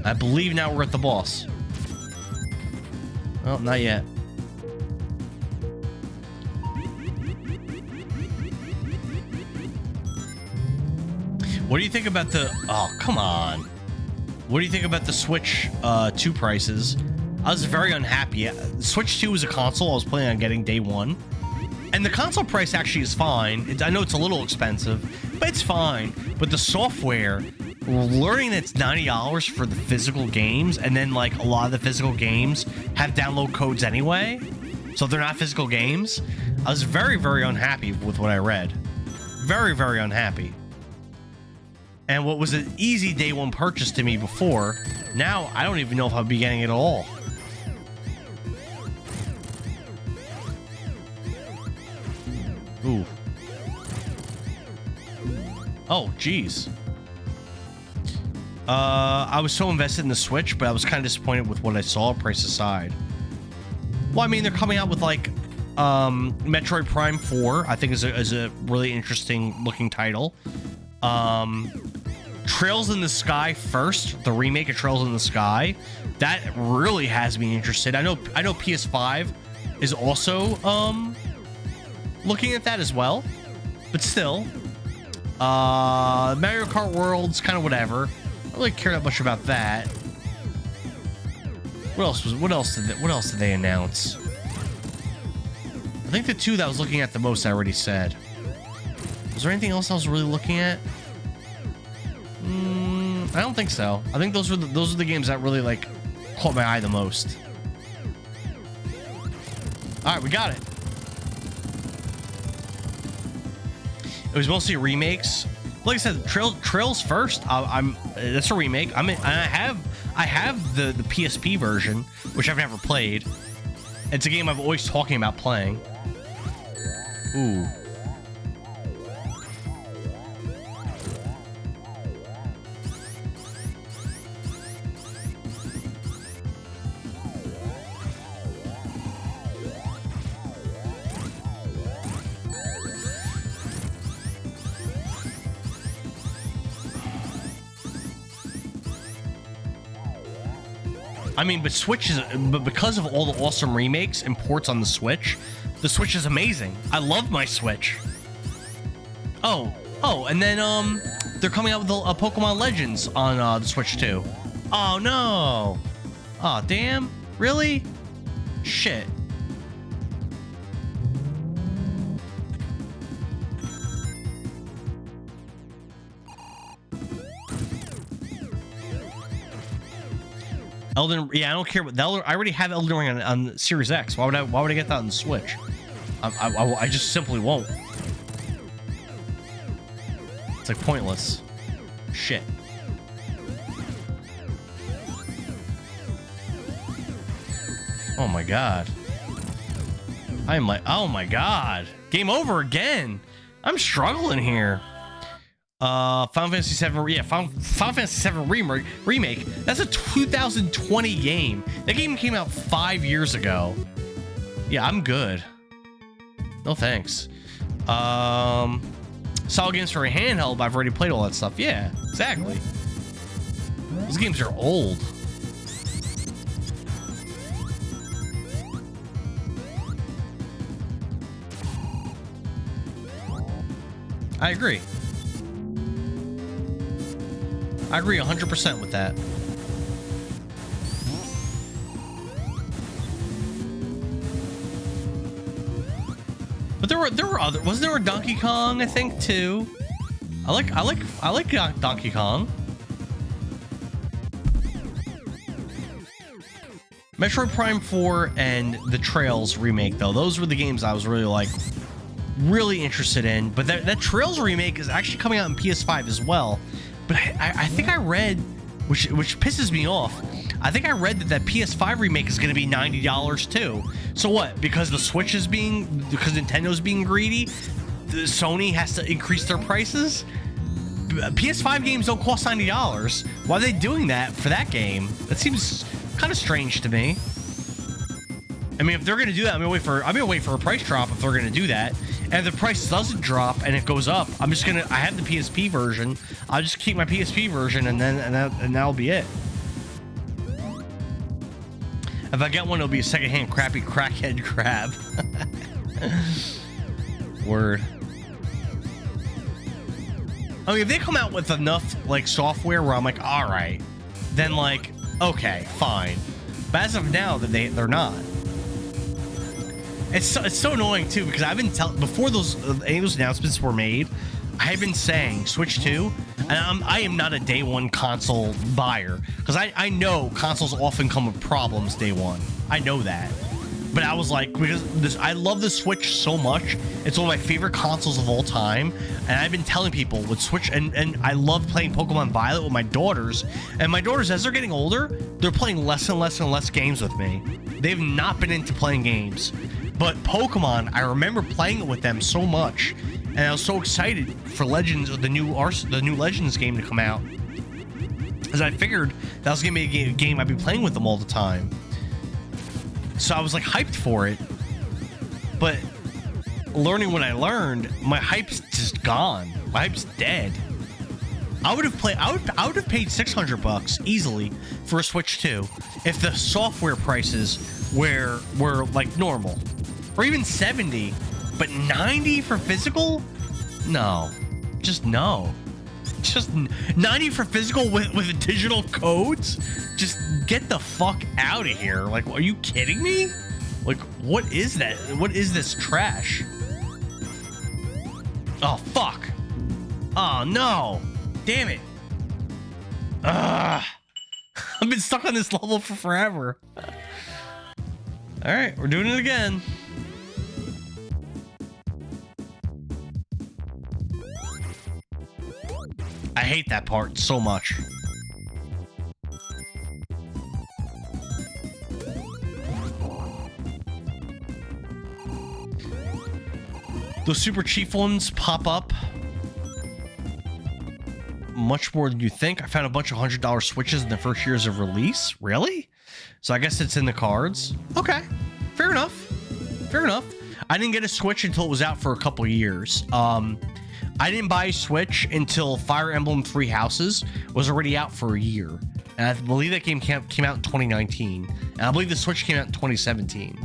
I believe now we're at the boss. Well, not yet. What do you think about the... Oh, come on. What do you think about the Switch 2 prices? I was very unhappy. Switch 2 was a console I was planning on getting day one. And the console price actually is fine. I know it's a little expensive, but it's fine. But the software, learning that it's $90 for the physical games, and then like a lot of the physical games have download codes anyway, so they're not physical games. I was very, very unhappy with what I read. Very, very unhappy. And what was an easy day one purchase to me before, now I don't even know if I'll be getting it at all. Ooh. Oh, geez. I was so invested in the Switch, but I was kind of disappointed with what I saw, price aside. Well, I mean, they're coming out with, like, Metroid Prime 4, I think is a really interesting looking title. Trails in the Sky first, the remake of Trails in the Sky. That really has me interested. I know PS5 is also, looking at that as well, but still, Mario Kart World's kind of whatever. I don't really care that much about that. What else did they announce? I think the two that I was looking at the most I already said. Was there anything else I was really looking at? I don't think so. I think those are the games that really like caught my eye the most. All right, we got it. It was mostly remakes. Like I said, Trails first. That's a remake. I have the PSP version, which I've never played. It's a game I've always talking about playing. Ooh. I mean, but because of all the awesome remakes and ports on the Switch is amazing. I love my Switch. Oh, and then they're coming out with a Pokemon Legends on the Switch too. Oh no! Oh damn! Really? Shit. Yeah, I don't care. But I already have Elden Ring on Series X. Why would I get that on the Switch? I just simply won't. It's like pointless. Shit. Oh my god. I'm like, oh my god. Game over again. I'm struggling here. Final Fantasy VII, yeah, Final Fantasy VII remake. That's a 2020 game. That game came out 5 years ago. Yeah, I'm good. No thanks. Solid games for a handheld, but I've already played all that stuff. Yeah, exactly. Those games are old. I agree. I agree 100% with that. But there were other, wasn't there a Donkey Kong, I think, too? I like Donkey Kong. Metroid Prime 4 and the Trails remake, though, those were the games I was really interested in. But that Trails remake is actually coming out in PS5 as well. But I think I read, which pisses me off, I think I read that PS5 remake is going to be $90 too. So what? Because the Switch is because Nintendo's being greedy, Sony has to increase their prices? PS5 games don't cost $90. Why are they doing that for that game? That seems kind of strange to me. I mean, if they're going to do that, I'm going to wait for a price drop if they're going to do that. And if the price doesn't drop and it goes up, I have the PSP version. I'll just keep my PSP version and that'll be it. If I get one, it'll be a secondhand crappy crackhead crab. Word. I mean, if they come out with enough like software where I'm like, all right, then like, okay, fine. But as of now, they're not. It's so annoying too, because I've been before any of those announcements were made, I have been saying Switch 2, and I am not a day one console buyer, because I know consoles often come with problems day one. I know that. But I was like, because I love the Switch so much, it's one of my favorite consoles of all time, and I've been telling people with Switch, and I love playing Pokemon Violet with my daughters, and my daughters, as they're getting older, they're playing less and less and less games with me. They've not been into playing games. But Pokemon, I remember playing it with them so much, and I was so excited for Legends, the new Legends game to come out, as I figured that was gonna be a game I'd be playing with them all the time. So I was like hyped for it, but learning what I learned, my hype's just gone. My hype's dead. I would have paid $600 easily for a Switch 2 if the software prices were like normal. Or even 70, but 90 for physical? No, just no. Just 90 for physical with digital codes? Just get the fuck out of here. Like, are you kidding me? Like, what is that? What is this trash? Oh, fuck. Oh, no. Damn it. Ugh. I've been stuck on this level for forever. All right, we're doing it again. I hate that part so much. Those super cheap ones pop up much more than you think. I found a bunch of $100 Switches in the first years of release. Really? So I guess it's in the cards. Okay, fair enough. Fair enough. I didn't get a Switch until it was out for a couple years. I didn't buy a Switch until Fire Emblem Three Houses was already out for a year. And I believe that game came out in 2019. And I believe the Switch came out in 2017.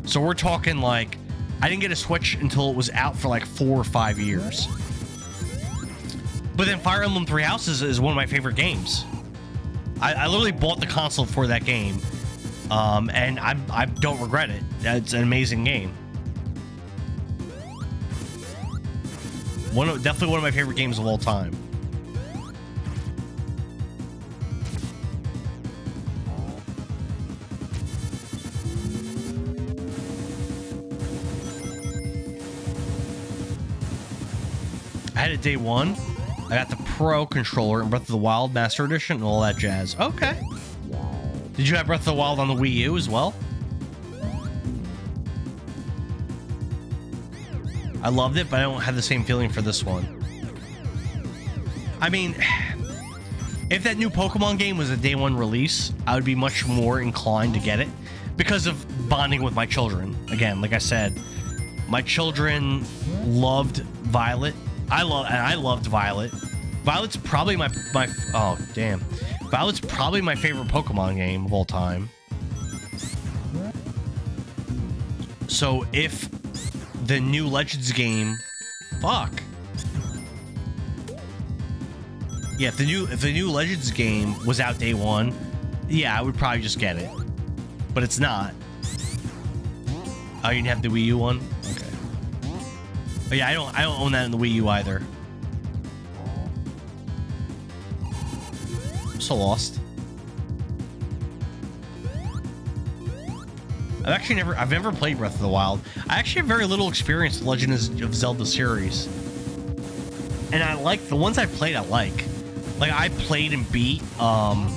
So we're talking like, I didn't get a Switch until it was out for like 4 or 5 years. But then Fire Emblem Three Houses is one of my favorite games. I literally bought the console for that game. And I don't regret it. It's an amazing game. Definitely one of my favorite games of all time. I had it day one. I got the Pro controller and Breath of the Wild Master Edition and all that jazz. Okay. Did you have Breath of the Wild on the Wii U as well? I loved it, but I don't have the same feeling for this one. I mean, if that new Pokemon game was a day one release, I would be much more inclined to get it because of bonding with my children. Again, like I said, my children loved Violet. I loved Violet. Violet's probably oh damn. Violet's probably my favorite Pokemon game of all time. So if the new Legends game, fuck. Yeah, if the new Legends game was out day one, yeah, I would probably just get it. But it's not. Oh, you didn't have the Wii U one? Okay. Oh yeah, I don't own that in the Wii U either. I'm so lost. I've never played Breath of the Wild. I actually have very little experience with Legend of Zelda series. And I like the ones I played, I like. Like I played and beat Legend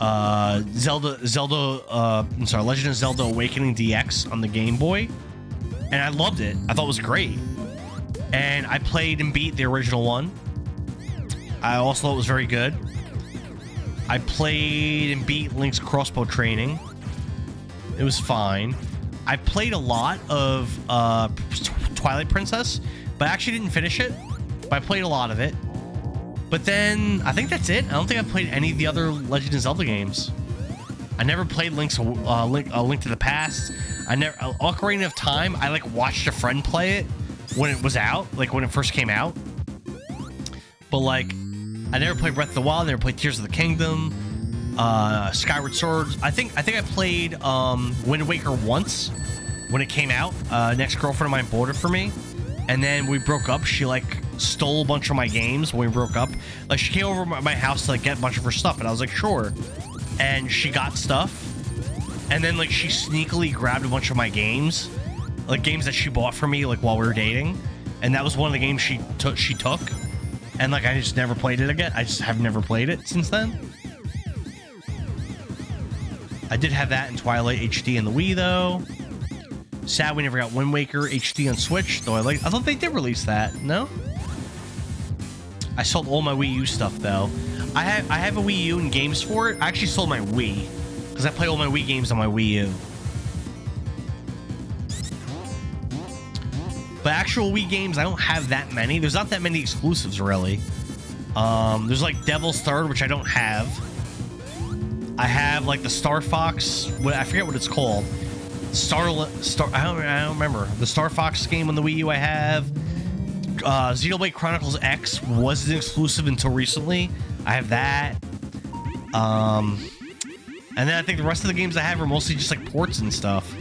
of Zelda Awakening DX on the Game Boy. And I loved it. I thought it was great. And I played and beat the original one. I also thought it was very good. I played and beat Link's Crossbow Training. It was fine. I played a lot of Twilight Princess, but I actually didn't finish it. But I played a lot of it. But then I think that's it. I don't think I played any of the other Legend of Zelda games. I never played Link to the Past. Ocarina of Time. I like watched a friend play it when it was out, like when it first came out. But like, I never played Breath of the Wild. I never played Tears of the Kingdom. Skyward Sword. I think I played Wind Waker once when it came out. An ex-girlfriend of mine bought it for me, and then we broke up. She like stole a bunch of my games when we broke up. Like she came over to my house to like get a bunch of her stuff, and I was like, sure. And she got stuff, and then like she sneakily grabbed a bunch of my games, like games that she bought for me like while we were dating, and that was one of the games she took, and like I just never played it again. I just have never played it since then. I did have that in Twilight HD in the Wii, though. Sad we never got Wind Waker HD on Switch, though I thought they did release that. No? I sold all my Wii U stuff, though. I have a Wii U and games for it. I actually sold my Wii, because I play all my Wii games on my Wii U. But actual Wii games, I don't have that many. There's not that many exclusives, really. There's like Devil's Third, which I don't have. I have like the Star Fox. I forget what it's called. I don't remember. The Star Fox game on the Wii U I have. Xenoblade Chronicles X wasn't exclusive until recently. I have that. And then I think the rest of the games I have are mostly just like ports and stuff.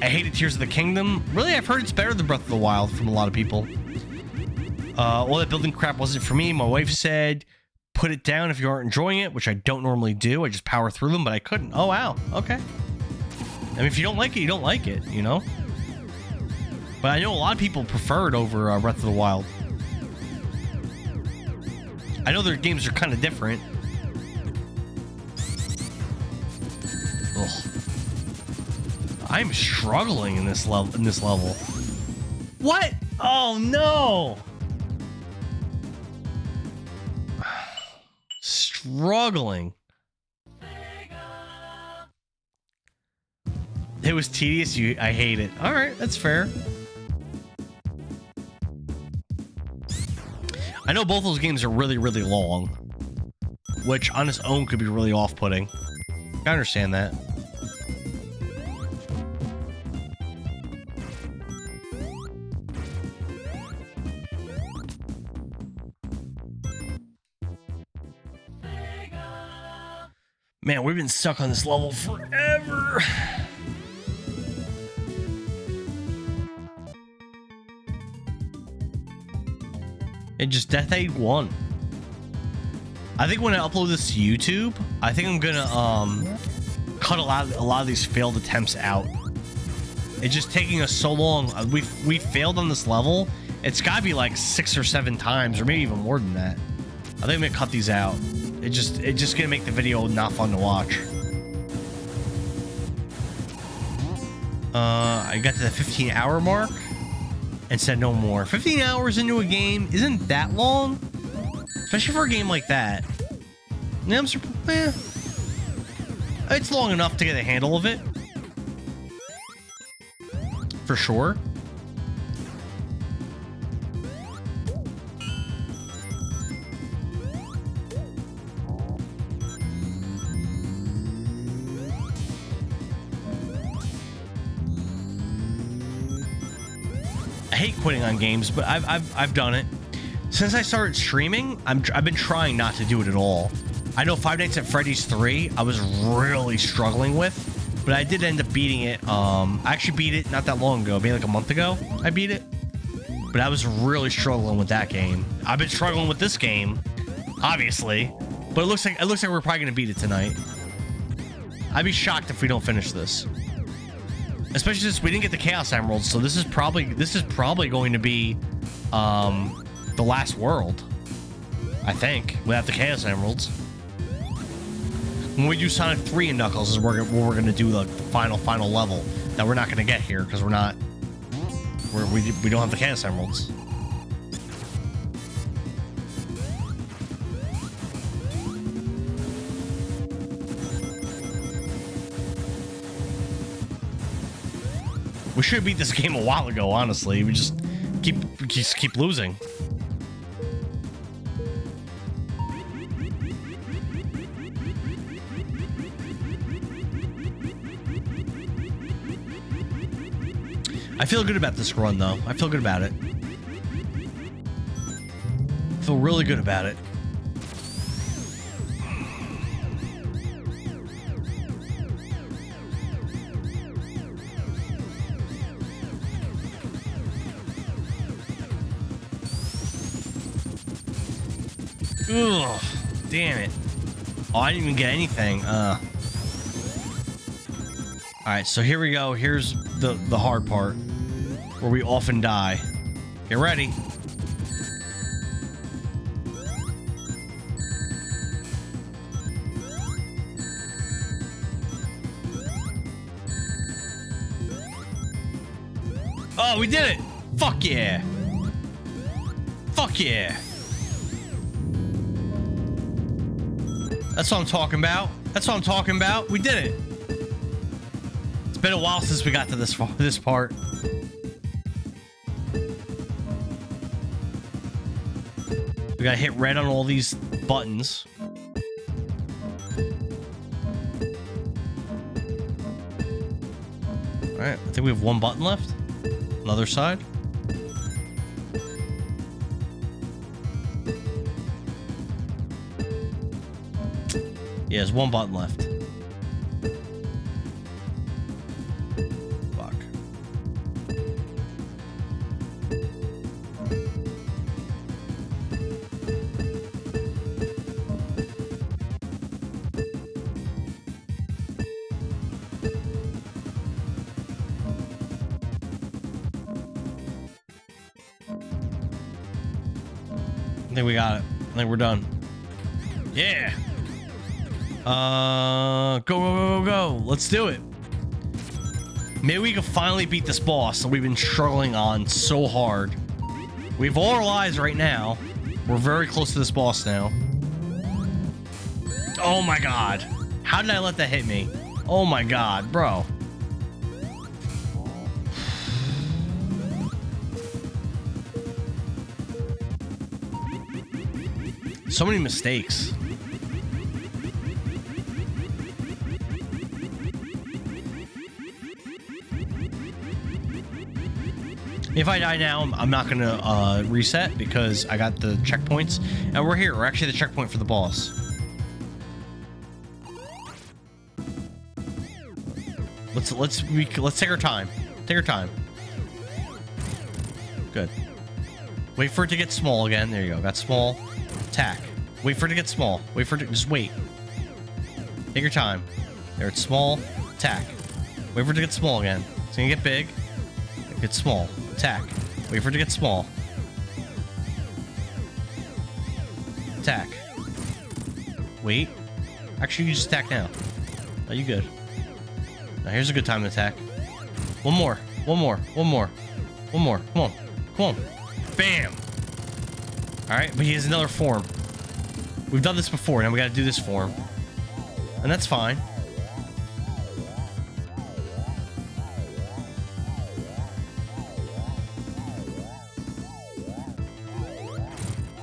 I hated Tears of the Kingdom. Really, I've heard it's better than Breath of the Wild from a lot of people. All that building crap wasn't for me. My wife said, put it down if you aren't enjoying it, which I don't normally do. I just power through them, but I couldn't. Oh, wow. Okay. I mean, if you don't like it, you don't like it, you know? But I know a lot of people prefer it over Breath of the Wild. I know their games are kind of different. Ugh. I'm struggling in this level. What? Oh, no! Struggling. It was tedious. I hate it. All right, that's fair. I know both those games are really, really long, which on its own could be really off-putting. I understand that. Man, we've been stuck on this level forever. And just Death Egg 1. I think when I upload this to YouTube, I think I'm gonna cut a lot of these failed attempts out. It's just taking us so long. We failed on this level. It's gotta be like 6 or 7 times, or maybe even more than that. I think I'm gonna cut these out. It's just gonna make the video not fun to watch. I got to the 15-hour mark and said no more. 15 hours into a game isn't that long, especially for a game like that. Yeah, it's long enough to get a handle of it, for sure. I hate quitting on games, but I've done it since I started streaming. I've been trying not to do it at all. I know Five Nights at Freddy's 3 I was really struggling with, but I did end up beating it. I actually beat it not that long ago, maybe like a month ago. I beat it, but I was really struggling with that game. I've been struggling with this game, obviously, but it looks like we're probably gonna beat it tonight. I'd be shocked if we don't finish this. Especially since we didn't get the Chaos Emeralds, so this is probably going to be the last world, I think, without the Chaos Emeralds. When we do Sonic 3 and Knuckles is where we're gonna do the final level that we're not gonna get here because we don't have the Chaos Emeralds. We should have beat this game a while ago, honestly. We just keep losing. I feel good about this run, though. I feel good about it. I feel really good about it. Ugh, damn it. Oh, I didn't even get anything. Alright, so here we go. Here's the hard part, where we often die. Get ready. Oh, we did it! Fuck yeah! Fuck yeah! That's what I'm talking about. That's what I'm talking about. We did it. It's been a while since we got to this part. We gotta hit red on all these buttons. Alright, I think we have one button left. Another side. Yeah, there's one button left. Fuck. I think we got it. I think we're done. Yeah. Go. Let's do it. Maybe we can finally beat this boss that we've been struggling on so hard. We have all our lives right now. We're very close to this boss now. Oh my god. How did I let that hit me? Oh my god, bro. So many mistakes. If I die now, I'm not gonna reset because I got the checkpoints, and we're here. We're actually the checkpoint for the boss. Let's take our time. Take our time. Good. Wait for it to get small again. There you go. Got small. Attack. Wait for it to get small. Wait for it to just wait. Take your time. There, it's small. Attack. Wait for it to get small again. It's gonna get big. It gets small. Attack. Wait for it to get small. Attack. Wait. Actually, you just attack now. Oh, you good. Now here's a good time to attack. One more. One more. One more. One more. Come on. Come on. Bam. All right, but he has another form. We've done this before. Now we got to do this form. And that's fine.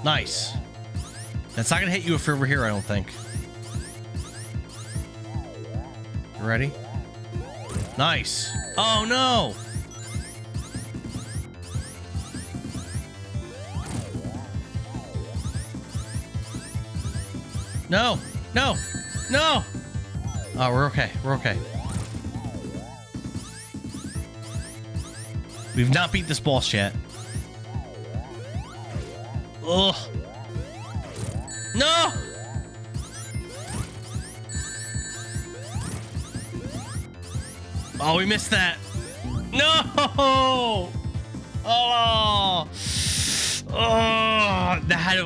Nice. That's not going to hit you if you're over here, I don't think. You ready? Nice. Oh, no. No. No. No. Oh, we're okay. We're okay. We've not beat this boss yet. Ugh. No! Oh, we missed that. No! Oh! Oh!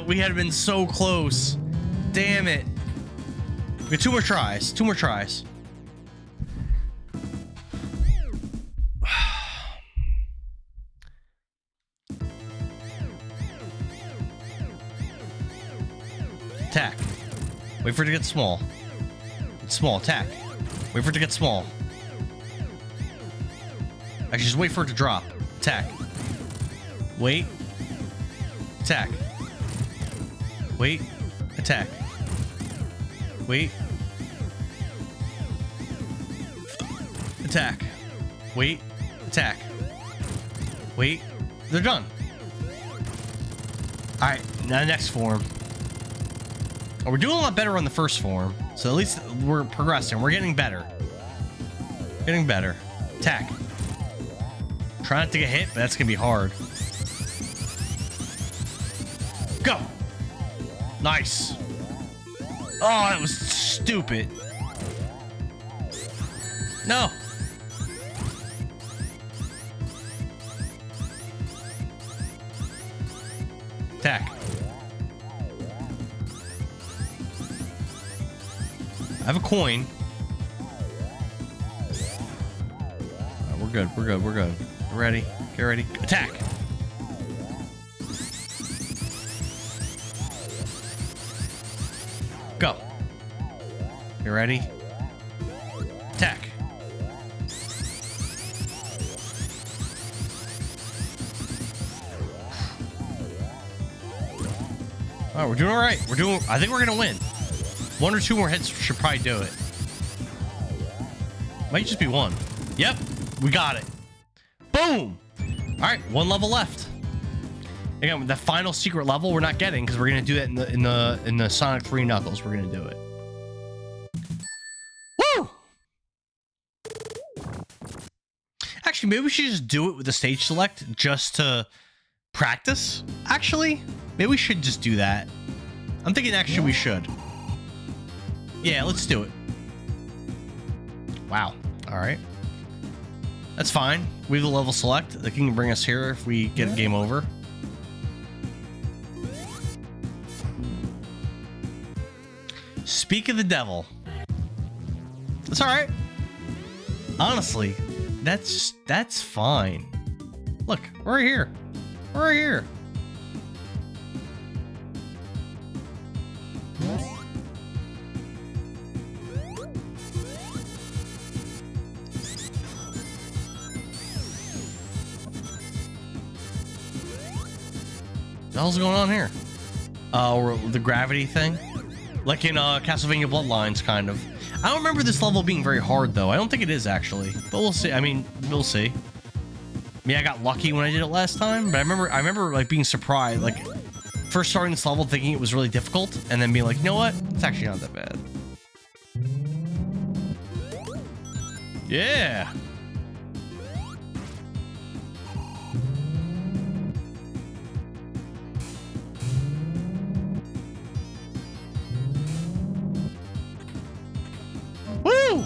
We had been so close. Damn it. We got 2 more tries. 2 more tries. Attack. Wait for it to get small. It's small. Attack. Wait for it to get small. Actually, just wait for it to drop. Attack. Wait. Attack. Wait. Attack. Wait. Attack. Wait. Attack. Wait. They're done. Alright, now next form. Oh, we're doing a lot better on the first form. So at least we're progressing. We're getting better. Getting better. Attack. Try not to get hit, but that's going to be hard. Go! Nice. Oh, that was stupid. No. Attack. I have a coin. We're good. We're good. We're good. Get ready. Get ready. Attack. Go. You ready? Attack. All right, we're doing all right. We're doing. I think we're gonna win. 1 or 2 more hits should probably do it. Might just be 1. Yep, we got it. Boom. All right, 1 level left. Again, the final secret level we're not getting because we're gonna do that in the Sonic 3 Knuckles. We're gonna do it. Woo! Actually, maybe we should just do it with the stage select just to practice. Actually, maybe we should just do that. I'm thinking actually we should. Yeah, let's do it. Wow. All right. That's fine. We have the level select. That can bring us here if we get game over. Speak of the devil. That's all right. Honestly, that's fine. Look, we're here. We're here. What the hell's going on here? Or the gravity thing? Like in Castlevania Bloodlines, kind of. I don't remember this level being very hard, though. I don't think it is, actually. But we'll see. I mean, we'll see. I mean, I got lucky when I did it last time, but I remember like being surprised, like first starting this level thinking it was really difficult, and then being like, you know what? It's actually not that bad. Yeah. Woo!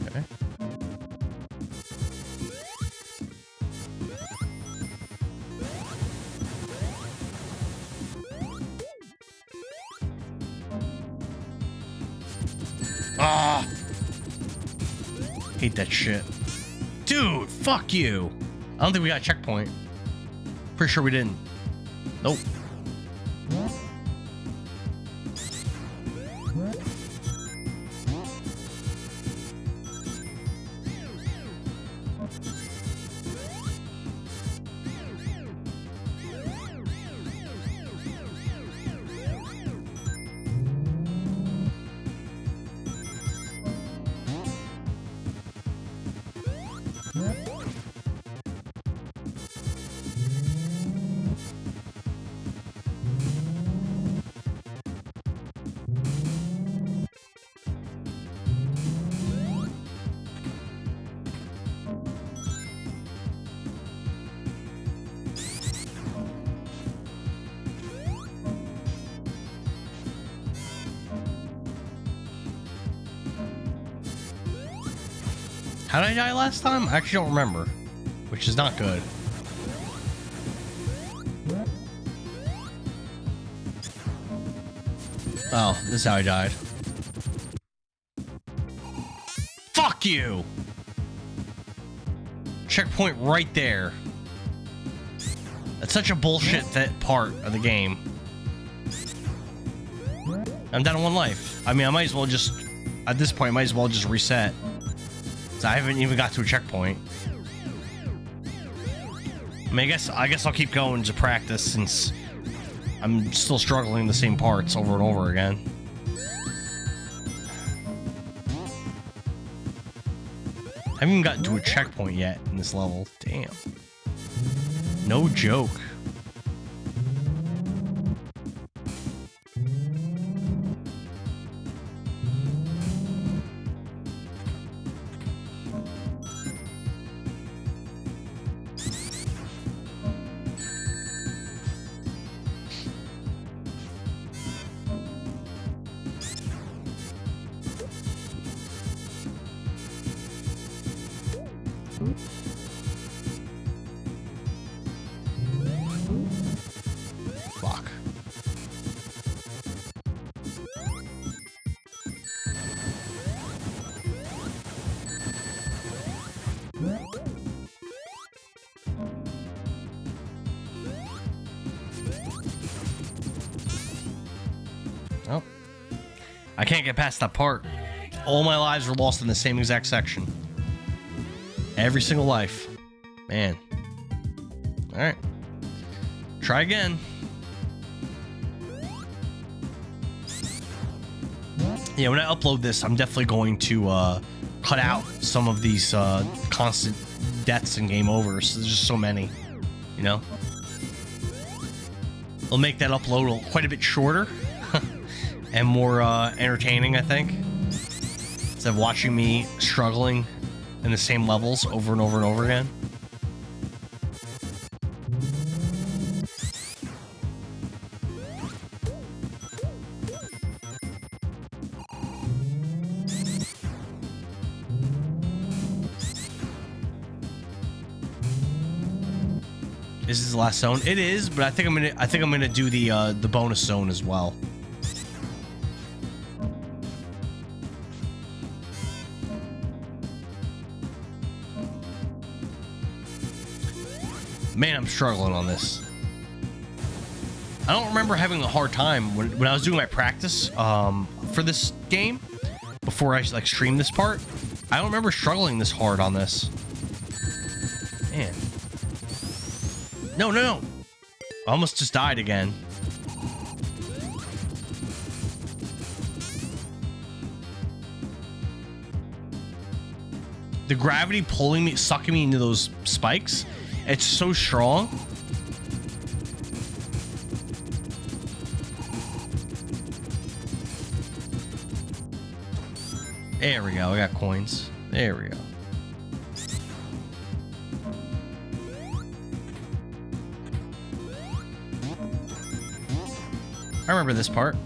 Okay. Hate that shit. Dude, fuck you. I don't think we got a checkpoint. Pretty sure we didn't. Nope. How did I die last time? I actually don't remember, which is not good. Oh, this is how I died. Fuck you! Checkpoint right there. That's such a bullshit that part of the game. I'm down to 1 life. I mean, I might as well just, at this point, I might as well just reset. So I haven't even got to a checkpoint. I mean, I guess I'll keep going to practice since I'm still struggling the same parts over and over again. I haven't even gotten to a checkpoint yet in this level. Damn. No joke. Fuck. Oh. I can't get past that part. All my lives were lost in the same exact section. Every single life. Man. Alright. Try again. Yeah, when I upload this, I'm definitely going to cut out some of these constant deaths and game overs. There's just so many, you know? It'll make that upload quite a bit shorter and more entertaining, I think. Instead of watching me struggling in the same levels over and over and over again. This is the last zone. It is, but I think I'm gonna do the bonus zone as well. Man, I'm struggling on this. I don't remember having a hard time when I was doing my practice for this game before I like streamed this part. I don't remember struggling this hard on this. Man. No. I almost just died again. The gravity pulling me, sucking me into those spikes, it's so strong. There we go. I got coins. There we go. I remember this part.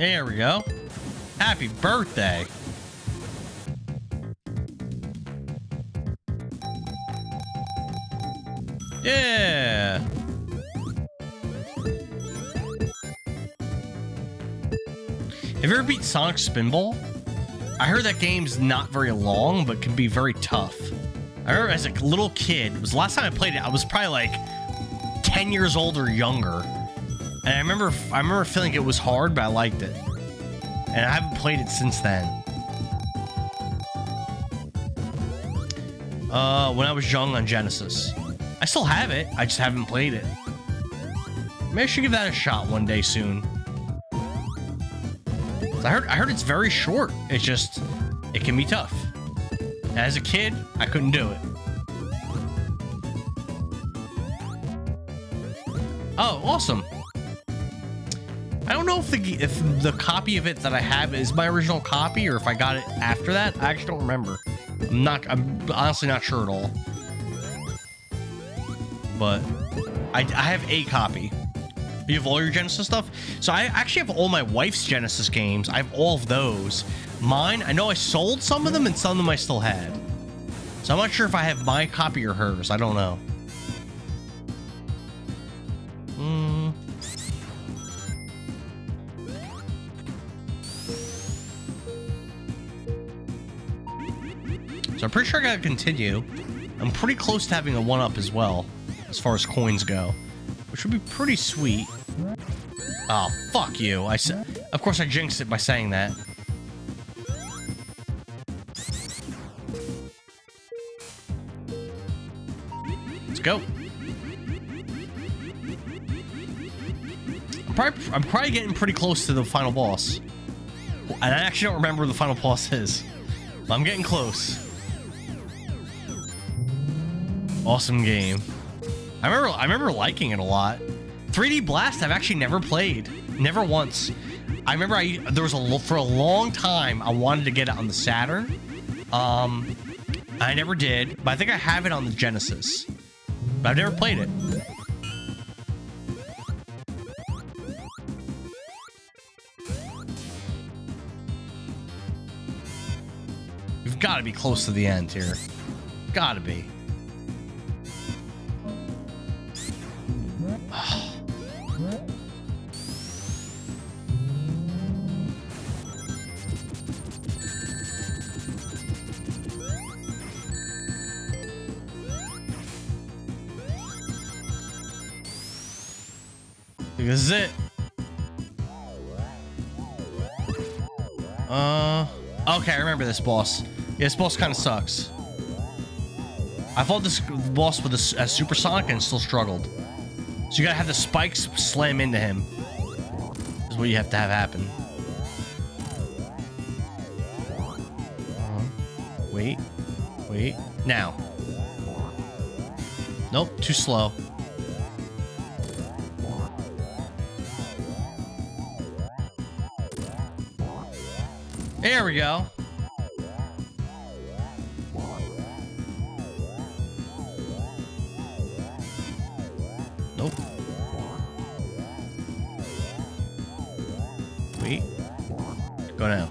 There we go. Happy birthday. Yeah. Have you ever beat Sonic Spinball? I heard that game's not very long, but can be very tough. I remember as a little kid, it was the last time I played it, I was probably like 10 years old or younger. And I remember feeling it was hard, but I liked it. And I haven't played it since then. When I was young on Genesis. I still have it, I just haven't played it. Maybe I should give that a shot one day soon. I heard it's very short. It's just, it can be tough. As a kid, I couldn't do it. Oh, awesome. I don't know if the copy of it that I have is my original copy or if I got it after that. I actually don't remember. I'm honestly not sure at all. But I have a copy. You have all your Genesis stuff? So I actually have all my wife's Genesis games. I have all of those. Mine, I know I sold some of them and some of them I still had. So I'm not sure if I have my copy or hers. I don't know. So I'm pretty sure I gotta continue. I'm pretty close to having a 1-up as well, as far as coins go, which would be pretty sweet. Oh, fuck you. Of course I jinxed it by saying that. Let's go. I'm probably getting pretty close to the final boss. And I actually don't remember where the final boss is. But I'm getting close. Awesome game. I remember liking it a lot. 3D Blast I've actually never played. Never once. I remember for a long time I wanted to get it on the Saturn. I never did, but I think I have it on the Genesis. But I've never played it. We've got to be close to the end here. Gotta be. This is it. Okay, I remember this boss. Yeah, this boss kind of sucks. I fought this boss with a supersonic and still struggled. So you gotta have the spikes slam into him. Is what you have to have happen. Wait. Now. Nope, too slow. There we go. Nope. Wait. Go now.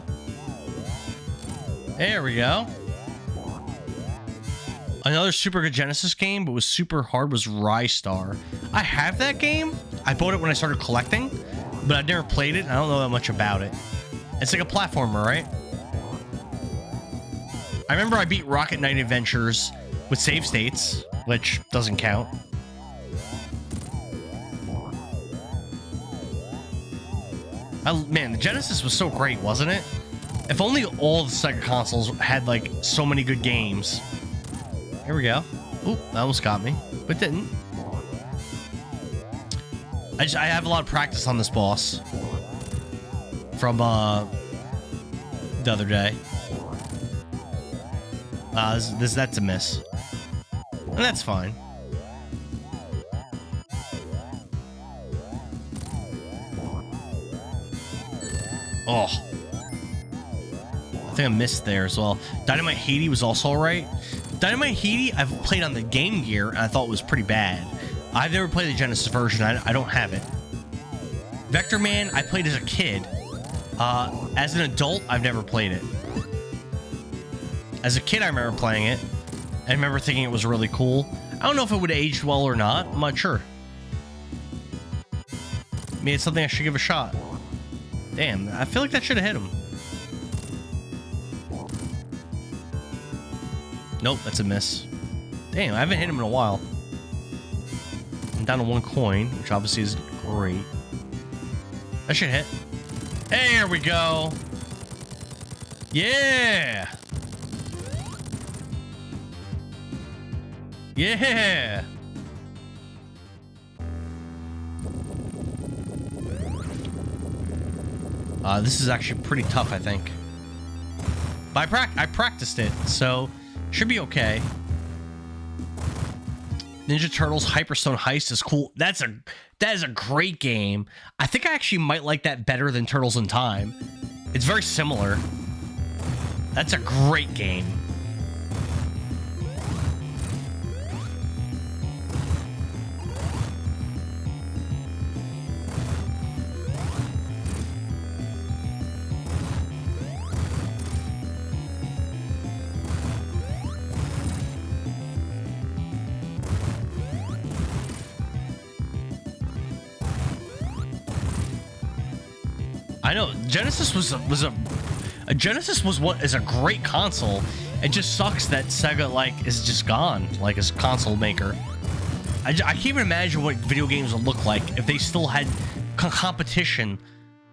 There we go. Another super good Genesis game, but was super hard, was Rystar. I have that game. I bought it when I started collecting, but I've never played it. And I don't know that much about it. It's like a platformer, right? I remember I beat Rocket Knight Adventures with save states, which doesn't count. Man, the Genesis was so great, wasn't it? If only all the Sega consoles had, like, so many good games. Here we go. Oop, that almost got me, but didn't. I have a lot of practice on this boss. From, the other day. That's a miss. And that's fine. Oh. I think I missed there as well. Dynamite Haiti was also alright. Dynamite Haiti, I've played on the Game Gear, and I thought it was pretty bad. I've never played the Genesis version. I don't have it. Vector Man, I played as a kid. As an adult, I've never played it. As a kid, I remember playing it. I remember thinking it was really cool. I don't know if it would have aged well or not. I'm not sure. I mean, it's something I should give a shot. Damn, I feel like that should have hit him. Nope, that's a miss. Damn, I haven't hit him in a while. I'm down to 1 coin, which obviously is great. That should hit. There we go. Yeah. Yeah. This is actually pretty tough, I think. But I practiced it, so should be okay. Ninja Turtles Hyperstone Heist is cool. That is a great game. I think I actually might like that better than Turtles in Time. It's very similar. That's a great game. I know Genesis is a great console. It just sucks that Sega like is just gone, like as a console maker. I can't even imagine what video games would look like if they still had competition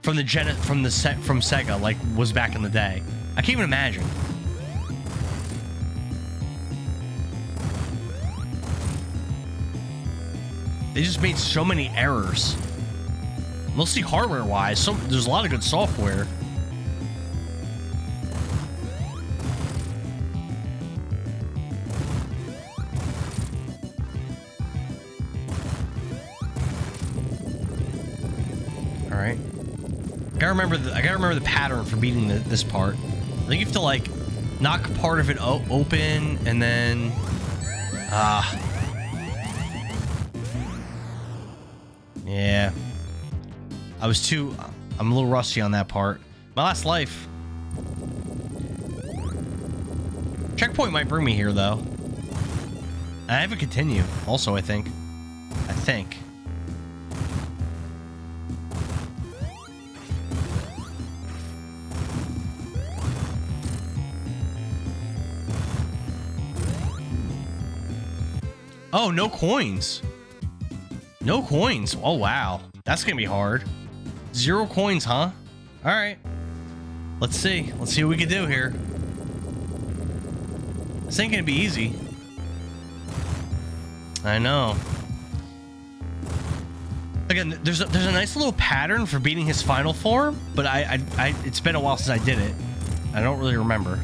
from Sega like was back in the day. I can't even imagine. They just made so many errors. Mostly hardware-wise, so there's a lot of good software. All right, I gotta remember the pattern for beating this part. I think you have to like knock part of it open and then yeah. I'm a little rusty on that part. My last life. Checkpoint might bring me here, though. I have a continue, also, I think. Oh, no coins. No coins. Oh, wow. That's gonna be hard. 0 coins, huh? All right. Let's see. Let's see what we can do here. This ain't gonna be easy. I know. Again, there's a nice little pattern for beating his final form, but it's been a while since I did it. I don't really remember.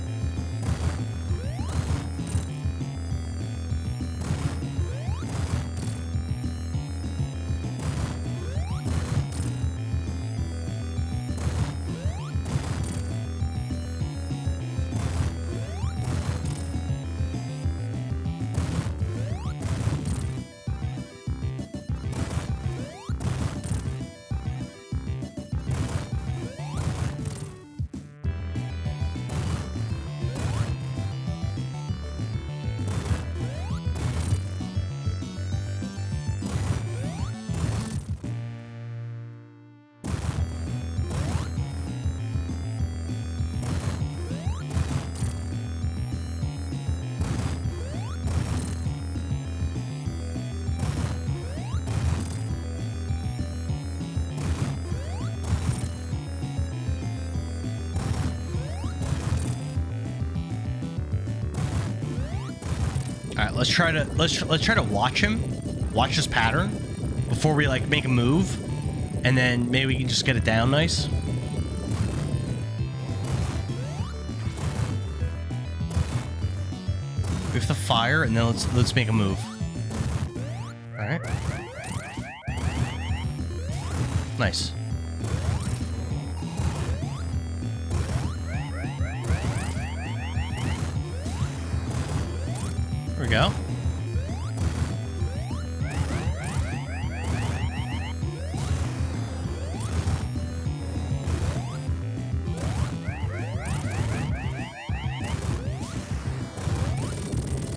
All right, let's try to watch his pattern before we like make a move, and then maybe we can just get it down nice. We have to fire, and then let's make a move. All right, nice. There we go.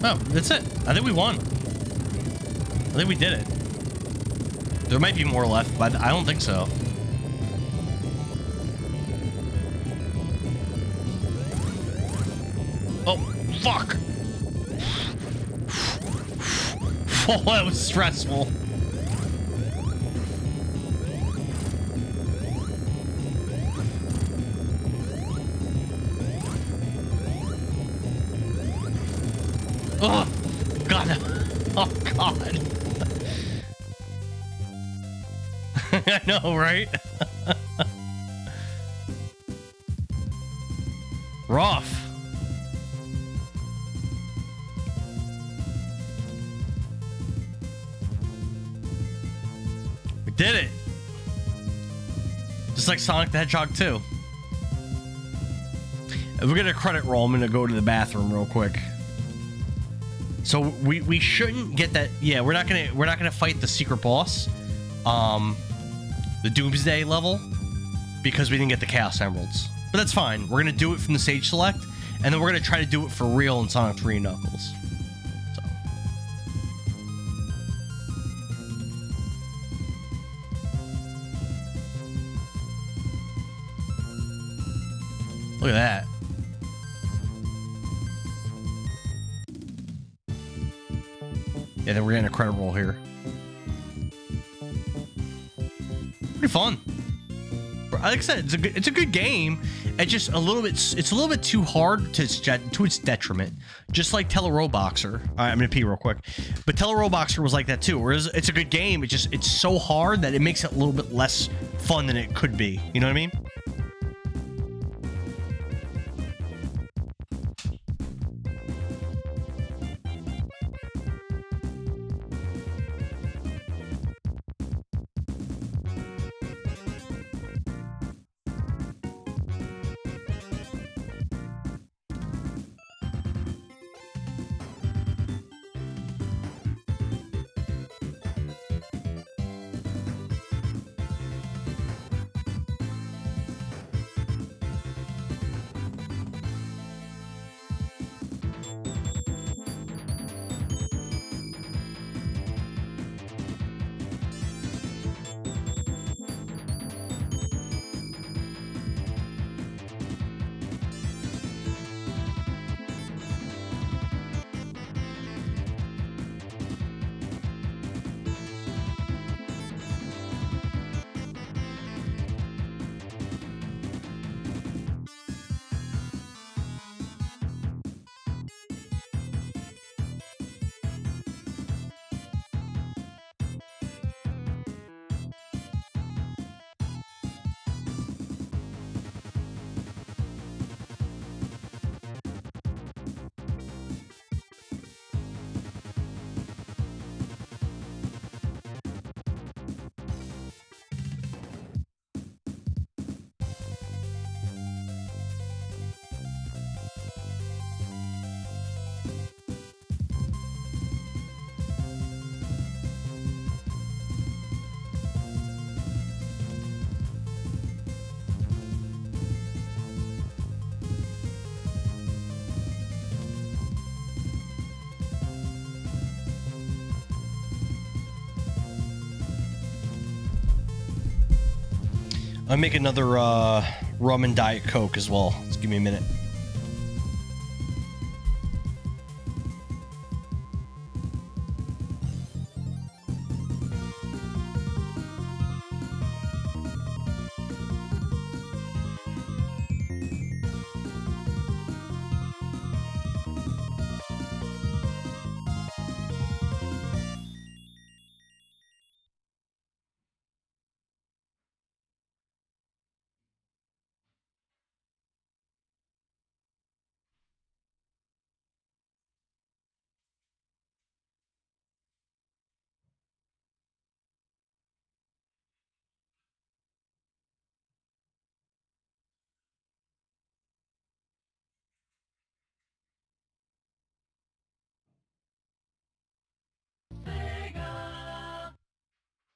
Oh, that's it. I think we won. I think we did it. There might be more left, but I don't think so. Oh, fuck! Oh, that was stressful. Oh, God. Oh, God. I know, right? Rough. We did it. Just like Sonic the Hedgehog 2. If we're gonna credit roll, I'm gonna go to the bathroom real quick. So we shouldn't get that. Yeah, we're not gonna fight the secret boss, the Doomsday level, because we didn't get the Chaos Emeralds. But that's fine. We're gonna do it from the stage select, and then we're gonna try to do it for real in Sonic 3 Knuckles. So. Look at that. Yeah, then we're getting a credit roll here. Pretty fun. Like I said, it's a good game. It's just a little bit. It's a little bit too hard to its detriment. Just like Teleroboxer. I'm gonna pee real quick, but Teleroboxer was like that too. Whereas it's a good game, it's so hard that it makes it a little bit less fun than it could be. You know what I mean? I'll make another rum and Diet Coke as well. Just give me a minute.